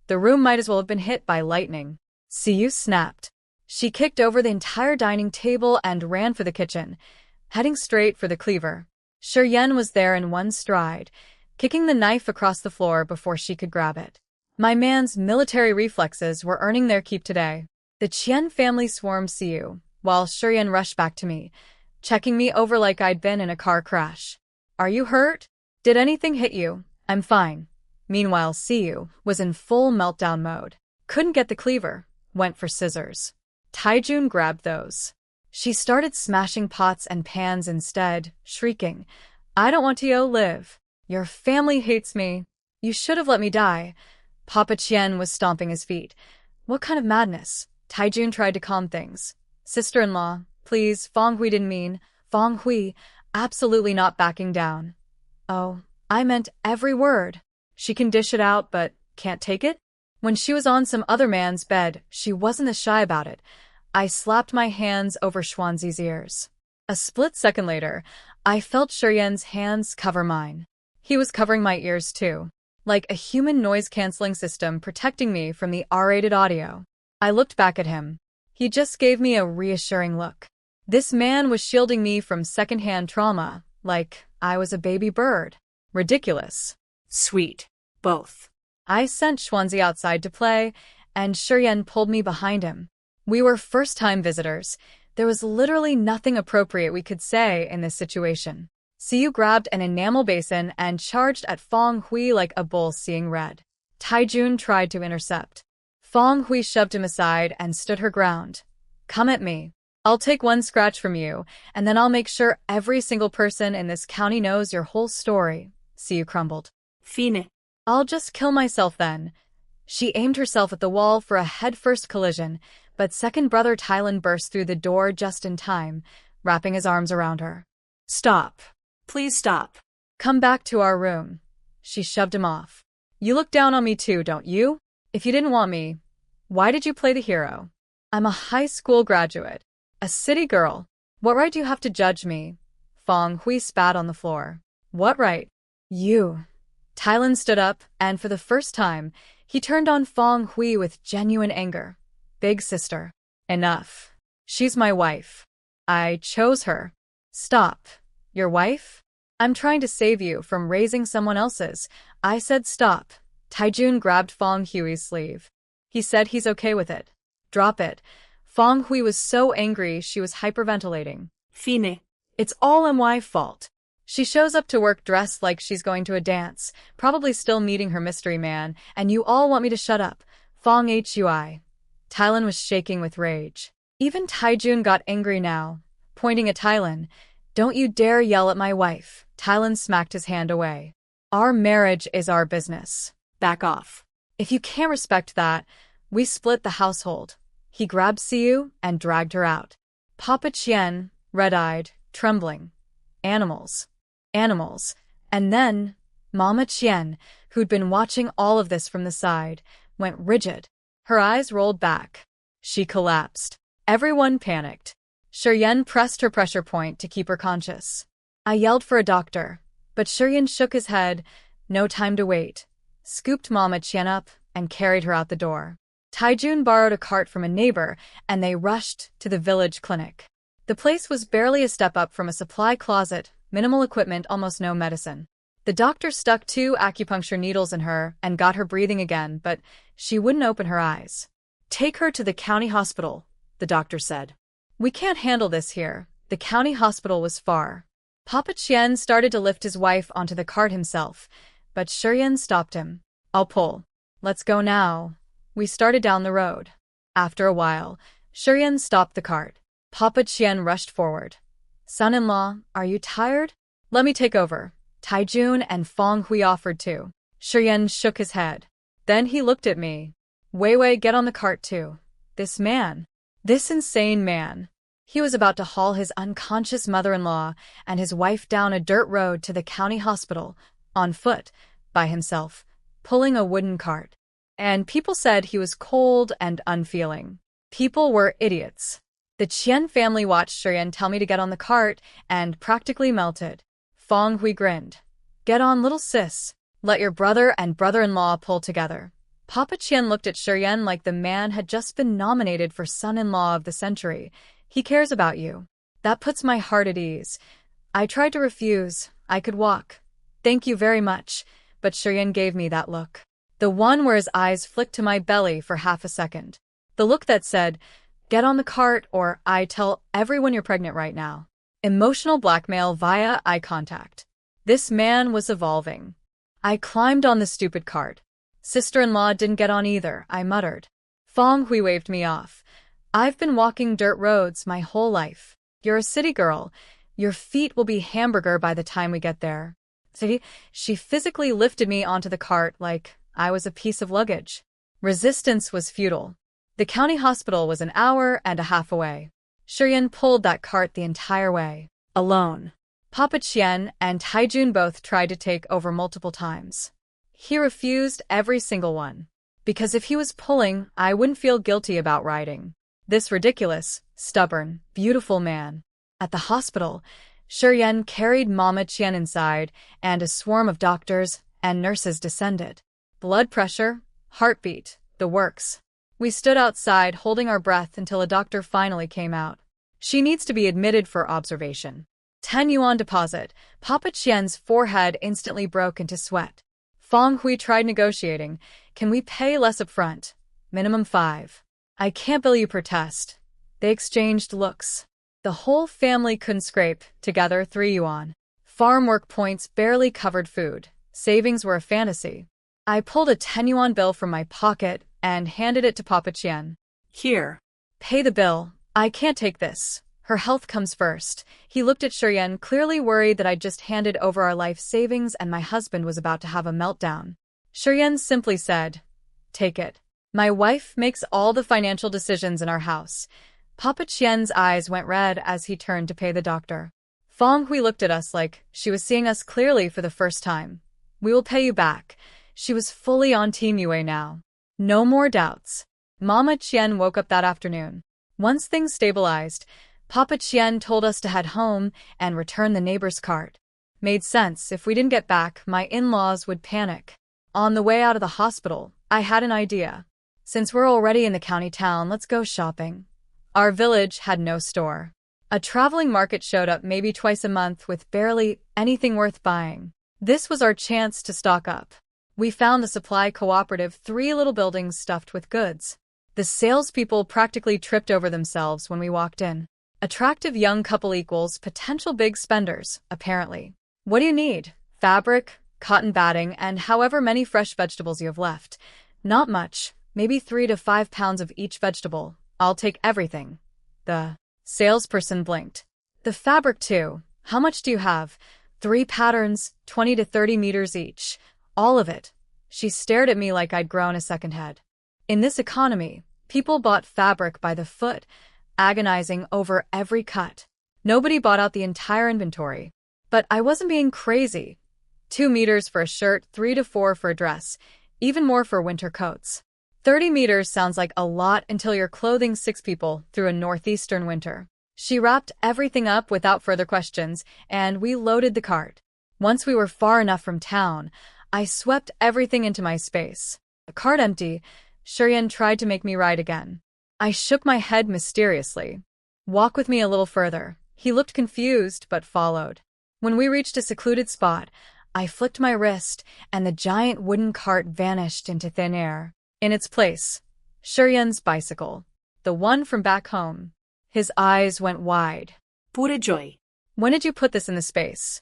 The room might as well have been hit by lightning. Siyu snapped. She kicked over the entire dining table and ran for the kitchen, heading straight for the cleaver. Shiryen was there in one stride, kicking the knife across the floor before she could grab it. My man's military reflexes were earning their keep today. The Qian family swarmed Siyu, while Shiryen rushed back to me, checking me over like I'd been in a car crash. "Are you hurt? Did anything hit you?" "I'm fine." Meanwhile, Siyu was in full meltdown mode. Couldn't get the cleaver, went for scissors. Taijun grabbed those. She started smashing pots and pans instead, shrieking, "I don't want to live. Your family hates me. You should have let me die." Papa Qian was stomping his feet. "What kind of madness?" Taijun tried to calm things. "Sister-in-law, please, Fong Hui didn't mean." Fong Hui, absolutely not backing down. "Oh, I meant every word. She can dish it out, but can't take it?" When she was on some other man's bed, she wasn't as shy about it. I slapped my hands over Xuanzi's ears. A split second later, I felt Shiryen's hands cover mine. He was covering my ears too, like a human noise-canceling system protecting me from the R-rated audio. I looked back at him. He just gave me a reassuring look. This man was shielding me from secondhand trauma, like I was a baby bird. Ridiculous. Sweet. Both. I sent Xuanzi outside to play, and Shiryen pulled me behind him. We were first-time visitors. There was literally nothing appropriate we could say in this situation. Siyu grabbed an enamel basin and charged at Fong Hui like a bull seeing red. Taijun tried to intercept. Fong Hui shoved him aside and stood her ground. "Come at me. I'll take one scratch from you, and then I'll make sure every single person in this county knows your whole story," Siyu crumbled. Fine. "I'll just kill myself then." She aimed herself at the wall for a head-first collision, but second brother Tylan burst through the door just in time, wrapping his arms around her. "Stop. Please stop." "Come back to our room." She shoved him off. "You look down on me too, don't you? If you didn't want me, why did you play the hero? I'm a high school graduate, a city girl. What right do you have to judge me?" Fong Hui spat on the floor. "What right?" "You." Tylan stood up, and for the first time, he turned on Fong Hui with genuine anger. "Big sister. Enough. She's my wife. I chose her." "Stop. Your wife? I'm trying to save you from raising someone else's." I said stop. Taijun grabbed Fong Hui's sleeve. He said he's okay with it. "Drop it." Fong Hui was so angry she was hyperventilating. Fine. "It's all my fault. She shows up to work dressed like she's going to a dance, probably still meeting her mystery man, and you all want me to shut up. Fong Hui. Tylan was shaking with rage. Even Taijun got angry now, pointing at Tylan. Don't you dare yell at my wife. Tylan smacked his hand away. Our marriage is our business. Back off. If you can't respect that, we split the household. He grabbed Siu and dragged her out. Papa Chien, red-eyed, trembling. Animals. Animals. And then, Mama Chien, who'd been watching all of this from the side, went rigid. Her eyes rolled back. She collapsed. Everyone panicked. Shiryen pressed her pressure point to keep her conscious. I yelled for a doctor, but Shiryen shook his head. No time to wait. Scooped Mama Chien up and carried her out the door. Taijun borrowed a cart from a neighbor, and they rushed to the village clinic. The place was barely a step up from a supply closet, minimal equipment, almost no medicine. The doctor stuck 2 acupuncture needles in her and got her breathing again, but she wouldn't open her eyes. Take her to the county hospital, the doctor said. We can't handle this here. The county hospital was far. Papa Chien started to lift his wife onto the cart himself, but Shiryen stopped him. I'll pull. Let's go now. We started down the road. After a while, Shiryen stopped the cart. Papa Chien rushed forward. Son-in-law, are you tired? Let me take over. Taijun and Fong Hui offered to. Shiryen shook his head. Then he looked at me. Wei, get on the cart too. This man. This insane man. He was about to haul his unconscious mother-in-law and his wife down a dirt road to the county hospital, on foot, by himself, pulling a wooden cart. And people said he was cold and unfeeling. People were idiots. The Chien family watched Shiryen tell me to get on the cart and practically melted. Fong Hui grinned. Get on, little sis. Let your brother and brother-in-law pull together. Papa Chien looked at Shiryen like the man had just been nominated for son-in-law of the century. He cares about you. That puts my heart at ease. I tried to refuse. I could walk. Thank you very much. But Shiryen gave me that look. The one where his eyes flicked to my belly for half a second. The look that said, get on the cart or I tell everyone you're pregnant right now. Emotional blackmail via eye contact. This man was evolving. I climbed on the stupid cart. Sister-in-law didn't get on either, I muttered. Fong Hui waved me off. I've been walking dirt roads my whole life. You're a city girl. Your feet will be hamburger by the time we get there. See, she physically lifted me onto the cart like I was a piece of luggage. Resistance was futile. The county hospital was an hour and a half away. Shiryen pulled that cart the entire way, alone. Papa Chien and Taijun both tried to take over multiple times. He refused every single one. Because if he was pulling, I wouldn't feel guilty about riding. This ridiculous, stubborn, beautiful man. At the hospital, Shiryen carried Mama Chien inside, and a swarm of doctors and nurses descended. Blood pressure, heartbeat, the works. We stood outside holding our breath until a doctor finally came out. She needs to be admitted for observation. 10 yuan deposit. Papa Chien's forehead instantly broke into sweat. Fong Hui tried negotiating. Can we pay less upfront? Minimum 5. I can't bill you per test. They exchanged looks. The whole family couldn't scrape together 3 yuan. Farm work points barely covered food. Savings were a fantasy. I pulled a 10 yuan bill from my pocket and handed it to Papa Chien. Here. Pay the bill. I can't take this. Her health comes first. He looked at Shiryen, clearly worried that I'd just handed over our life savings and my husband was about to have a meltdown. Shiryen simply said, take it. My wife makes all the financial decisions in our house. Papa Chien's eyes went red as he turned to pay the doctor. Fong Hui looked at us like she was seeing us clearly for the first time. We will pay you back. She was fully on Team Yue now. No more doubts. Mama Chien woke up that afternoon. Once things stabilized, Papa Chien told us to head home and return the neighbor's cart. Made sense. If we didn't get back, my in-laws would panic. On the way out of the hospital, I had an idea. Since we're already in the county town, let's go shopping. Our village had no store. A traveling market showed up maybe twice a month with barely anything worth buying. This was our chance to stock up. We found the supply cooperative 3 little buildings stuffed with goods. The salespeople practically tripped over themselves when we walked in. Attractive young couple equals potential big spenders, apparently. What do you need? Fabric, cotton batting, and however many fresh vegetables you have left. Not much, maybe 3 to 5 pounds of each vegetable. I'll take everything. The salesperson blinked. The fabric too. How much do you have? 3 patterns, 20 to 30 meters each. All of it. She stared at me like I'd grown a second head. In this economy, people bought fabric by the foot, agonizing over every cut. Nobody bought out the entire inventory. But I wasn't being crazy. 2 meters for a shirt, 3 to 4 for a dress, even more for winter coats. 30 meters sounds like a lot until you're clothing 6 people through a northeastern winter. She wrapped everything up without further questions, and we loaded the cart. Once we were far enough from town, I swept everything into my space. The cart empty, Shuryen tried to make me ride again. I shook my head mysteriously. Walk with me a little further. He looked confused, but followed. When we reached a secluded spot, I flicked my wrist, and the giant wooden cart vanished into thin air. In its place, Shuryen's bicycle, the one from back home. His eyes went wide. Pure joy. When did you put this in the space?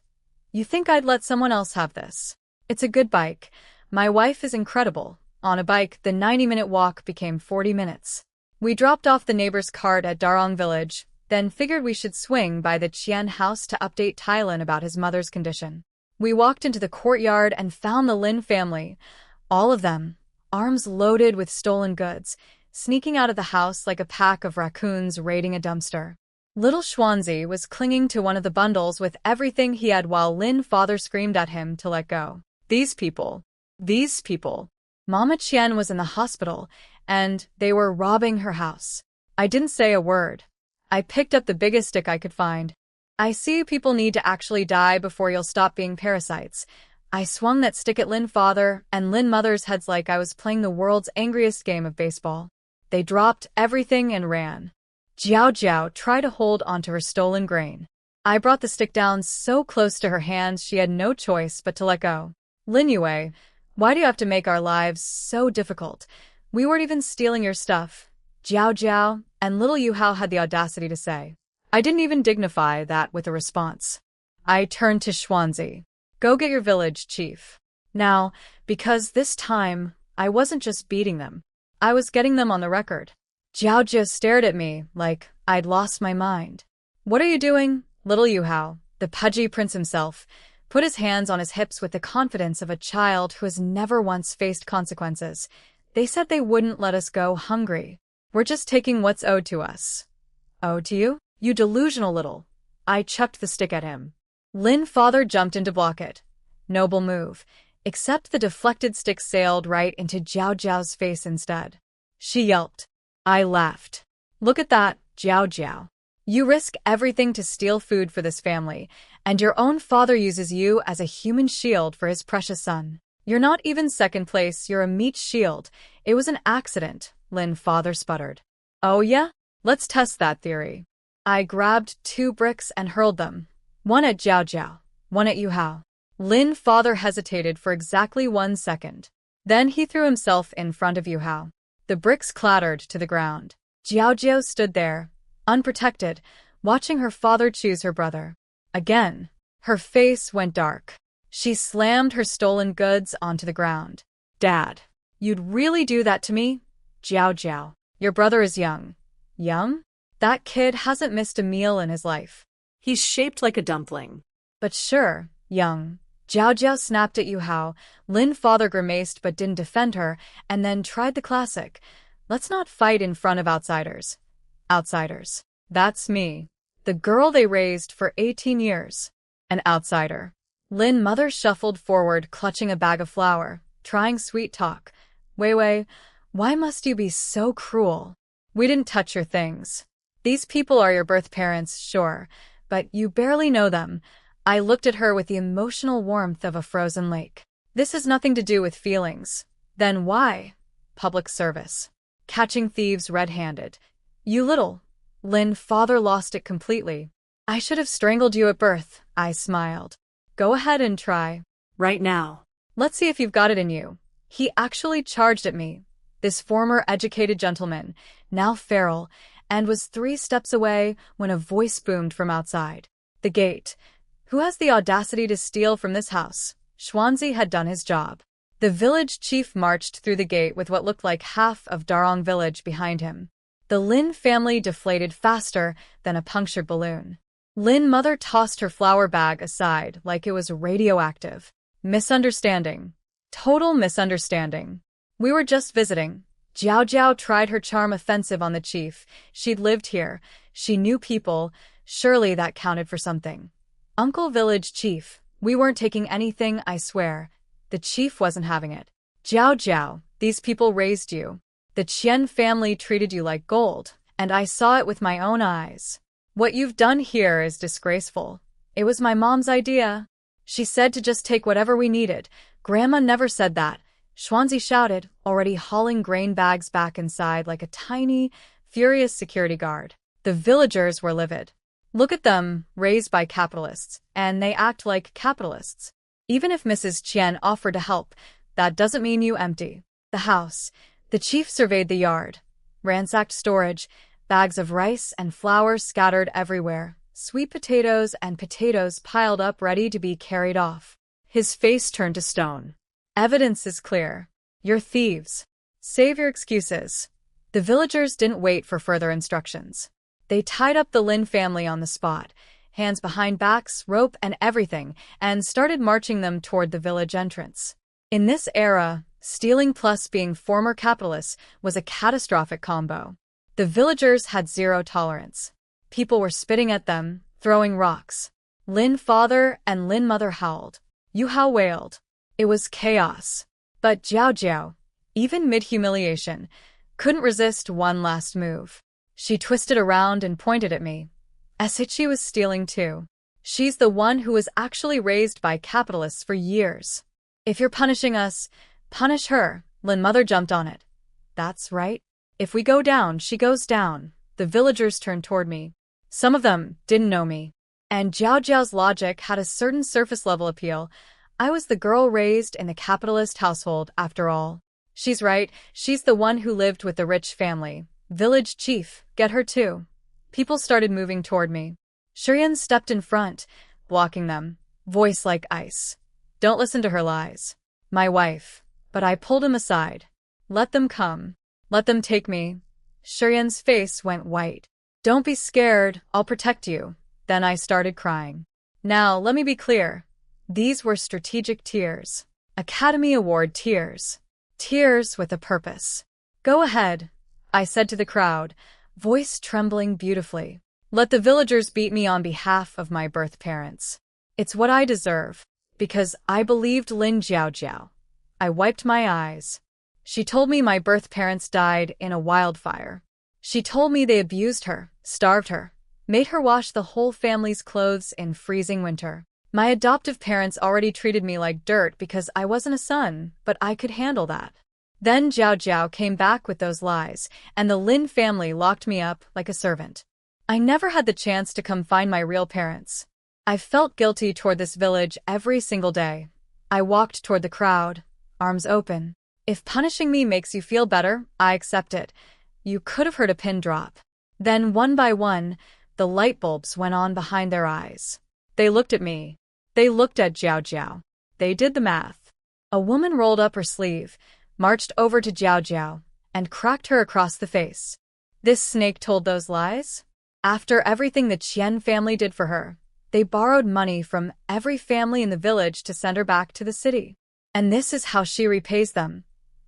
You think I'd let someone else have this? It's a good bike. My wife is incredible. On a bike, the 90-minute walk became 40 minutes. We dropped off the neighbor's cart at Darong village, then figured we should swing by the Chien house to update Tylin about his mother's condition. We walked into the courtyard and found the Lin family. All of them, arms loaded with stolen goods, sneaking out of the house like a pack of raccoons raiding a dumpster. Little Schwanzi was clinging to one of the bundles with everything he had while Lin father screamed at him to let go. These people. Mama Chien was in the hospital, and they were robbing her house. I didn't say a word. I picked up the biggest stick I could find. I see people need to actually die before you'll stop being parasites. I swung that stick at Lin father and Lin mother's heads like I was playing the world's angriest game of baseball. They dropped everything and ran. Jiao Jiao tried to hold onto her stolen grain. I brought the stick down so close to her hands she had no choice but to let go. Lin Yue, why do you have to make our lives so difficult? We weren't even stealing your stuff. Jiao Jiao and little Yu Hao had the audacity to say. I didn't even dignify that with a response. I turned to Schwanzi. Go get your village, chief. Now, because this time, I wasn't just beating them. I was getting them on the record. Jiao Jiao stared at me like I'd lost my mind. What are you doing? Little Yu Hao, the pudgy prince himself, put his hands on his hips with the confidence of a child who has never once faced consequences. They said they wouldn't let us go hungry. We're just taking what's owed to us. Owed to you? You delusional little. I chucked the stick at him. Lin father jumped in to block it. Noble move. Except the deflected stick sailed right into Jiao Jiao's face instead. She yelped. I laughed. Look at that, Jiao Jiao. You risk everything to steal food for this family, and your own father uses you as a human shield for his precious son. You're not even second place, you're a meat shield. It was an accident, Lin father sputtered. Oh yeah? Let's test that theory. I grabbed 2 bricks and hurled them. One at Jiao Jiao, one at Yu Hao. Lin father hesitated for exactly 1 second. Then he threw himself in front of Yu Hao. The bricks clattered to the ground. Jiao Jiao stood there, unprotected, watching her father choose her brother. Again, her face went dark. She slammed her stolen goods onto the ground. Dad, you'd really do that to me? Jiao Jiao, your brother is young. Young? That kid hasn't missed a meal in his life. He's shaped like a dumpling. But sure, young. Jiao Jiao snapped at Yu Hao. Lin father grimaced but didn't defend her, and then tried the classic. Let's not fight in front of outsiders. Outsiders. That's me. The girl they raised for 18 years. An outsider. Lin mother shuffled forward, clutching a bag of flour, trying sweet talk. Wei Wei, why must you be so cruel? We didn't touch your things. These people are your birth parents, sure, but you barely know them. I looked at her with the emotional warmth of a frozen lake. This has nothing to do with feelings. Then why? Public service. Catching thieves red-handed. You little. Lin father lost it completely. I should have strangled you at birth, I smiled. Go ahead and try. Right now. Let's see if you've got it in you. He actually charged at me. This former educated gentleman, now feral, and was 3 steps away when a voice boomed from outside. The gate. Who has the audacity to steal from this house? Xuanzi had done his job. The village chief marched through the gate with what looked like half of Darong village behind him. The Lin family deflated faster than a punctured balloon. Lin mother tossed her flour bag aside like it was radioactive. Misunderstanding. Total misunderstanding. We were just visiting. Jiao Jiao tried her charm offensive on the chief. She'd lived here. She knew people. Surely that counted for something. Uncle Village Chief, we weren't taking anything, I swear. The chief wasn't having it. Jiao Jiao, these people raised you. The Qian family treated you like gold, and I saw it with my own eyes. What you've done here is disgraceful. It was my mom's idea. She said to just take whatever we needed. Grandma never said that. Xuanzi shouted, already hauling grain bags back inside like a tiny, furious security guard. The villagers were livid. Look at them, raised by capitalists, and they act like capitalists. Even if Mrs. Qian offered to help, that doesn't mean you empty the house. The chief surveyed the yard. Ransacked storage, bags of rice and flour scattered everywhere, sweet potatoes and potatoes piled up ready to be carried off. His face turned to stone. Evidence is clear. You're thieves. Save your excuses. The villagers didn't wait for further instructions. They tied up the Lin family on the spot, hands behind backs, rope and everything, and started marching them toward the village entrance. In this era, stealing plus being former capitalists was a catastrophic combo. The villagers had zero tolerance. People were spitting at them, throwing rocks. Lin father and Lin mother howled. Yu Hao wailed. It was chaos. But Jiao Jiao, even mid-humiliation, couldn't resist one last move. She twisted around and pointed at me. Esichi was stealing too. She's the one who was actually raised by capitalists for years. If you're punishing us, punish her. Lin mother jumped on it. That's right. If we go down, she goes down. The villagers turned toward me. Some of them didn't know me. And Jiao Jiao's logic had a certain surface-level appeal. I was the girl raised in the capitalist household, after all. She's right. She's the one who lived with the rich family. Village chief, get her too. People started moving toward me. Shurian stepped in front, blocking them, voice like ice. Don't listen to her lies. My wife. But I pulled him aside. Let them come. Let them take me. Shurian's face went white. Don't be scared, I'll protect you. Then I started crying. Now, let me be clear. These were strategic tears. Academy Award tears. Tears with a purpose. Go ahead, I said to the crowd, voice trembling beautifully. Let the villagers beat me on behalf of my birth parents. It's what I deserve, because I believed Lin Jiao Jiao. I wiped my eyes. She told me my birth parents died in a wildfire. She told me they abused her, starved her, made her wash the whole family's clothes in freezing winter. My adoptive parents already treated me like dirt because I wasn't a son, but I could handle that. Then Jiao Jiao came back with those lies, and the Lin family locked me up like a servant. I never had the chance to come find my real parents. I felt guilty toward this village every single day. I walked toward the crowd, arms open. If punishing me makes you feel better, I accept it. You could have heard a pin drop. Then, one by one, the light bulbs went on behind their eyes. They looked at me. They looked at Jiao Jiao. They did the math. A woman rolled up her sleeve, marched over to Jiao Jiao, and cracked her across the face. This snake told those lies? After everything the Qian family did for her, they borrowed money from every family in the village to send her back to the city. And this is how she repays them.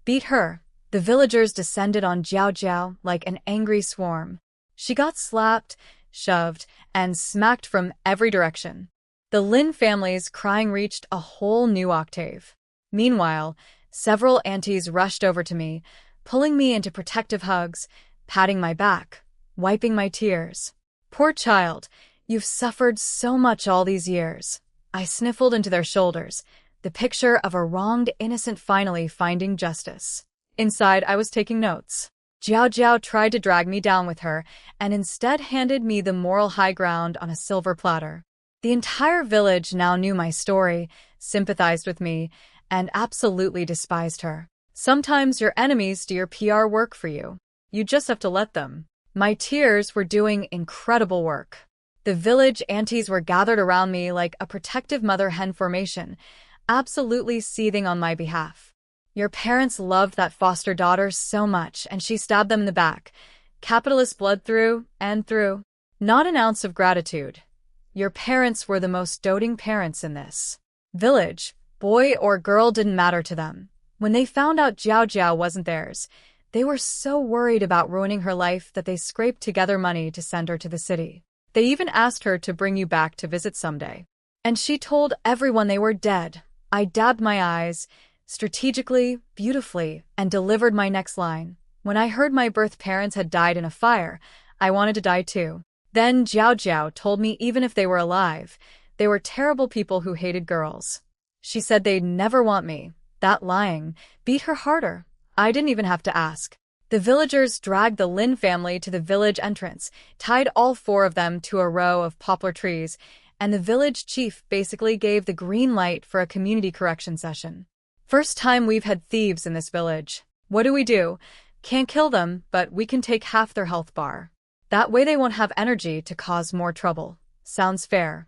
Beat her. The villagers descended on Jiao Jiao like an angry swarm. She got slapped, shoved, and smacked from every direction. The Lin family's crying reached a whole new octave. Meanwhile, several aunties rushed over to me, pulling me into protective hugs, patting my back, wiping my tears. Poor child, you've suffered so much all these years. I sniffled into their shoulders, the picture of a wronged innocent finally finding justice. Inside, I was taking notes. Jiao Jiao tried to drag me down with her, and instead handed me the moral high ground on a silver platter. The entire village now knew my story, sympathized with me, and absolutely despised her. Sometimes your enemies do your PR work for you. You just have to let them. My tears were doing incredible work. The village aunties were gathered around me like a protective mother-hen formation, absolutely seething on my behalf. Your parents loved that foster daughter so much, and she stabbed them in the back. Capitalist blood through and through. Not an ounce of gratitude. Your parents were the most doting parents in this village. Boy or girl didn't matter to them. When they found out Jiao Jiao wasn't theirs, they were so worried about ruining her life that they scraped together money to send her to the city. They even asked her to bring you back to visit someday. And she told everyone they were dead. I dabbed my eyes, strategically, beautifully, and delivered my next line. When I heard my birth parents had died in a fire, I wanted to die too. Then Jiao Jiao told me even if they were alive, they were terrible people who hated girls. She said they'd never want me. That lying beat her harder. I didn't even have to ask. The villagers dragged the Lin family to the village entrance, tied all 4 of them to a row of poplar trees, and the village chief basically gave the green light for a community correction session. First time we've had thieves in this village. What do? Can't kill them, but we can take half their health bar. That way they won't have energy to cause more trouble. Sounds fair.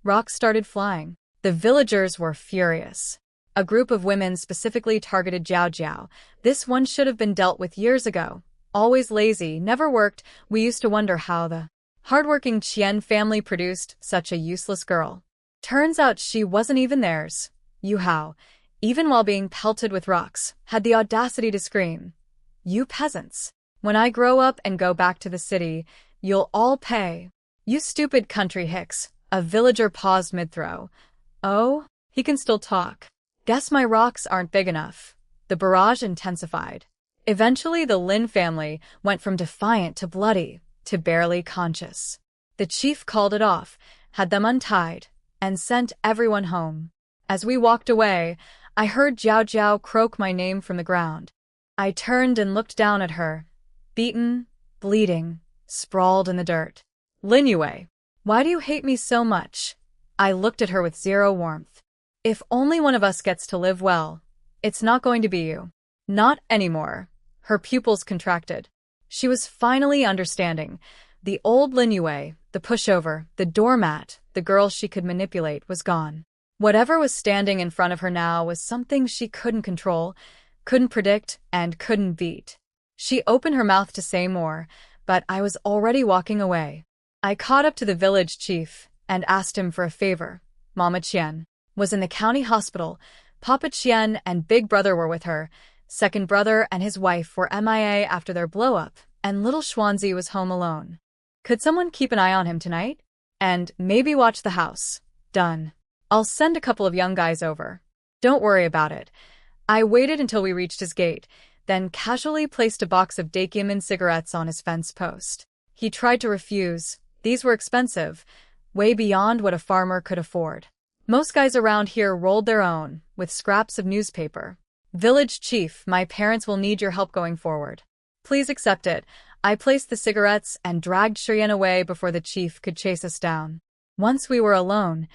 Rocks started flying. The villagers were furious. A group of women specifically targeted Jiao Jiao. This one should have been dealt with years ago. Always lazy, never worked. We used to wonder how the hardworking Qian family produced such a useless girl. Turns out she wasn't even theirs. Yu Hao, even while being pelted with rocks, had the audacity to scream, "You peasants! When I grow up and go back to the city, you'll all pay." "You stupid country hicks." A villager paused mid-throw. "Oh, he can still talk. Guess my rocks aren't big enough." The barrage intensified. Eventually, the Lin family went from defiant to bloody to barely conscious. The chief called it off, had them untied, and sent everyone home. As we walked away, I heard Jiao Jiao croak my name from the ground. I turned and looked down at her, beaten, bleeding, sprawled in the dirt. "Lin Yue, why do you hate me so much?" I looked at her with zero warmth. "If only one of us gets to live well, it's not going to be you." "Not anymore." Her pupils contracted. She was finally understanding. The old Lin Yue, the pushover, the doormat, the girl she could manipulate was gone. Whatever was standing in front of her now was something she couldn't control, couldn't predict, and couldn't beat. She opened her mouth to say more, but I was already walking away. I caught up to the village chief and asked him for a favor. Mama Qian was in the county hospital. Papa Qian and Big Brother were with her. Second brother and his wife were MIA after their blow-up, and little Schwanzi was home alone. Could someone keep an eye on him tonight? And maybe watch the house. Done. I'll send a couple of young guys over. Don't worry about it. I waited until we reached his gate, then casually placed a box of Dakiamin cigarettes on his fence post. He tried to refuse. These were expensive, way beyond what a farmer could afford. Most guys around here rolled their own, with scraps of newspaper. "Village chief, my parents will need your help going forward. Please accept it." I placed the cigarettes and dragged Shiryan away before the chief could chase us down. Once we were alone,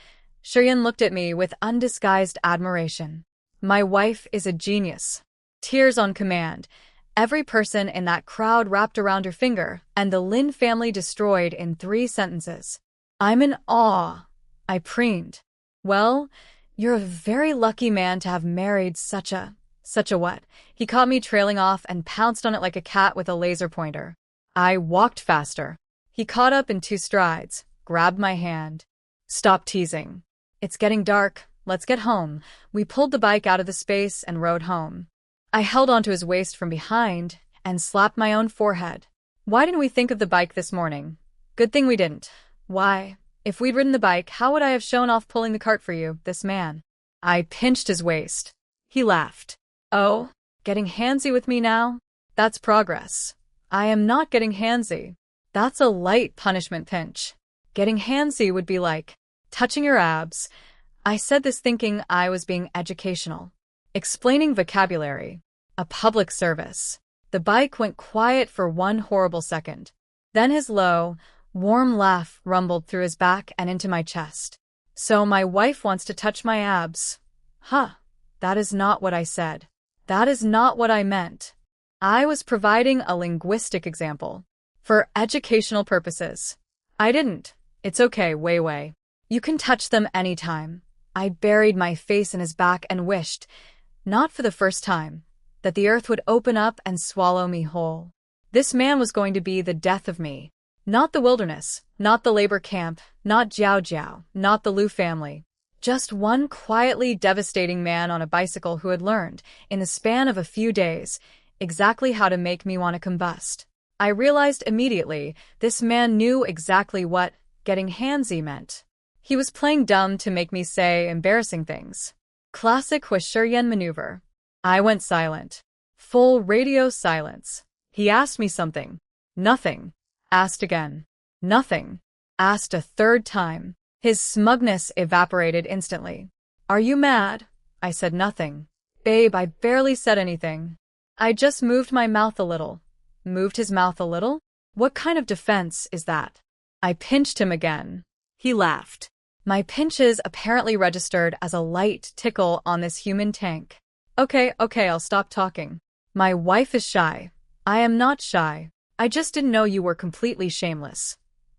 Shiryan looked at me with undisguised admiration. My wife is a genius. Tears on command. Every person in that crowd wrapped around her finger, and the Lin family destroyed in 3 sentences. I'm in awe. I preened. "Well, you're a very lucky man to have married such a what?" He caught me trailing off and pounced on it like a cat with a laser pointer. I walked faster. He caught up in 2 strides, grabbed my hand. "Stop teasing. It's getting dark. Let's get home." We pulled the bike out of the space and rode home. I held onto his waist from behind and slapped my own forehead. Why didn't we think of the bike this morning? Good thing we didn't. Why, if we'd ridden the bike, how would I have shown off pulling the cart for you, this man? I pinched his waist. He laughed. "Oh, getting handsy with me now? That's progress." "I am not getting handsy. That's a light punishment pinch. Getting handsy would be like touching your abs." I said this thinking I was being educational, explaining vocabulary, a public service. The bike went quiet for 1 horrible second. Then his low, warm laugh rumbled through his back and into my chest. "So my wife wants to touch my abs. Huh, that is not what I said. That is not what I meant. I was providing a linguistic example. For educational purposes. I didn't. It's okay, Wei Wei. You can touch them anytime. I buried my face in his back and wished, not for the first time, that the earth would open up and swallow me whole. This man was going to be the death of me. Not the wilderness, not the labor camp, not Jiao Jiao, not the Liu family. Just one quietly devastating man on a bicycle who had learned, in the span of a few days, exactly how to make me want to combust. I realized immediately this man knew exactly what getting handsy meant. He was playing dumb to make me say embarrassing things. Classic Huishurian maneuver. I went silent. Full radio silence. He asked me something. Nothing. Asked again. Nothing. Asked a third time. His smugness evaporated instantly. Are you mad? I said nothing. Babe, I barely said anything. I just moved my mouth a little. Moved his mouth a little? What kind of defense is that? I pinched him again. He laughed. My pinches apparently registered as a light tickle on this human tank. Okay, I'll stop talking. My wife is shy. I am not shy. I just didn't know you were completely shameless.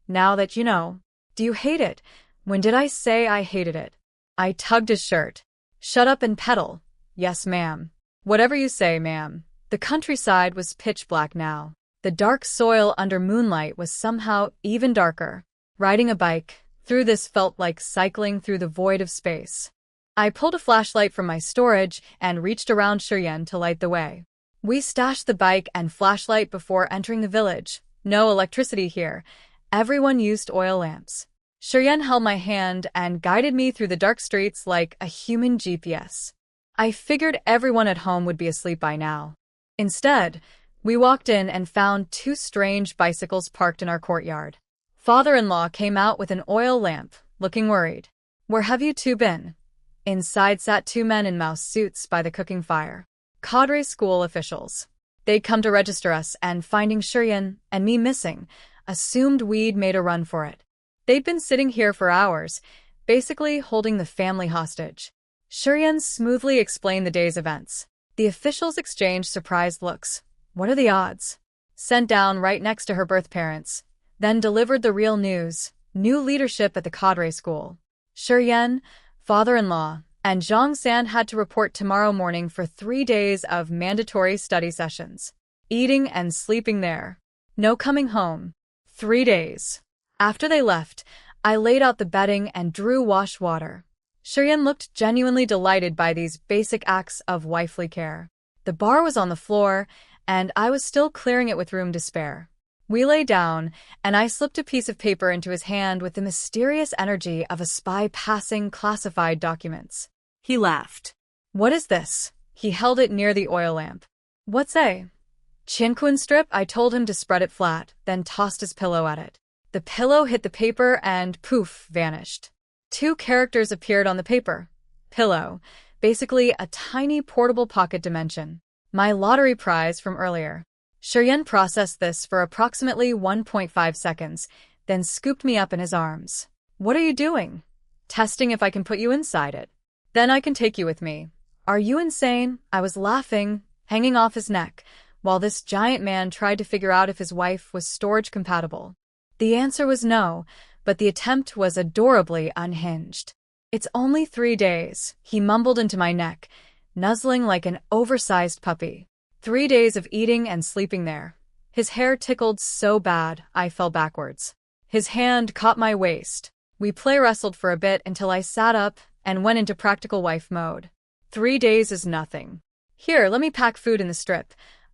Now that you know. Do you hate it? When did I say I hated it? I tugged his shirt. Shut up and pedal. Yes, ma'am. Whatever you say, ma'am. The countryside was pitch black now. The dark soil under moonlight was somehow even darker. Riding a bike through this felt like cycling through the void of space. I pulled a flashlight from my storage and reached around Shiryen to light the way. We stashed the bike and flashlight before entering the village. No electricity here. Everyone used oil lamps. Shiryen held my hand and guided me through the dark streets like a human GPS. I figured everyone at home would be asleep by now. Instead, we walked in and found two strange bicycles parked in our courtyard. Father-in-law came out with an oil lamp, looking worried. Where have you two been? Inside sat two men in mouse suits by the cooking fire. Cadre school officials. They'd come to register us and, finding Shiryen and me missing, assumed we'd made a run for it. They'd been sitting here for hours, basically holding the family hostage. Shiryen smoothly explained the day's events. The officials exchanged surprised looks. What are the odds? Sent down right next to her birth parents. Then delivered the real news. New leadership at the cadre school. Shiryen, father-in-law, and Zhang San had to report tomorrow morning for 3 days of mandatory study sessions. Eating and sleeping there. No coming home. 3 days. After they left, I laid out the bedding and drew wash water. Shiryen looked genuinely delighted by these basic acts of wifely care. The bar was on the floor, and I was still clearing it with room to spare. We lay down, and I slipped a piece of paper into his hand with the mysterious energy of a spy passing classified documents. He laughed. What is this? He held it near the oil lamp. What's a chinquin strip? I told him to spread it flat, then tossed his pillow at it. The pillow hit the paper and, poof, vanished. 2 characters appeared on the paper. Pillow, basically a tiny portable pocket dimension. My lottery prize from earlier. Shiryen processed this for approximately 1.5 seconds, then scooped me up in his arms. What are you doing? Testing if I can put you inside it. Then I can take you with me. Are you insane? I was laughing, hanging off his neck, while this giant man tried to figure out if his wife was storage compatible. The answer was no, but the attempt was adorably unhinged. It's only 3 days, he mumbled into my neck, nuzzling like an oversized puppy. 3 days of eating and sleeping there. His hair tickled so bad, I fell backwards. His hand caught my waist. We play-wrestled for a bit until I sat up and went into practical wife mode. 3 days is nothing. Here, let me pack food in the strip.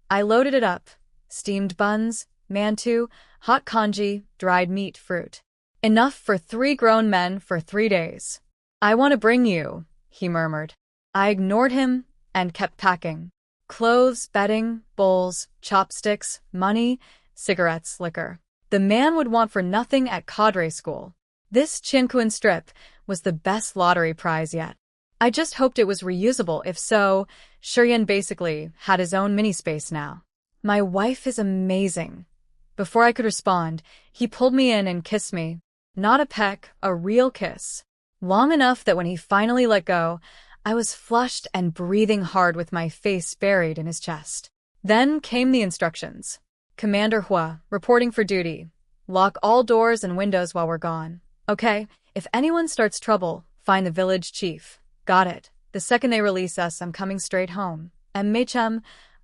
I loaded it up. Steamed buns, mantu, hot congee, dried meat, fruit. Enough for 3 grown men for 3 days. I want to bring you, he murmured. I ignored him and kept packing. Clothes, bedding, bowls, chopsticks, money, cigarettes, liquor. The man would want for nothing at cadre school. This chinquin strip was the best lottery prize yet. I just hoped it was reusable. If so, Shiryen basically had his own mini-space now. My wife is amazing. Before I could respond, he pulled me in and kissed me. Not a peck, a real kiss. Long enough that when he finally let go, I was flushed and breathing hard with my face buried in his chest. Then came the instructions. Commander Hua, reporting for duty. Lock all doors and windows while we're gone. Okay, if anyone starts trouble, find the village chief. Got it. The second they release us, I'm coming straight home. And Machem,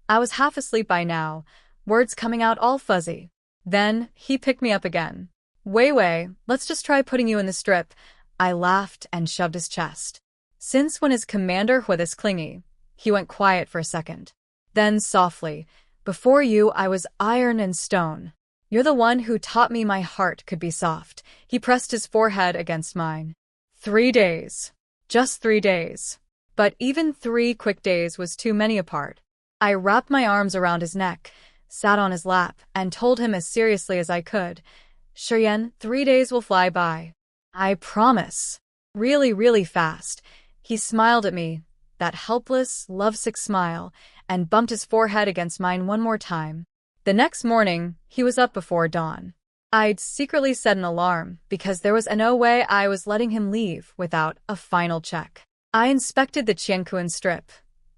I was half asleep by now, words coming out all fuzzy. Then, he picked me up again. Wei, let's just try putting you in the strip. I laughed and shoved his chest. Since when is Commander Hua this clingy? He went quiet for a second. Then softly, before you I was iron and stone. You're the one who taught me my heart could be soft. He pressed his forehead against mine. 3 days. Just 3 days. But even 3 quick days was too many apart. I wrapped my arms around his neck, sat on his lap, and told him as seriously as I could, Shiryen, 3 days will fly by. I promise. Really, really fast. He smiled at me, that helpless, lovesick smile, and bumped his forehead against mine one more time. The next morning, he was up before dawn. I'd secretly set an alarm because there was no way I was letting him leave without a final check. I inspected the Qiankuan strip.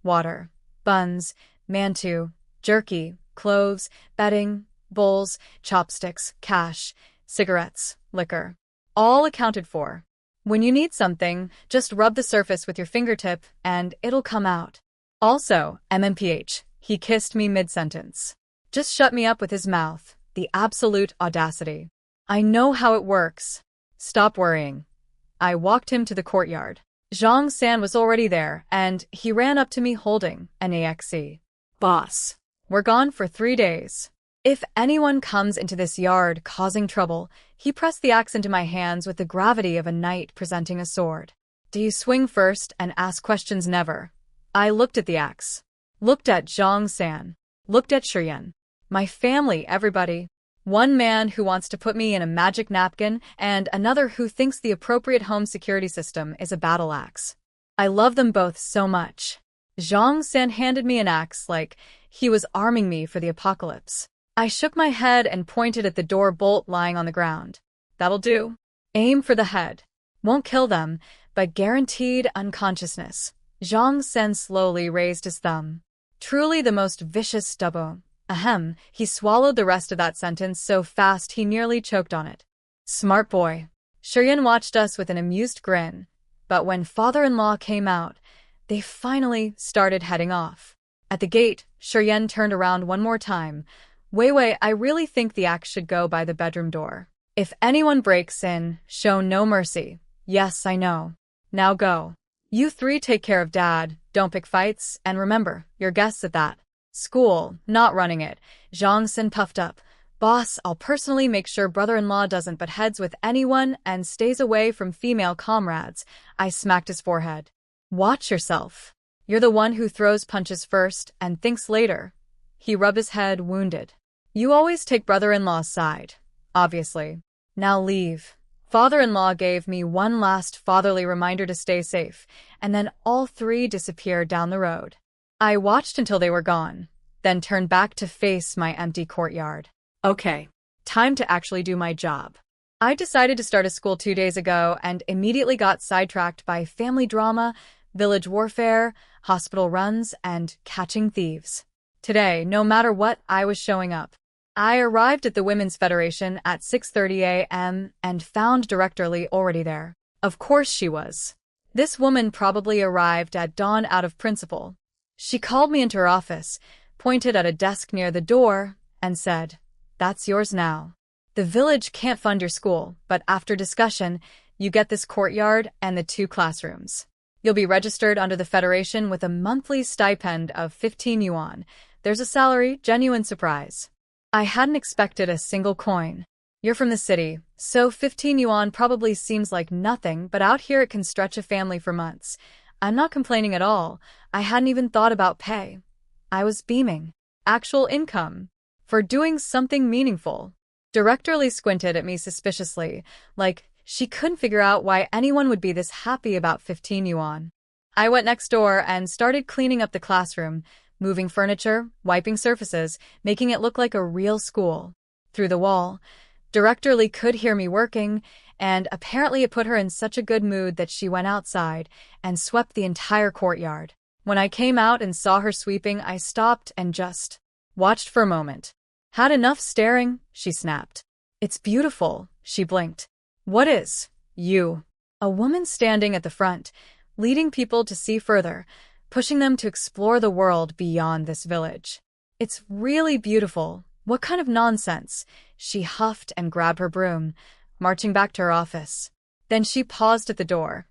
Water, buns, mantu, jerky, cloves, bedding, bowls, chopsticks, cash, cigarettes, liquor. All accounted for. When you need something, just rub the surface with your fingertip and it'll come out. Also, MMPH, he kissed me mid-sentence. Just shut me up with his mouth. The absolute audacity. I know how it works. Stop worrying. I walked him to the courtyard. Zhang San was already there, and he ran up to me holding an AXE. Boss, we're gone for 3 days. If anyone comes into this yard causing trouble, he pressed the axe into my hands with the gravity of a knight presenting a sword. Do you swing first and ask questions never? I looked at the axe. Looked at Zhang San. Looked at Shiryen. My family, everybody. One man who wants to put me in a magic napkin, and another who thinks the appropriate home security system is a battle axe. I love them both so much. Zhang San handed me an axe like he was arming me for the apocalypse. I shook my head and pointed at the door bolt lying on the ground. That'll do. Aim for the head. Won't kill them, but guaranteed unconsciousness. Zhang San slowly raised his thumb. Truly the most vicious stubbo. Ahem, he swallowed the rest of that sentence so fast he nearly choked on it. Smart boy. Shiryen watched us with an amused grin, but when father-in-law came out, they finally started heading off. At the gate, Shiryen turned around one more time. Wei, I really think the axe should go by the bedroom door. If anyone breaks in, show no mercy. Yes, I know. Now go. You 3 take care of Dad, don't pick fights, and remember, you're guests at that. School, not running it. Zhang San puffed up. Boss, I'll personally make sure brother-in-law doesn't butt heads with anyone and stays away from female comrades. I smacked his forehead. Watch yourself. You're the one who throws punches first and thinks later. He rubbed his head, wounded. You always take brother-in-law's side. Obviously. Now leave. Father-in-law gave me one last fatherly reminder to stay safe, and then all 3 disappeared down the road. I watched until they were gone, then turned back to face my empty courtyard. Okay, time to actually do my job. I decided to start a school 2 days ago and immediately got sidetracked by family drama, village warfare, hospital runs, and catching thieves. Today, no matter what, I was showing up. I arrived at the Women's Federation at 6:30 a.m. and found Director Lee already there. Of course she was. This woman probably arrived at dawn out of principle. She called me into her office, pointed at a desk near the door, and said, That's yours now. The village can't fund your school, but after discussion, you get this courtyard and the 2 classrooms. You'll be registered under the Federation with a monthly stipend of 15 yuan. There's a salary, genuine surprise. I hadn't expected a single coin. You're from the city, so 15 yuan probably seems like nothing, but out here it can stretch a family for months. I'm not complaining at all. I hadn't even thought about pay. I was beaming. Actual income. For doing something meaningful. Director Lee squinted at me suspiciously, like she couldn't figure out why anyone would be this happy about 15 yuan. I went next door and started cleaning up the classroom, moving furniture, wiping surfaces, making it look like a real school. Through the wall, Director Lee could hear me working, and apparently it put her in such a good mood that she went outside and swept the entire courtyard. When I came out and saw her sweeping, I stopped and just watched for a moment. Had enough staring, she snapped. It's beautiful, she blinked. What is? You. A woman standing at the front, leading people to see further, pushing them to explore the world beyond this village. It's really beautiful. What kind of nonsense? She huffed and grabbed her broom, marching back to her office. Then she paused at the door.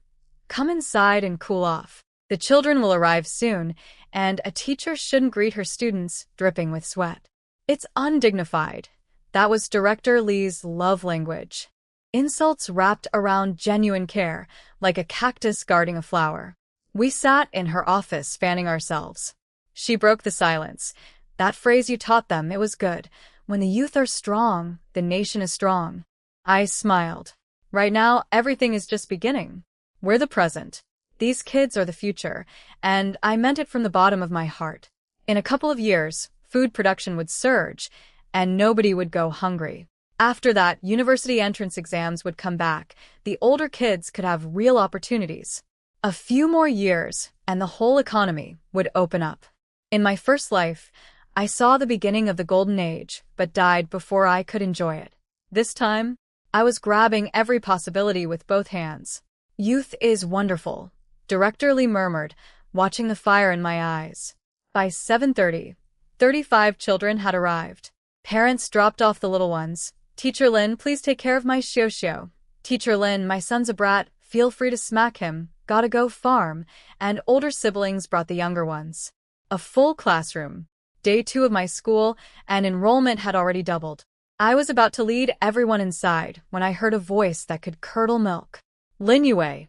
Come inside and cool off. The children will arrive soon, and a teacher shouldn't greet her students dripping with sweat. It's undignified. That was Director Lee's love language. Insults wrapped around genuine care, like a cactus guarding a flower. We sat in her office fanning ourselves. She broke the silence. That phrase you taught them, it was good. When the youth are strong, the nation is strong. I smiled. Right now, everything is just beginning. We're the present. These kids are the future, and I meant it from the bottom of my heart. In a couple of years, food production would surge, and nobody would go hungry. After that, university entrance exams would come back. The older kids could have real opportunities. A few more years, and the whole economy would open up. In my first life, I saw the beginning of the golden age, but died before I could enjoy it. This time, I was grabbing every possibility with both hands. Youth is wonderful, Director Lee murmured, watching the fire in my eyes. By 7:30, 35 children had arrived. Parents dropped off the little ones. Teacher Lin, please take care of my Xiao. Teacher Lin, my son's a brat, feel free to smack him, gotta go farm, and older siblings brought the younger ones. A full classroom. Day 2 of my school, and enrollment had already doubled. I was about to lead everyone inside when I heard a voice that could curdle milk. Lin Yue.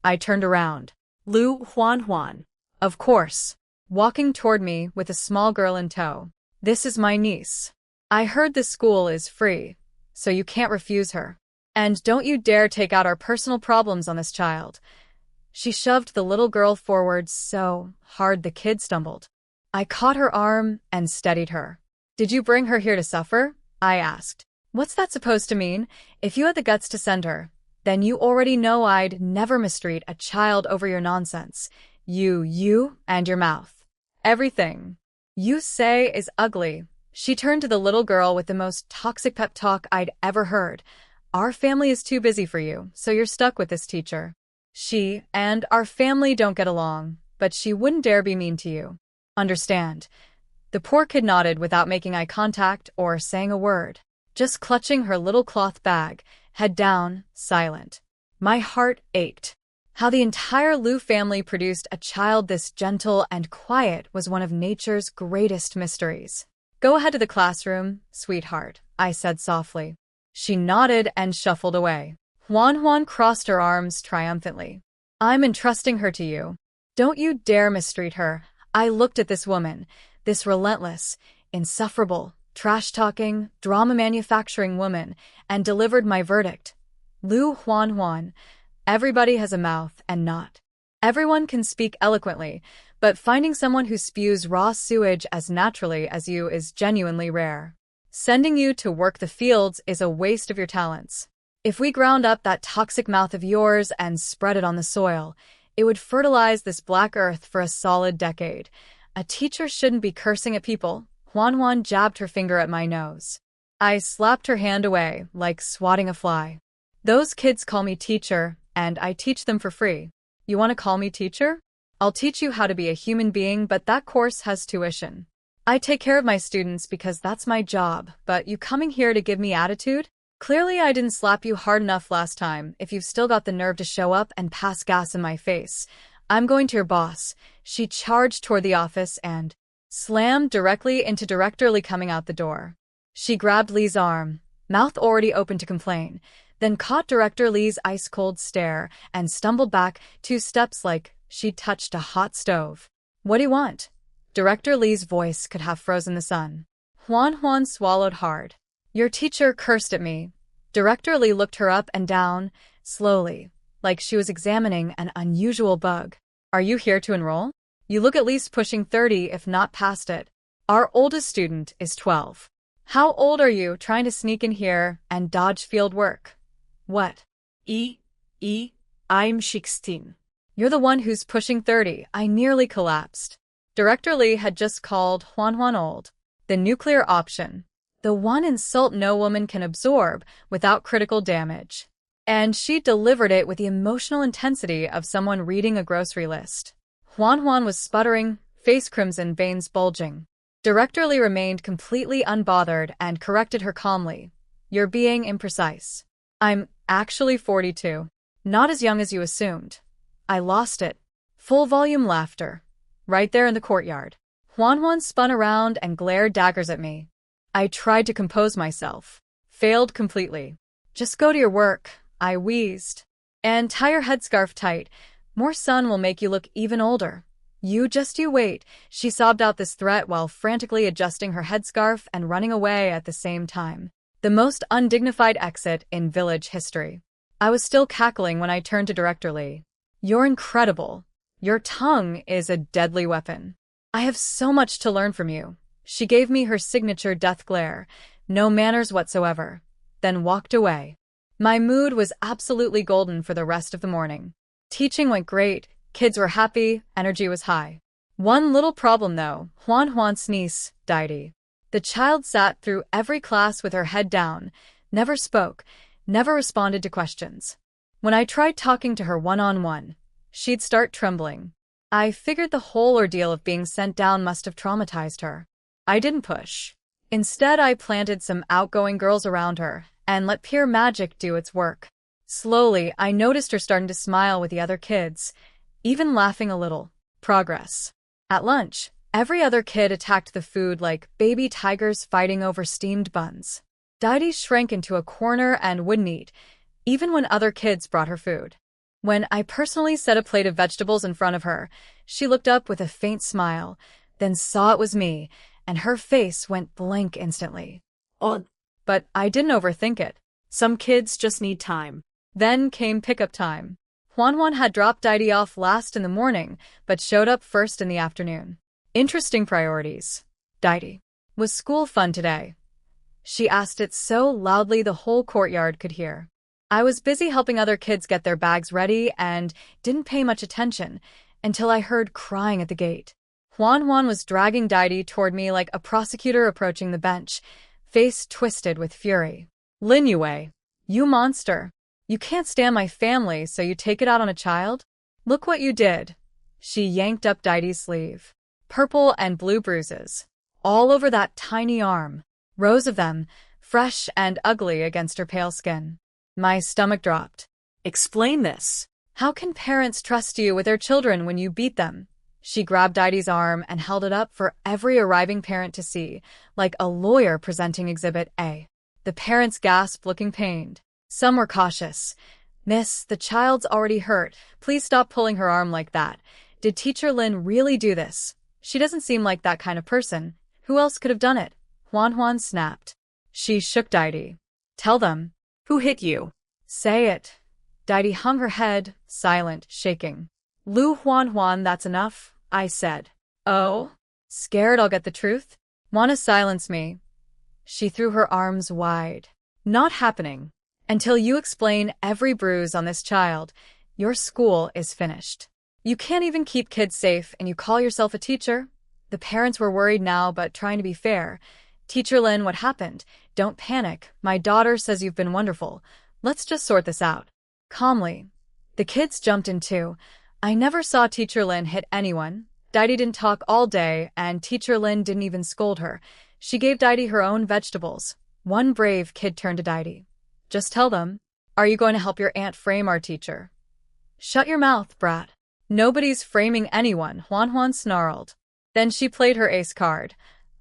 I turned around. Lu Huan. Of course. Walking toward me with a small girl in tow. This is my niece. I heard this school is free, so you can't refuse her. And don't you dare take out our personal problems on this child. She shoved the little girl forward so hard the kid stumbled. I caught her arm and steadied her. Did you bring her here to suffer? I asked. What's that supposed to mean? If you had the guts to send her, then you already know I'd never mistreat a child over your nonsense. You, and your mouth. Everything you say is ugly. She turned to the little girl with the most toxic pep talk I'd ever heard. Our family is too busy for you, so you're stuck with this teacher. She and our family don't get along, but she wouldn't dare be mean to you. Understand? The poor kid nodded without making eye contact or saying a word, just clutching her little cloth bag, head down, silent. My heart ached. How the entire Liu family produced a child this gentle and quiet was one of nature's greatest mysteries. Go ahead to the classroom, sweetheart, I said softly. She nodded and shuffled away. Huan crossed her arms triumphantly. I'm entrusting her to you. Don't you dare mistreat her. I looked at this woman, this relentless, insufferable, trash-talking, drama-manufacturing woman, and delivered my verdict. Liu Huan. Everybody has a mouth, and not everyone can speak eloquently, but finding someone who spews raw sewage as naturally as you is genuinely rare. Sending you to work the fields is a waste of your talents. If we ground up that toxic mouth of yours and spread it on the soil, it would fertilize this black earth for a solid decade. A teacher shouldn't be cursing at people. Huan jabbed her finger at my nose. I slapped her hand away, like swatting a fly. Those kids call me teacher, and I teach them for free. You want to call me teacher? I'll teach you how to be a human being, but that course has tuition. I take care of my students because that's my job, but you coming here to give me attitude? Clearly I didn't slap you hard enough last time if you've still got the nerve to show up and pass gas in my face. I'm going to your boss. She charged toward the office and slammed directly into Director Lee coming out the door. She grabbed Lee's arm, mouth already open to complain, then caught Director Lee's ice-cold stare and stumbled back 2 steps like she'd touched a hot stove. What do you want? Director Lee's voice could have frozen the sun. Huan swallowed hard. Your teacher cursed at me. Director Lee looked her up and down, slowly, like she was examining an unusual bug. Are you here to enroll? You look at least pushing 30, if not past it. Our oldest student is 12. How old are you trying to sneak in here and dodge field work? What? I'm 16. You're the one who's pushing 30. I nearly collapsed. Director Lee had just called Huan old. The nuclear option. The one insult no woman can absorb without critical damage. And she delivered it with the emotional intensity of someone reading a grocery list. Huan was sputtering, face crimson, veins bulging. Director Lee remained completely unbothered and corrected her calmly. You're being imprecise. I'm actually 42. Not as young as you assumed. I lost it. Full volume laughter. Right there in the courtyard. Huan spun around and glared daggers at me. I tried to compose myself. Failed completely. Just go to your work, I wheezed. And tie your headscarf tight. More sun will make you look even older. You wait. She sobbed out this threat while frantically adjusting her headscarf and running away at the same time. The most undignified exit in village history. I was still cackling when I turned to Director Lee. You're incredible. Your tongue is a deadly weapon. I have so much to learn from you. She gave me her signature death glare. No manners whatsoever. Then walked away. My mood was absolutely golden for the rest of the morning. Teaching went great. Kids were happy, energy was high. One little problem though, Huan's niece, Didi. The child sat through every class with her head down, never spoke, never responded to questions. When I tried talking to her one-on-one, she'd start trembling. I figured the whole ordeal of being sent down must have traumatized her. I didn't push. Instead, I planted some outgoing girls around her and let pure magic do its work. Slowly, I noticed her starting to smile with the other kids, even laughing a little. Progress. At lunch, every other kid attacked the food like baby tigers fighting over steamed buns. Didi shrank into a corner and wouldn't eat, even when other kids brought her food. When I personally set a plate of vegetables in front of her, she looked up with a faint smile, then saw it was me, and her face went blank instantly. Oh, but I didn't overthink it. some kids just need time. Then came pickup time. Huan had dropped Didi off last in the morning, but showed up first in the afternoon. Interesting priorities. Didi. Was school fun today? She asked it so loudly the whole courtyard could hear. I was busy helping other kids get their bags ready and didn't pay much attention until I heard crying at the gate. Huan was dragging Didi toward me like a prosecutor approaching the bench, face twisted with fury. Lin Yue, you monster. You can't stand my family, so you take it out on a child? Look what you did. She yanked up Didi's sleeve. Purple and blue bruises. All over that tiny arm. Rows of them, fresh and ugly against her pale skin. My stomach dropped. Explain this. How can parents trust you with their children when you beat them? She grabbed Didi's arm and held it up for every arriving parent to see, like a lawyer presenting Exhibit A. The parents gasped, looking pained. Some were cautious. Miss, the child's already hurt. Please stop pulling her arm like that. Did Teacher Lin really do this? She doesn't seem like that kind of person. Who else could have done it? Huan snapped. She shook Didi. Tell them. Who hit you? Say it. Didi hung her head, silent, shaking. Lu Huan, that's enough, I said. Oh? Scared I'll get the truth? Wanna silence me? She threw her arms wide. Not happening. Until you explain every bruise on this child, your school is finished. You can't even keep kids safe and you call yourself a teacher? The parents were worried now, but trying to be fair. Teacher Lin, what happened? Don't panic. My daughter says you've been wonderful. Let's just sort this out. Calmly. The kids jumped in too. I never saw Teacher Lin hit anyone. Didi didn't talk all day, and Teacher Lin didn't even scold her. She gave Didi her own vegetables. One brave kid turned to Didi. Just tell them. Are you going to help your aunt frame our teacher? Shut your mouth, brat. Nobody's framing anyone, Huan snarled. Then she played her ace card.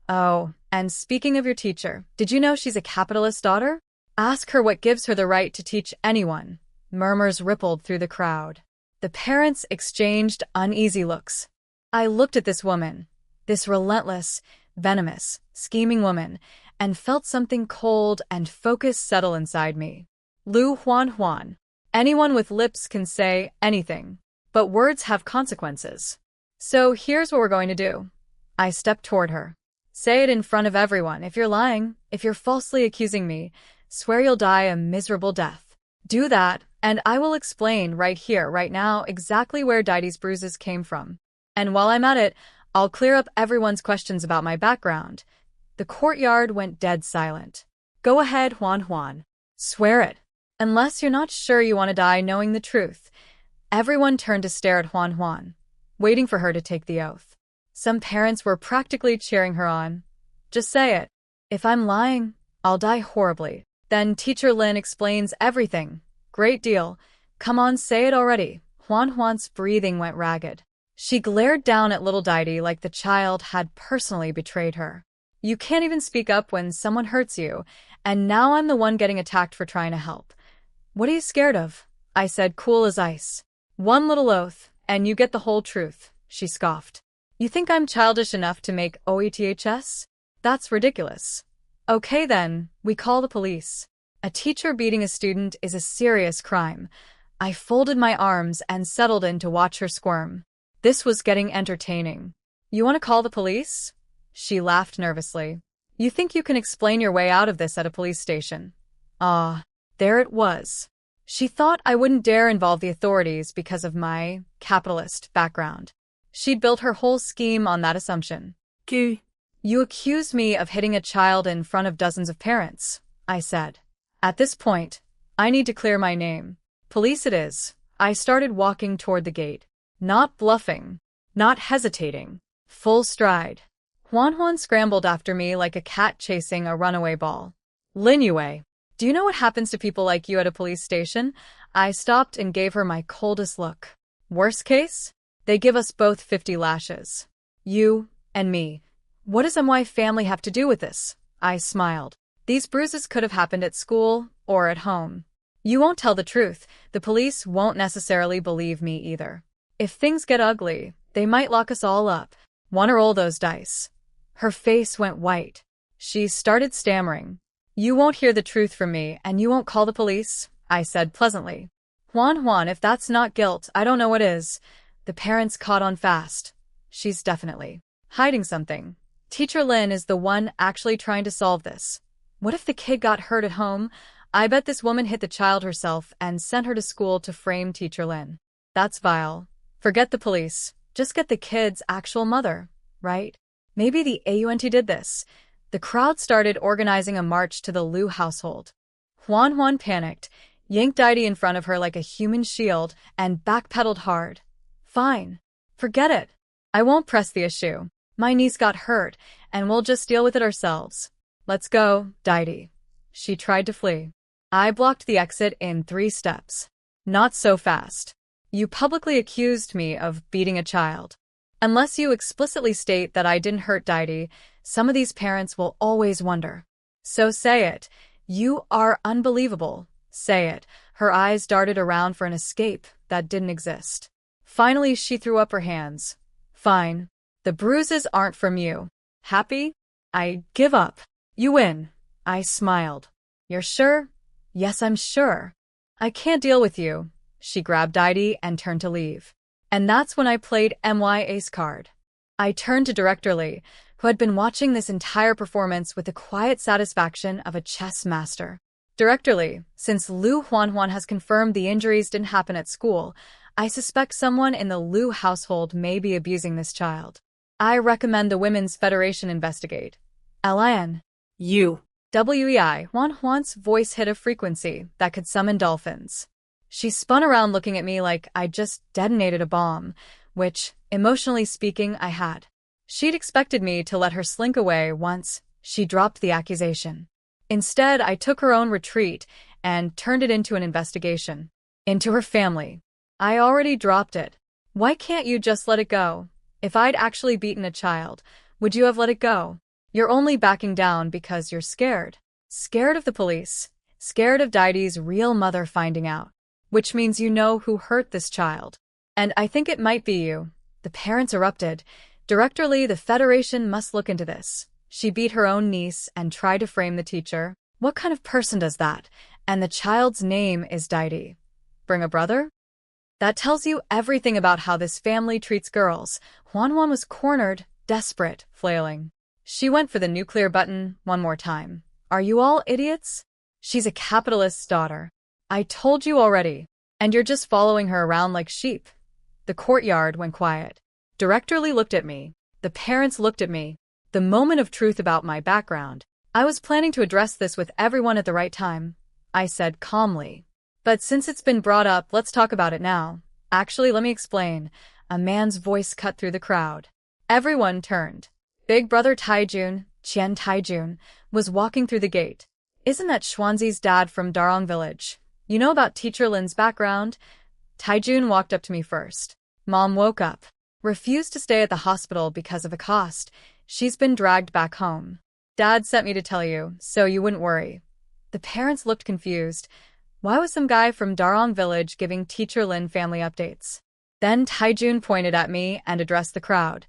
Oh, and speaking of your teacher, did you know she's a capitalist daughter? Ask her what gives her the right to teach anyone. Murmurs rippled through the crowd. The parents exchanged uneasy looks. I looked at this woman, this relentless, venomous, scheming woman, and felt something cold and focused settle inside me. Lu Huan. Anyone with lips can say anything, but words have consequences. So here's what we're going to do. I stepped toward her. Say it in front of everyone. If you're lying, if you're falsely accusing me, swear you'll die a miserable death. Do that, and I will explain right here, right now, exactly where Didi's bruises came from. And while I'm at it, I'll clear up everyone's questions about my background. The courtyard went dead silent. Go ahead, Juan Juan. Swear it. Unless you're not sure you want to die knowing the truth. Everyone turned to stare at Juan Juan, waiting for her to take the oath. Some parents were practically cheering her on. Just say it. If I'm lying, I'll die horribly. Then Teacher Lin explains everything. Great deal. Come on, say it already. Juan Juan's breathing went ragged. She glared down at little Didi like the child had personally betrayed her. You can't even speak up when someone hurts you, and now I'm the one getting attacked for trying to help. What are you scared of? I said, cool as ice. One little oath, and you get the whole truth, she scoffed. You think I'm childish enough to make OETHS? That's ridiculous. Okay then, we call the police. A teacher beating a student is a serious crime. I folded my arms and settled in to watch her squirm. This was getting entertaining. You want to call the police? She laughed nervously. You think you can explain your way out of this at a police station? Ah, there it was. She thought I wouldn't dare involve the authorities because of my capitalist background. She'd built her whole scheme on that assumption. You accused me of hitting a child in front of dozens of parents, I said. At this point, I need to clear my name. Police it is. I started walking toward the gate. Not bluffing. Not hesitating. Full stride. Juan Juan scrambled after me like a cat chasing a runaway ball. Lin Yue, do you know what happens to people like you at a police station? I stopped and gave her my coldest look. Worst case? They give us both 50 lashes. You and me. What does my family have to do with this? I smiled. These bruises could have happened at school or at home. You won't tell the truth. The police won't necessarily believe me either. If things get ugly, they might lock us all up. Wanna roll those dice? Her face went white. She started stammering. You won't hear the truth from me, and you won't call the police, I said pleasantly. Juan Juan, if that's not guilt, I don't know what is. The parents caught on fast. She's definitely hiding something. Teacher Lin is the one actually trying to solve this. What if the kid got hurt at home? I bet this woman hit the child herself and sent her to school to frame Teacher Lin. That's vile. Forget the police. Just get the kid's actual mother, right? Maybe the aunt did this. The crowd started organizing a march to the Liu household. Juan Juan panicked, yanked Didi in front of her like a human shield, and backpedaled hard. Fine. Forget it. I won't press the issue. My niece got hurt, and we'll just deal with it ourselves. Let's go, Didi. She tried to flee. I blocked the exit in 3 steps. Not so fast. You publicly accused me of beating a child. Unless you explicitly state that I didn't hurt Didi, some of these parents will always wonder. So say it. You are unbelievable. Say it. Her eyes darted around for an escape that didn't exist. Finally, she threw up her hands. Fine. The bruises aren't from you. Happy? I give up. You win. I smiled. You're sure? Yes, I'm sure. I can't deal with you. She grabbed Didi and turned to leave. And that's when I played my ace card. I turned to Director Lee, who had been watching this entire performance with the quiet satisfaction of a chess master. Director Lee, since Liu Huanhuan has confirmed the injuries didn't happen at school, I suspect someone in the Liu household may be abusing this child. I recommend the Women's Federation investigate. Lin. You. WEI. Huanhuan's voice hit a frequency that could summon dolphins. She spun around looking at me like I'd just detonated a bomb, which, emotionally speaking, I had. She'd expected me to let her slink away once she dropped the accusation. Instead, I took her own retreat and turned it into an investigation. Into her family. I already dropped it. Why can't you just let it go? If I'd actually beaten a child, would you have let it go? You're only backing down because you're scared. Scared of the police. Scared of Didi's real mother finding out. Which means you know who hurt this child. And I think it might be you. The parents erupted. Director Lee, the Federation must look into this. She beat her own niece and tried to frame the teacher. What kind of person does that? And the child's name is Didi. Bring a brother? That tells you everything about how this family treats girls. Huanhuan was cornered, desperate, flailing. She went for the nuclear button one more time. Are you all idiots? She's a capitalist's daughter. I told you already. And you're just following her around like sheep. The courtyard went quiet. Director Lee looked at me. The parents looked at me. The moment of truth about my background. I was planning to address this with everyone at the right time, I said calmly. But since it's been brought up, let's talk about it now. Actually, let me explain. A man's voice cut through the crowd. Everyone turned. Big brother Taijun, Qian Taijun, was walking through the gate. Isn't that Xuanzi's dad from Darong village? You know about teacher Lin's background? Taijun walked up to me first. Mom woke up. Refused to stay at the hospital because of a cost. She's been dragged back home. Dad sent me to tell you, so you wouldn't worry. The parents looked confused. Why was some guy from Darong village giving teacher Lin family updates? Then Taijun pointed at me and addressed the crowd.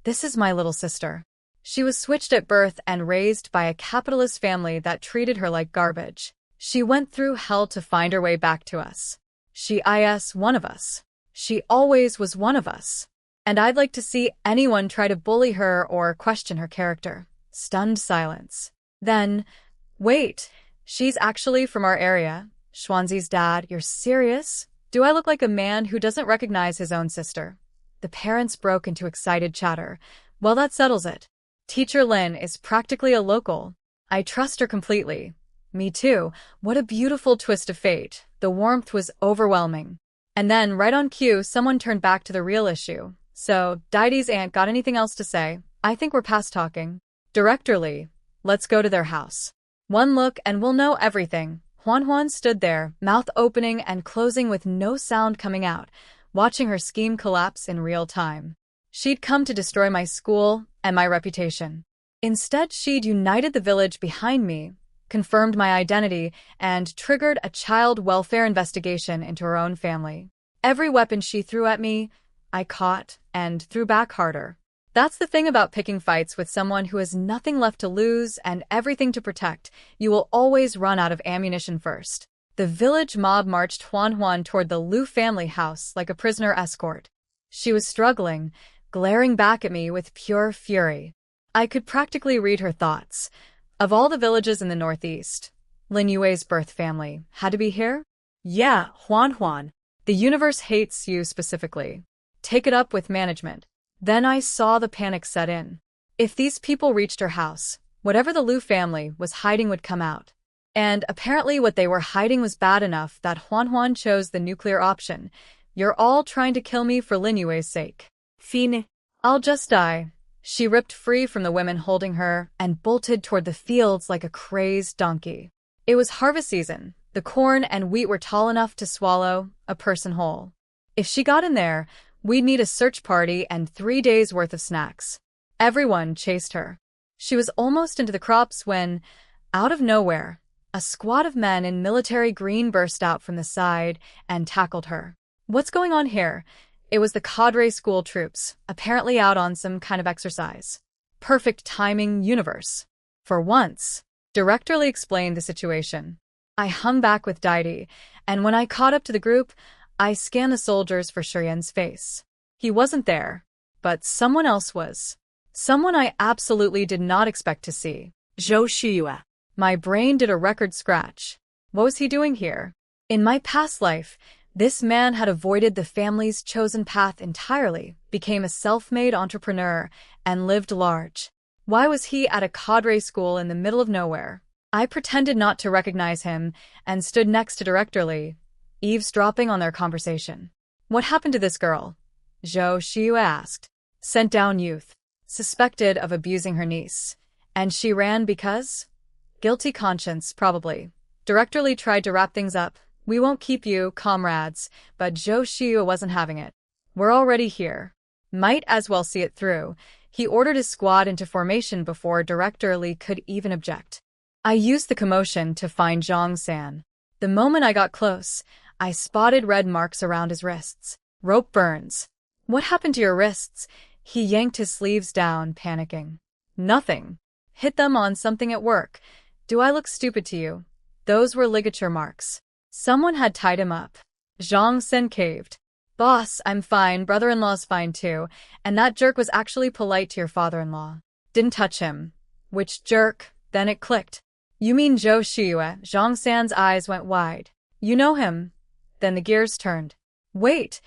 This is my little sister. She was switched at birth and raised by a capitalist family that treated her like garbage. She went through hell to find her way back to us. She is one of us. She always was one of us. And I'd like to see anyone try to bully her or question her character. Stunned silence. Then, wait, she's actually from our area. Xuanzi's dad, you're serious? Do I look like a man who doesn't recognize his own sister? The parents broke into excited chatter. Well, that settles it. Teacher Lin is practically a local. I trust her completely. Me too. What a beautiful twist of fate. The warmth was overwhelming. And then, right on cue, someone turned back to the real issue. So, Daidi's aunt got anything else to say? I think we're past talking. Director Lee, let's go to their house. One look and we'll know everything. Huan stood there, mouth opening and closing with no sound coming out, watching her scheme collapse in real time. She'd come to destroy my school and my reputation. Instead, she'd united the village behind me, confirmed my identity, and triggered a child welfare investigation into her own family. Every weapon she threw at me, I caught and threw back harder. That's the thing about picking fights with someone who has nothing left to lose and everything to protect. You will always run out of ammunition first. The village mob marched Huan toward the Liu family house like a prisoner escort. She was struggling, glaring back at me with pure fury. I could practically read her thoughts. Of all the villages in the northeast, Lin Yue's birth family had to be here? Yeah, Huan. The universe hates you specifically. Take it up with management. Then I saw the panic set in. If these people reached her house, whatever the Liu family was hiding would come out. And apparently what they were hiding was bad enough that Huan chose the nuclear option. You're all trying to kill me for Lin Yue's sake. Fine. I'll just die. She ripped free from the women holding her and bolted toward the fields like a crazed donkey. It was harvest season. The corn and wheat were tall enough to swallow a person whole. If she got in there, we'd need a search party and 3 days' worth of snacks. Everyone chased her. She was almost into the crops when, out of nowhere, a squad of men in military green burst out from the side and tackled her. What's going on here? It was the cadre school troops, apparently out on some kind of exercise. Perfect timing, universe. For once, Director Lee explained the situation. I hung back with Daidi, and when I caught up to the group, I scanned the soldiers for Shurian's face. He wasn't there, but someone else was. Someone I absolutely did not expect to see. Zhou Shiyue. My brain did a record scratch. What was he doing here? In my past life, this man had avoided the family's chosen path entirely, became a self-made entrepreneur, and lived large. Why was he at a cadre school in the middle of nowhere? I pretended not to recognize him and stood next to Director Lee, eavesdropping on their conversation. What happened to this girl? Zhou Shiyue asked. Sent down youth. Suspected of abusing her niece. And she ran because? Guilty conscience, probably. Director Lee tried to wrap things up. We won't keep you, comrades, but Zhou Shiyue wasn't having it. We're already here. Might as well see it through. He ordered his squad into formation before Director Lee could even object. I used the commotion to find Zhang San. The moment I got close, I spotted red marks around his wrists. Rope burns. What happened to your wrists? He yanked his sleeves down, panicking. Nothing. Hit them on something at work. Do I look stupid to you? Those were ligature marks. Someone had tied him up. Zhang Sen caved. Boss, I'm fine, brother-in-law's fine too, and that jerk was actually polite to your father-in-law. Didn't touch him. Which jerk? Then it clicked. You mean Zhou Shiyue? Zhang San's eyes went wide. You know him. Then the gears turned. Wait,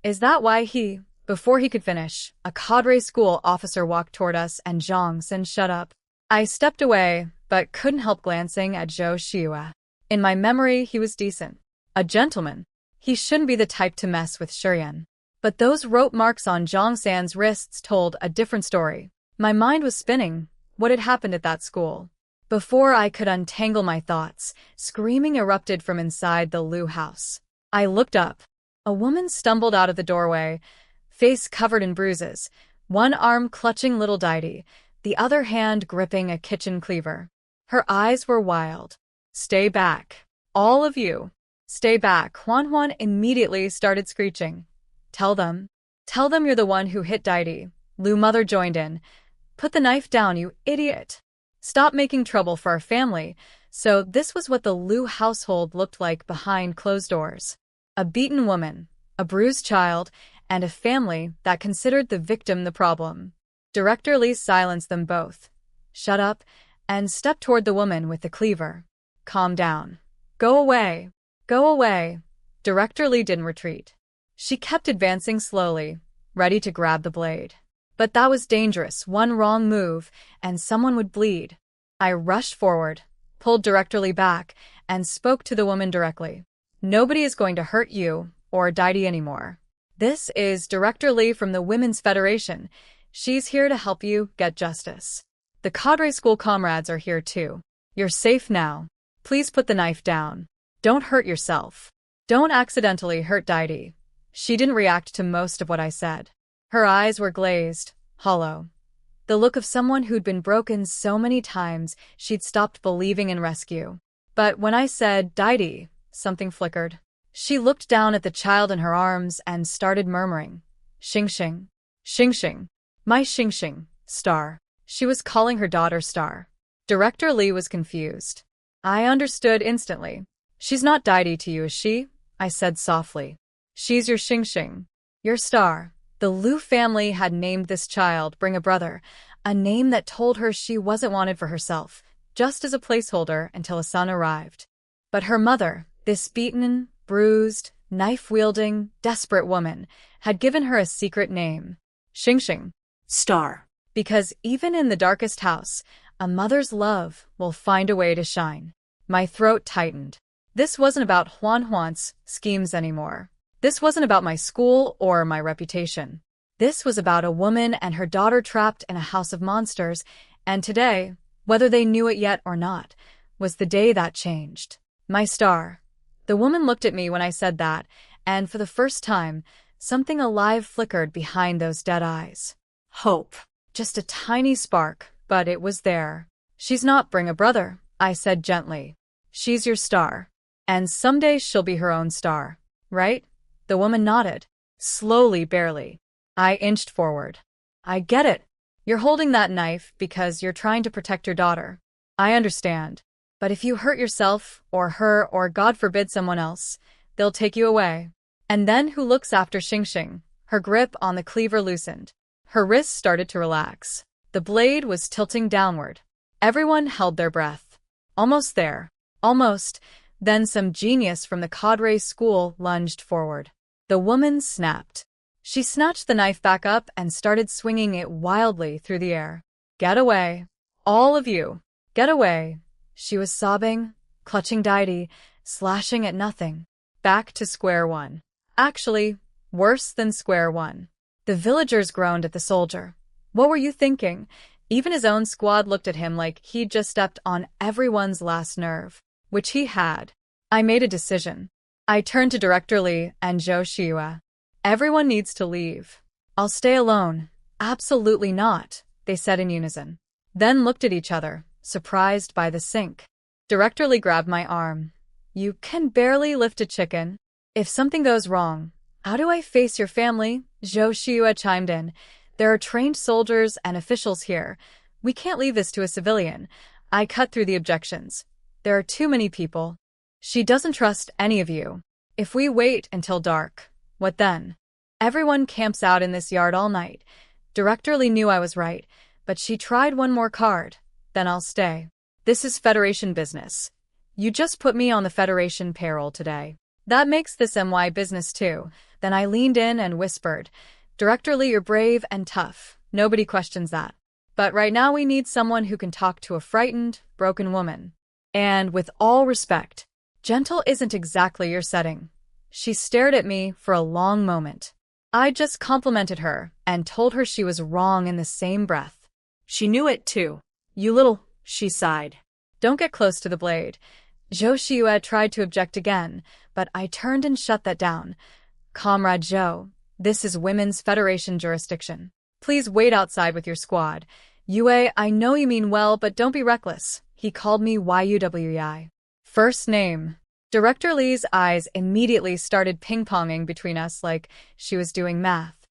is that why he, Before he could finish, a cadre school officer walked toward us and Zhang said, "Shut up." I stepped away, but couldn't help glancing at Zhou Xiua. In my memory, he was decent. A gentleman. He shouldn't be the type to mess with Shurian. But those rope marks on Zhang San's wrists told a different story. My mind was spinning. What had happened at that school? Before I could untangle my thoughts, screaming erupted from inside the Liu house. I looked up. A woman stumbled out of the doorway, face covered in bruises, one arm clutching little Didi, the other hand gripping a kitchen cleaver. Her eyes were wild. "Stay back. All of you. Stay back." Huan immediately started screeching. Tell them you're the one who hit Didi." Liu mother joined in. "Put the knife down, you idiot. Stop making trouble for our family." So this was what the Liu household looked like behind closed doors. A beaten woman, a bruised child, and a family that considered the victim the problem. Director Li silenced them both. "Shut up," and stepped toward the woman with the cleaver. "Calm down. Go away. Go away." Director Li didn't retreat. She kept advancing slowly, ready to grab the blade. But that was dangerous. One wrong move, and someone would bleed. I rushed forward, pulled Director Li back, and spoke to the woman directly. "Nobody is going to hurt you or Didi anymore. This is Director Li from the Women's Federation. She's here to help you get justice. The cadre school comrades are here too. You're safe now. Please put the knife down. Don't hurt yourself. Don't accidentally hurt Didi." She didn't react to most of what I said. Her eyes were glazed, hollow. The look of someone who'd been broken so many times she'd stopped believing in rescue. But when I said, "Didi," something flickered. She looked down at the child in her arms and started murmuring, "Xingxing. Xingxing. My Xingxing, Star." She was calling her daughter Star. Director Li was confused. I understood instantly. "She's not Didi to you, is she?" I said softly. "She's your Xingxing. Your Star." The Liu family had named this child Bring a Brother, a name that told her she wasn't wanted for herself, just as a placeholder until a son arrived. But her mother, this beaten, bruised, knife-wielding, desperate woman, had given her a secret name. Xingxing. Star. Because even in the darkest house, a mother's love will find a way to shine. My throat tightened. This wasn't about Huan's schemes anymore. This wasn't about my school or my reputation. This was about a woman and her daughter trapped in a house of monsters, and today, whether they knew it yet or not, was the day that changed. My Star. The woman looked at me when I said that, and for the first time, something alive flickered behind those dead eyes. Hope. Just a tiny spark, but it was there. "She's not Bring a Brother," I said gently. "She's your Star. And someday she'll be her own star. Right?" The woman nodded. Slowly, barely. I inched forward. "I get it. You're holding that knife because you're trying to protect your daughter. I understand. But if you hurt yourself, or her, or God forbid someone else, they'll take you away. And then who looks after Xingxing?" Her grip on the cleaver loosened. Her wrists started to relax. The blade was tilting downward. Everyone held their breath. Almost there. Almost. Then some genius from the cadre school lunged forward. The woman snapped. She snatched the knife back up and started swinging it wildly through the air. "Get away. All of you. Get away." She was sobbing, clutching Didi, slashing at nothing. Back to square one. Actually, worse than square one. The villagers groaned at the soldier. What were you thinking? Even his own squad looked at him like he'd just stepped on everyone's last nerve. Which he had. I made a decision. I turned to Director Li and Zhou Xiua. "Everyone needs to leave." "I'll stay alone." "Absolutely not," they said in unison. Then looked at each other, surprised by the sync. Director Li grabbed my arm. "You can barely lift a chicken. If something goes wrong, how do I face your family?" Zhou Xiua chimed in. "There are trained soldiers and officials here. We can't leave this to a civilian." I cut through the objections. "There are too many people. She doesn't trust any of you. If we wait until dark, what then? Everyone camps out in this yard all night." Director Li knew I was right, but she tried one more card. "Then I'll stay. This is Federation business. You just put me on the Federation payroll today. That makes this MY business too." Then I leaned in and whispered, Director Lee, you're brave and tough. Nobody questions that. But right now we need someone who can talk to a frightened, broken woman. And with all respect, gentle isn't exactly your setting. She stared at me for a long moment. I just complimented her and told her she was wrong in the same breath. She knew it too. You little, she sighed. Don't get close to the blade. Zhou Shiyue tried to object again, but I turned and shut that down. Comrade Zhou, this is Women's Federation jurisdiction. Please wait outside with your squad. Yue, I know you mean well, but don't be reckless. He called me Yuwei. First name. Director Lee's eyes immediately started ping-ponging between us like she was doing math.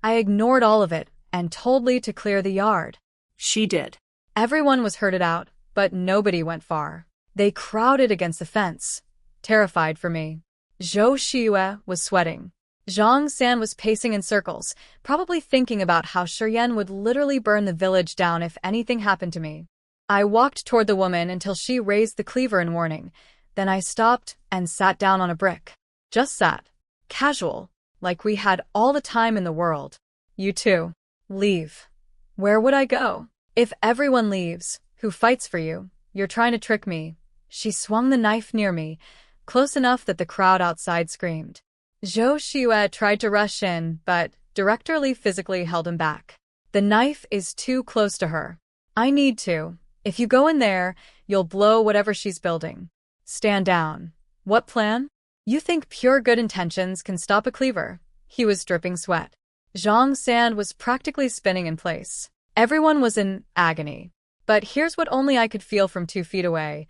I ignored all of it and told Lee to clear the yard. She did. Everyone was herded out, but nobody went far. They crowded against the fence, terrified for me. Zhou Shiyue was sweating. Zhang San was pacing in circles, probably thinking about how Shiyan would literally burn the village down if anything happened to me. I walked toward the woman until she raised the cleaver in warning. Then I stopped and sat down on a brick. Just sat. Casual, like we had all the time in the world. You too. Leave. Where would I go? If everyone leaves, who fights for you? You're trying to trick me. She swung the knife near me, close enough that the crowd outside screamed. Zhou Shiyue tried to rush in, but Director Lee physically held him back. The knife is too close to her. I need to. If you go in there, you'll blow whatever she's building. Stand down. What plan? You think pure good intentions can stop a cleaver? He was dripping sweat. Zhang San was practically spinning in place. Everyone was in agony. But here's what only I could feel from 2 feet away.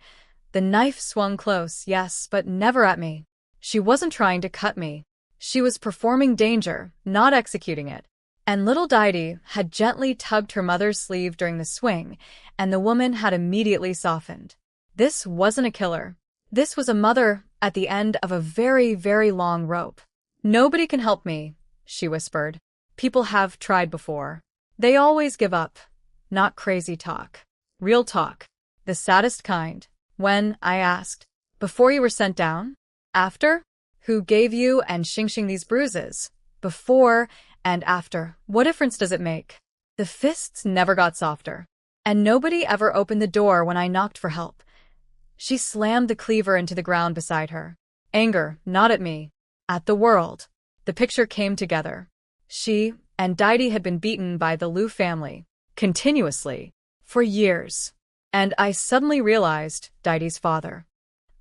The knife swung close, yes, but never at me. She wasn't trying to cut me. She was performing danger, not executing it. And little Didi had gently tugged her mother's sleeve during the swing, and the woman had immediately softened. This wasn't a killer. This was a mother at the end of a very, very long rope. Nobody can help me, she whispered. People have tried before. They always give up. Not crazy talk. Real talk. The saddest kind. When, I asked, before you were sent down? After? Who gave you and Xingxing these bruises? Before and after. What difference does it make? The fists never got softer. And nobody ever opened the door when I knocked for help. She slammed the cleaver into the ground beside her. Anger, not at me. At the world. The picture came together. She and Didi had been beaten by the Liu family. Continuously. For years. And I suddenly realized Didi's father.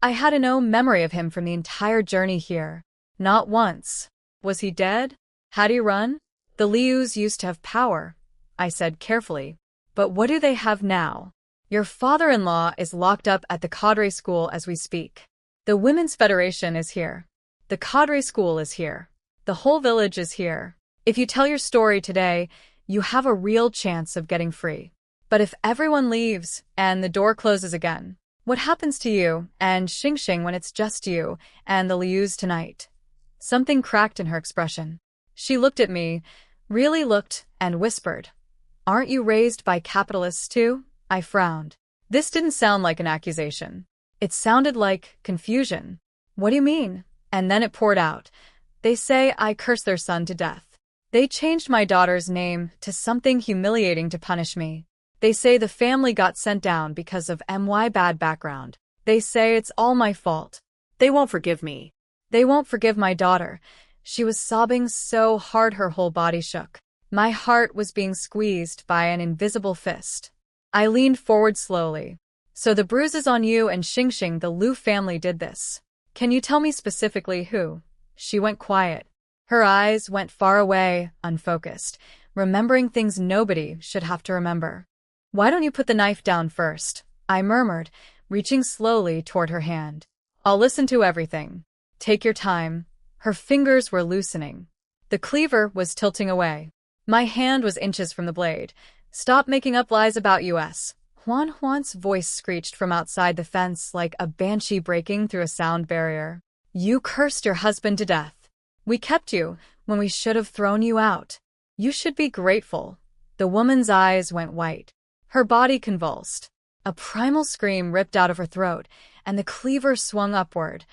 I had no memory of him from the entire journey here. Not once. Was he dead? Had he run? The Lius used to have power, I said carefully. But what do they have now? Your father-in-law is locked up at the cadre school as we speak. The Women's Federation is here. The cadre school is here. The whole village is here. If you tell your story today, you have a real chance of getting free. But if everyone leaves and the door closes again, what happens to you and Xingxing when it's just you and the Lius tonight? Something cracked in her expression. She looked at me, really looked, and whispered, "Aren't you raised by capitalists too?" I frowned. This didn't sound like an accusation. It sounded like confusion. What do you mean? And then it poured out. They say I cursed their son to death. They changed my daughter's name to something humiliating to punish me. They say the family got sent down because of my bad background. They say it's all my fault. They won't forgive me. They won't forgive my daughter. She was sobbing so hard her whole body shook. My heart was being squeezed by an invisible fist. I leaned forward slowly. So the bruises on you and Xingxing, the Liu family, did this. Can you tell me specifically who? She went quiet. Her eyes went far away, unfocused, remembering things nobody should have to remember. Why don't you put the knife down first? I murmured, reaching slowly toward her hand. I'll listen to everything. Take your time. Her fingers were loosening. The cleaver was tilting away. My hand was inches from the blade. Stop making up lies about us. Huan's voice screeched from outside the fence like a banshee breaking through a sound barrier. You cursed your husband to death. We kept you when we should have thrown you out. You should be grateful. The woman's eyes went white. Her body convulsed. A primal scream ripped out of her throat, and the cleaver swung upward.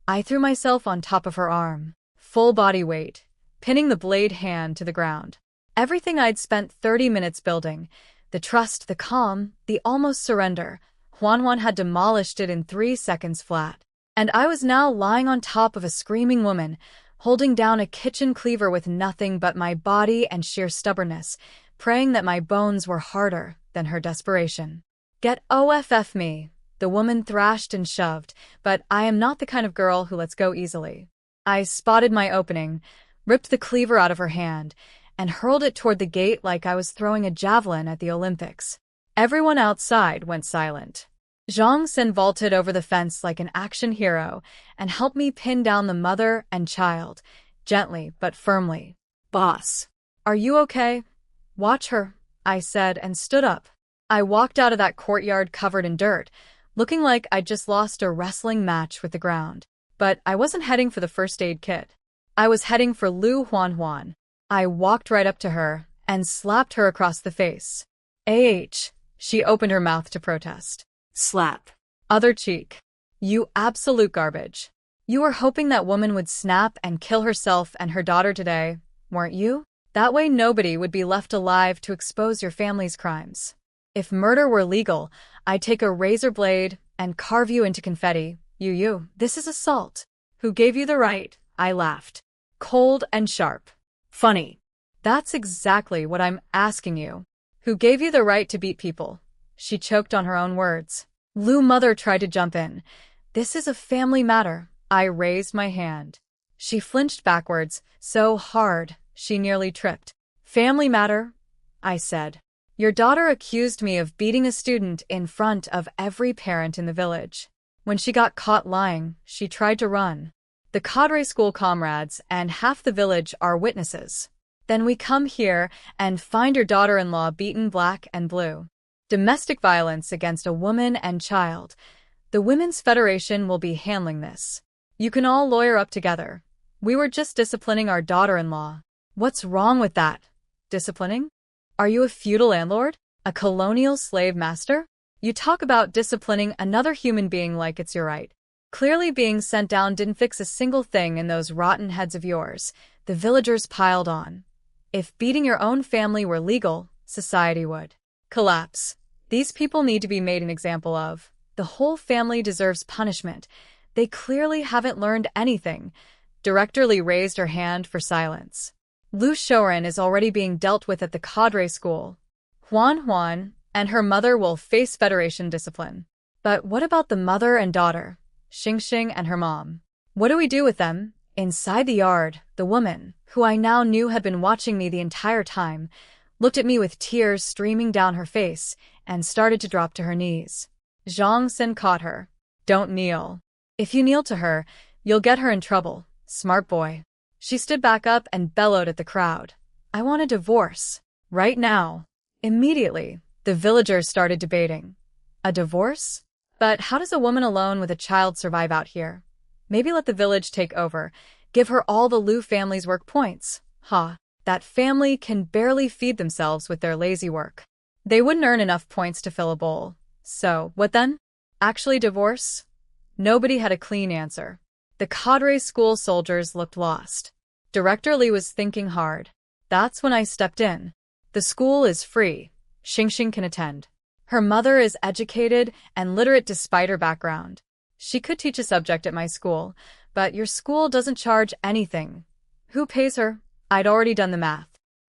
I threw myself on top of her arm. Full body weight. pinning the blade hand to the ground. Everything I'd spent 30 minutes building, the trust, the calm, the almost surrender, Huan had demolished it in 3 seconds flat. And I was now lying on top of a screaming woman, holding down a kitchen cleaver with nothing but my body and sheer stubbornness, praying that my bones were harder than her desperation. Get off me, the woman thrashed and shoved, but I am not the kind of girl who lets go easily. I spotted my opening, ripped the cleaver out of her hand, and hurled it toward the gate like I was throwing a javelin at the Olympics. Everyone outside went silent. Zhang Xin vaulted over the fence like an action hero and helped me pin down the mother and child, gently but firmly. Boss. Are you okay? Watch her, I said and stood up. I walked out of that courtyard covered in dirt, looking like I'd just lost a wrestling match with the ground. But I wasn't heading for the first aid kit. I was heading for Lu Huan. I walked right up to her and slapped her across the face. She opened her mouth to protest. Slap. Other cheek. You absolute garbage. You were hoping that woman would snap and kill herself and her daughter today, weren't you? That way nobody would be left alive to expose your family's crimes. If murder were legal, I'd take a razor blade and carve you into confetti. This is assault. Who gave you the right? I laughed. Cold and sharp. Funny. That's exactly what I'm asking you. Who gave you the right to beat people? She choked on her own words. Lu mother tried to jump in. This is a family matter. I raised my hand. She flinched backwards, so hard, she nearly tripped. Family matter? I said. Your daughter accused me of beating a student in front of every parent in the village. When she got caught lying, she tried to run. The cadre school comrades and half the village are witnesses. Then we come here and find your daughter-in-law beaten black and blue. Domestic violence against a woman and child. The Women's Federation will be handling this. You can all lawyer up together. We were just disciplining our daughter-in-law. What's wrong with that? Disciplining? Are you a feudal landlord? A colonial slave master? You talk about disciplining another human being like it's your right. Clearly being sent down didn't fix a single thing in those rotten heads of yours. The villagers piled on. If beating your own family were legal, society would collapse. These people need to be made an example of. The whole family deserves punishment. They clearly haven't learned anything. Director Li raised her hand for silence. Lu Shouren is already being dealt with at the cadre school. Huan and her mother will face Federation discipline. But what about the mother and daughter, Xingxing and her mom? What do we do with them? Inside the yard, the woman, who I now knew had been watching me the entire time, looked at me with tears streaming down her face and started to drop to her knees. Zhang Xin caught her. Don't kneel. If you kneel to her, you'll get her in trouble. Smart boy. She stood back up and bellowed at the crowd. I want a divorce. Right now. Immediately, the villagers started debating. A divorce? But how does a woman alone with a child survive out here? Maybe let the village take over. Give her all the Lu family's work points. That family can barely feed themselves with their lazy work. They wouldn't earn enough points to fill a bowl. So, what then? Actually divorce? Nobody had a clean answer. The cadre school soldiers looked lost. Director Li was thinking hard. That's when I stepped in. The school is free. Xingxing can attend. Her mother is educated and literate despite her background. She could teach a subject at my school, but your school doesn't charge anything. Who pays her? I'd already done the math.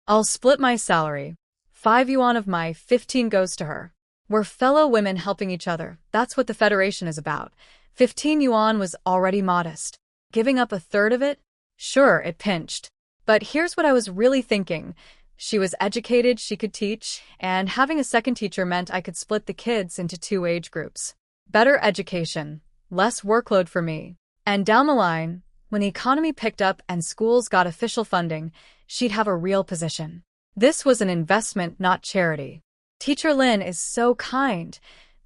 I'll split my salary. 5 yuan of my 15 goes to her. We're fellow women helping each other. That's what the Federation is about. 15 yuan was already modest. Giving up a third of it? Sure, it pinched. But here's what I was really thinking. She was educated, she could teach, and having a second teacher meant I could split the kids into 2 age groups. Better education, less workload for me. And down the line, when the economy picked up and schools got official funding, she'd have a real position. This was an investment, not charity. Teacher Lin is so kind.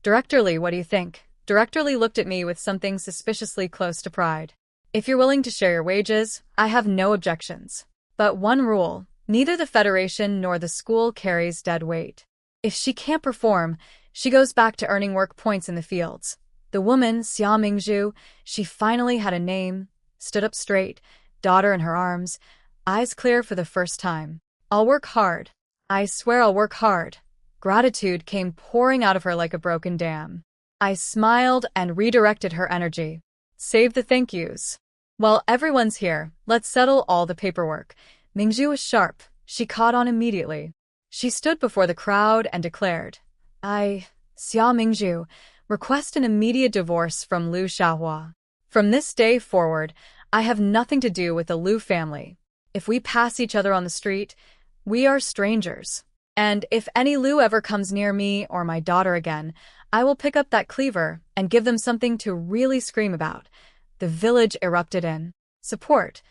Director Li, what do you think? Director Li looked at me with something suspiciously close to pride. If you're willing to share your wages, I have no objections. But one rule, neither the Federation nor the school carries dead weight. If she can't perform, she goes back to earning work points in the fields. The woman, Xia Mingzhu, she finally had a name, stood up straight, daughter in her arms. eyes clear for the first time. I'll work hard. I swear I'll work hard. Gratitude came pouring out of her like a broken dam. I smiled and redirected her energy. Save the thank yous. While everyone's here, let's settle all the paperwork. Mingju was sharp. She caught on immediately. She stood before the crowd and declared, Xia Mingju, request an immediate divorce from Liu Xiaohua. From this day forward, I have nothing to do with the Liu family. If we pass each other on the street, we are strangers. And if any Liu ever comes near me or my daughter again, I will pick up that cleaver and give them something to really scream about. The village erupted in support.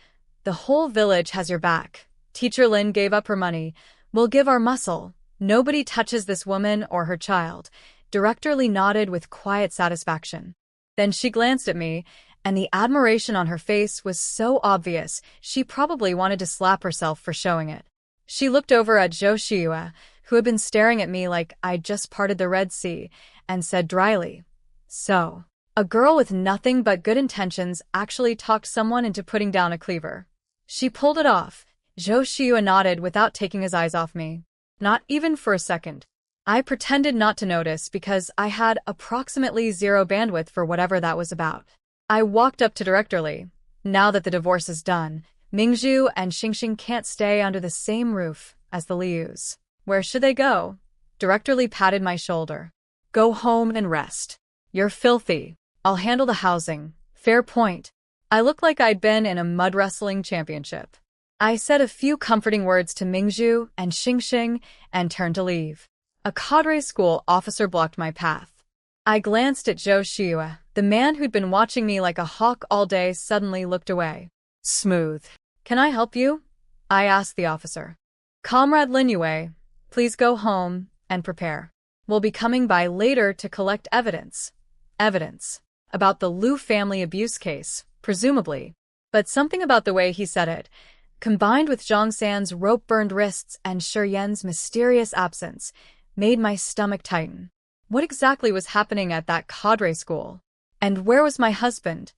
The whole village has your back. Teacher Lin gave up her money. We'll give our muscle. Nobody touches this woman or her child. Director Lee nodded with quiet satisfaction. Then she glanced at me, and the admiration on her face was so obvious she probably wanted to slap herself for showing it. She looked over at Zhou Xiuyue, who had been staring at me like I'd just parted the Red Sea, and said dryly, So, a girl with nothing but good intentions actually talked someone into putting down a cleaver. She pulled it off. Zhou Xiuyue nodded without taking his eyes off me. Not even for a second. I pretended not to notice because I had approximately zero bandwidth for whatever that was about. I walked up to Director Lee. Now that the divorce is done, Mingju and Xingxing can't stay under the same roof as the Lius. Where should they go? Director Lee patted my shoulder. Go home and rest. You're filthy. I'll handle the housing. Fair point. I looked like I'd been in a mud wrestling championship. I said a few comforting words to Mingju and Xingxing and turned to leave. A cadre school officer blocked my path. I glanced at Zhou Xiuyue. The man who'd been watching me like a hawk all day suddenly looked away. Smooth. Can I help you? I asked the officer. Comrade Lin Yue, please go home and prepare. We'll be coming by later to collect evidence. Evidence. About the Liu family abuse case, presumably. But something about the way he said it, combined with Zhang San's rope-burned wrists and Shi Yan's mysterious absence, made my stomach tighten. What exactly was happening at that cadre school? And where was my husband?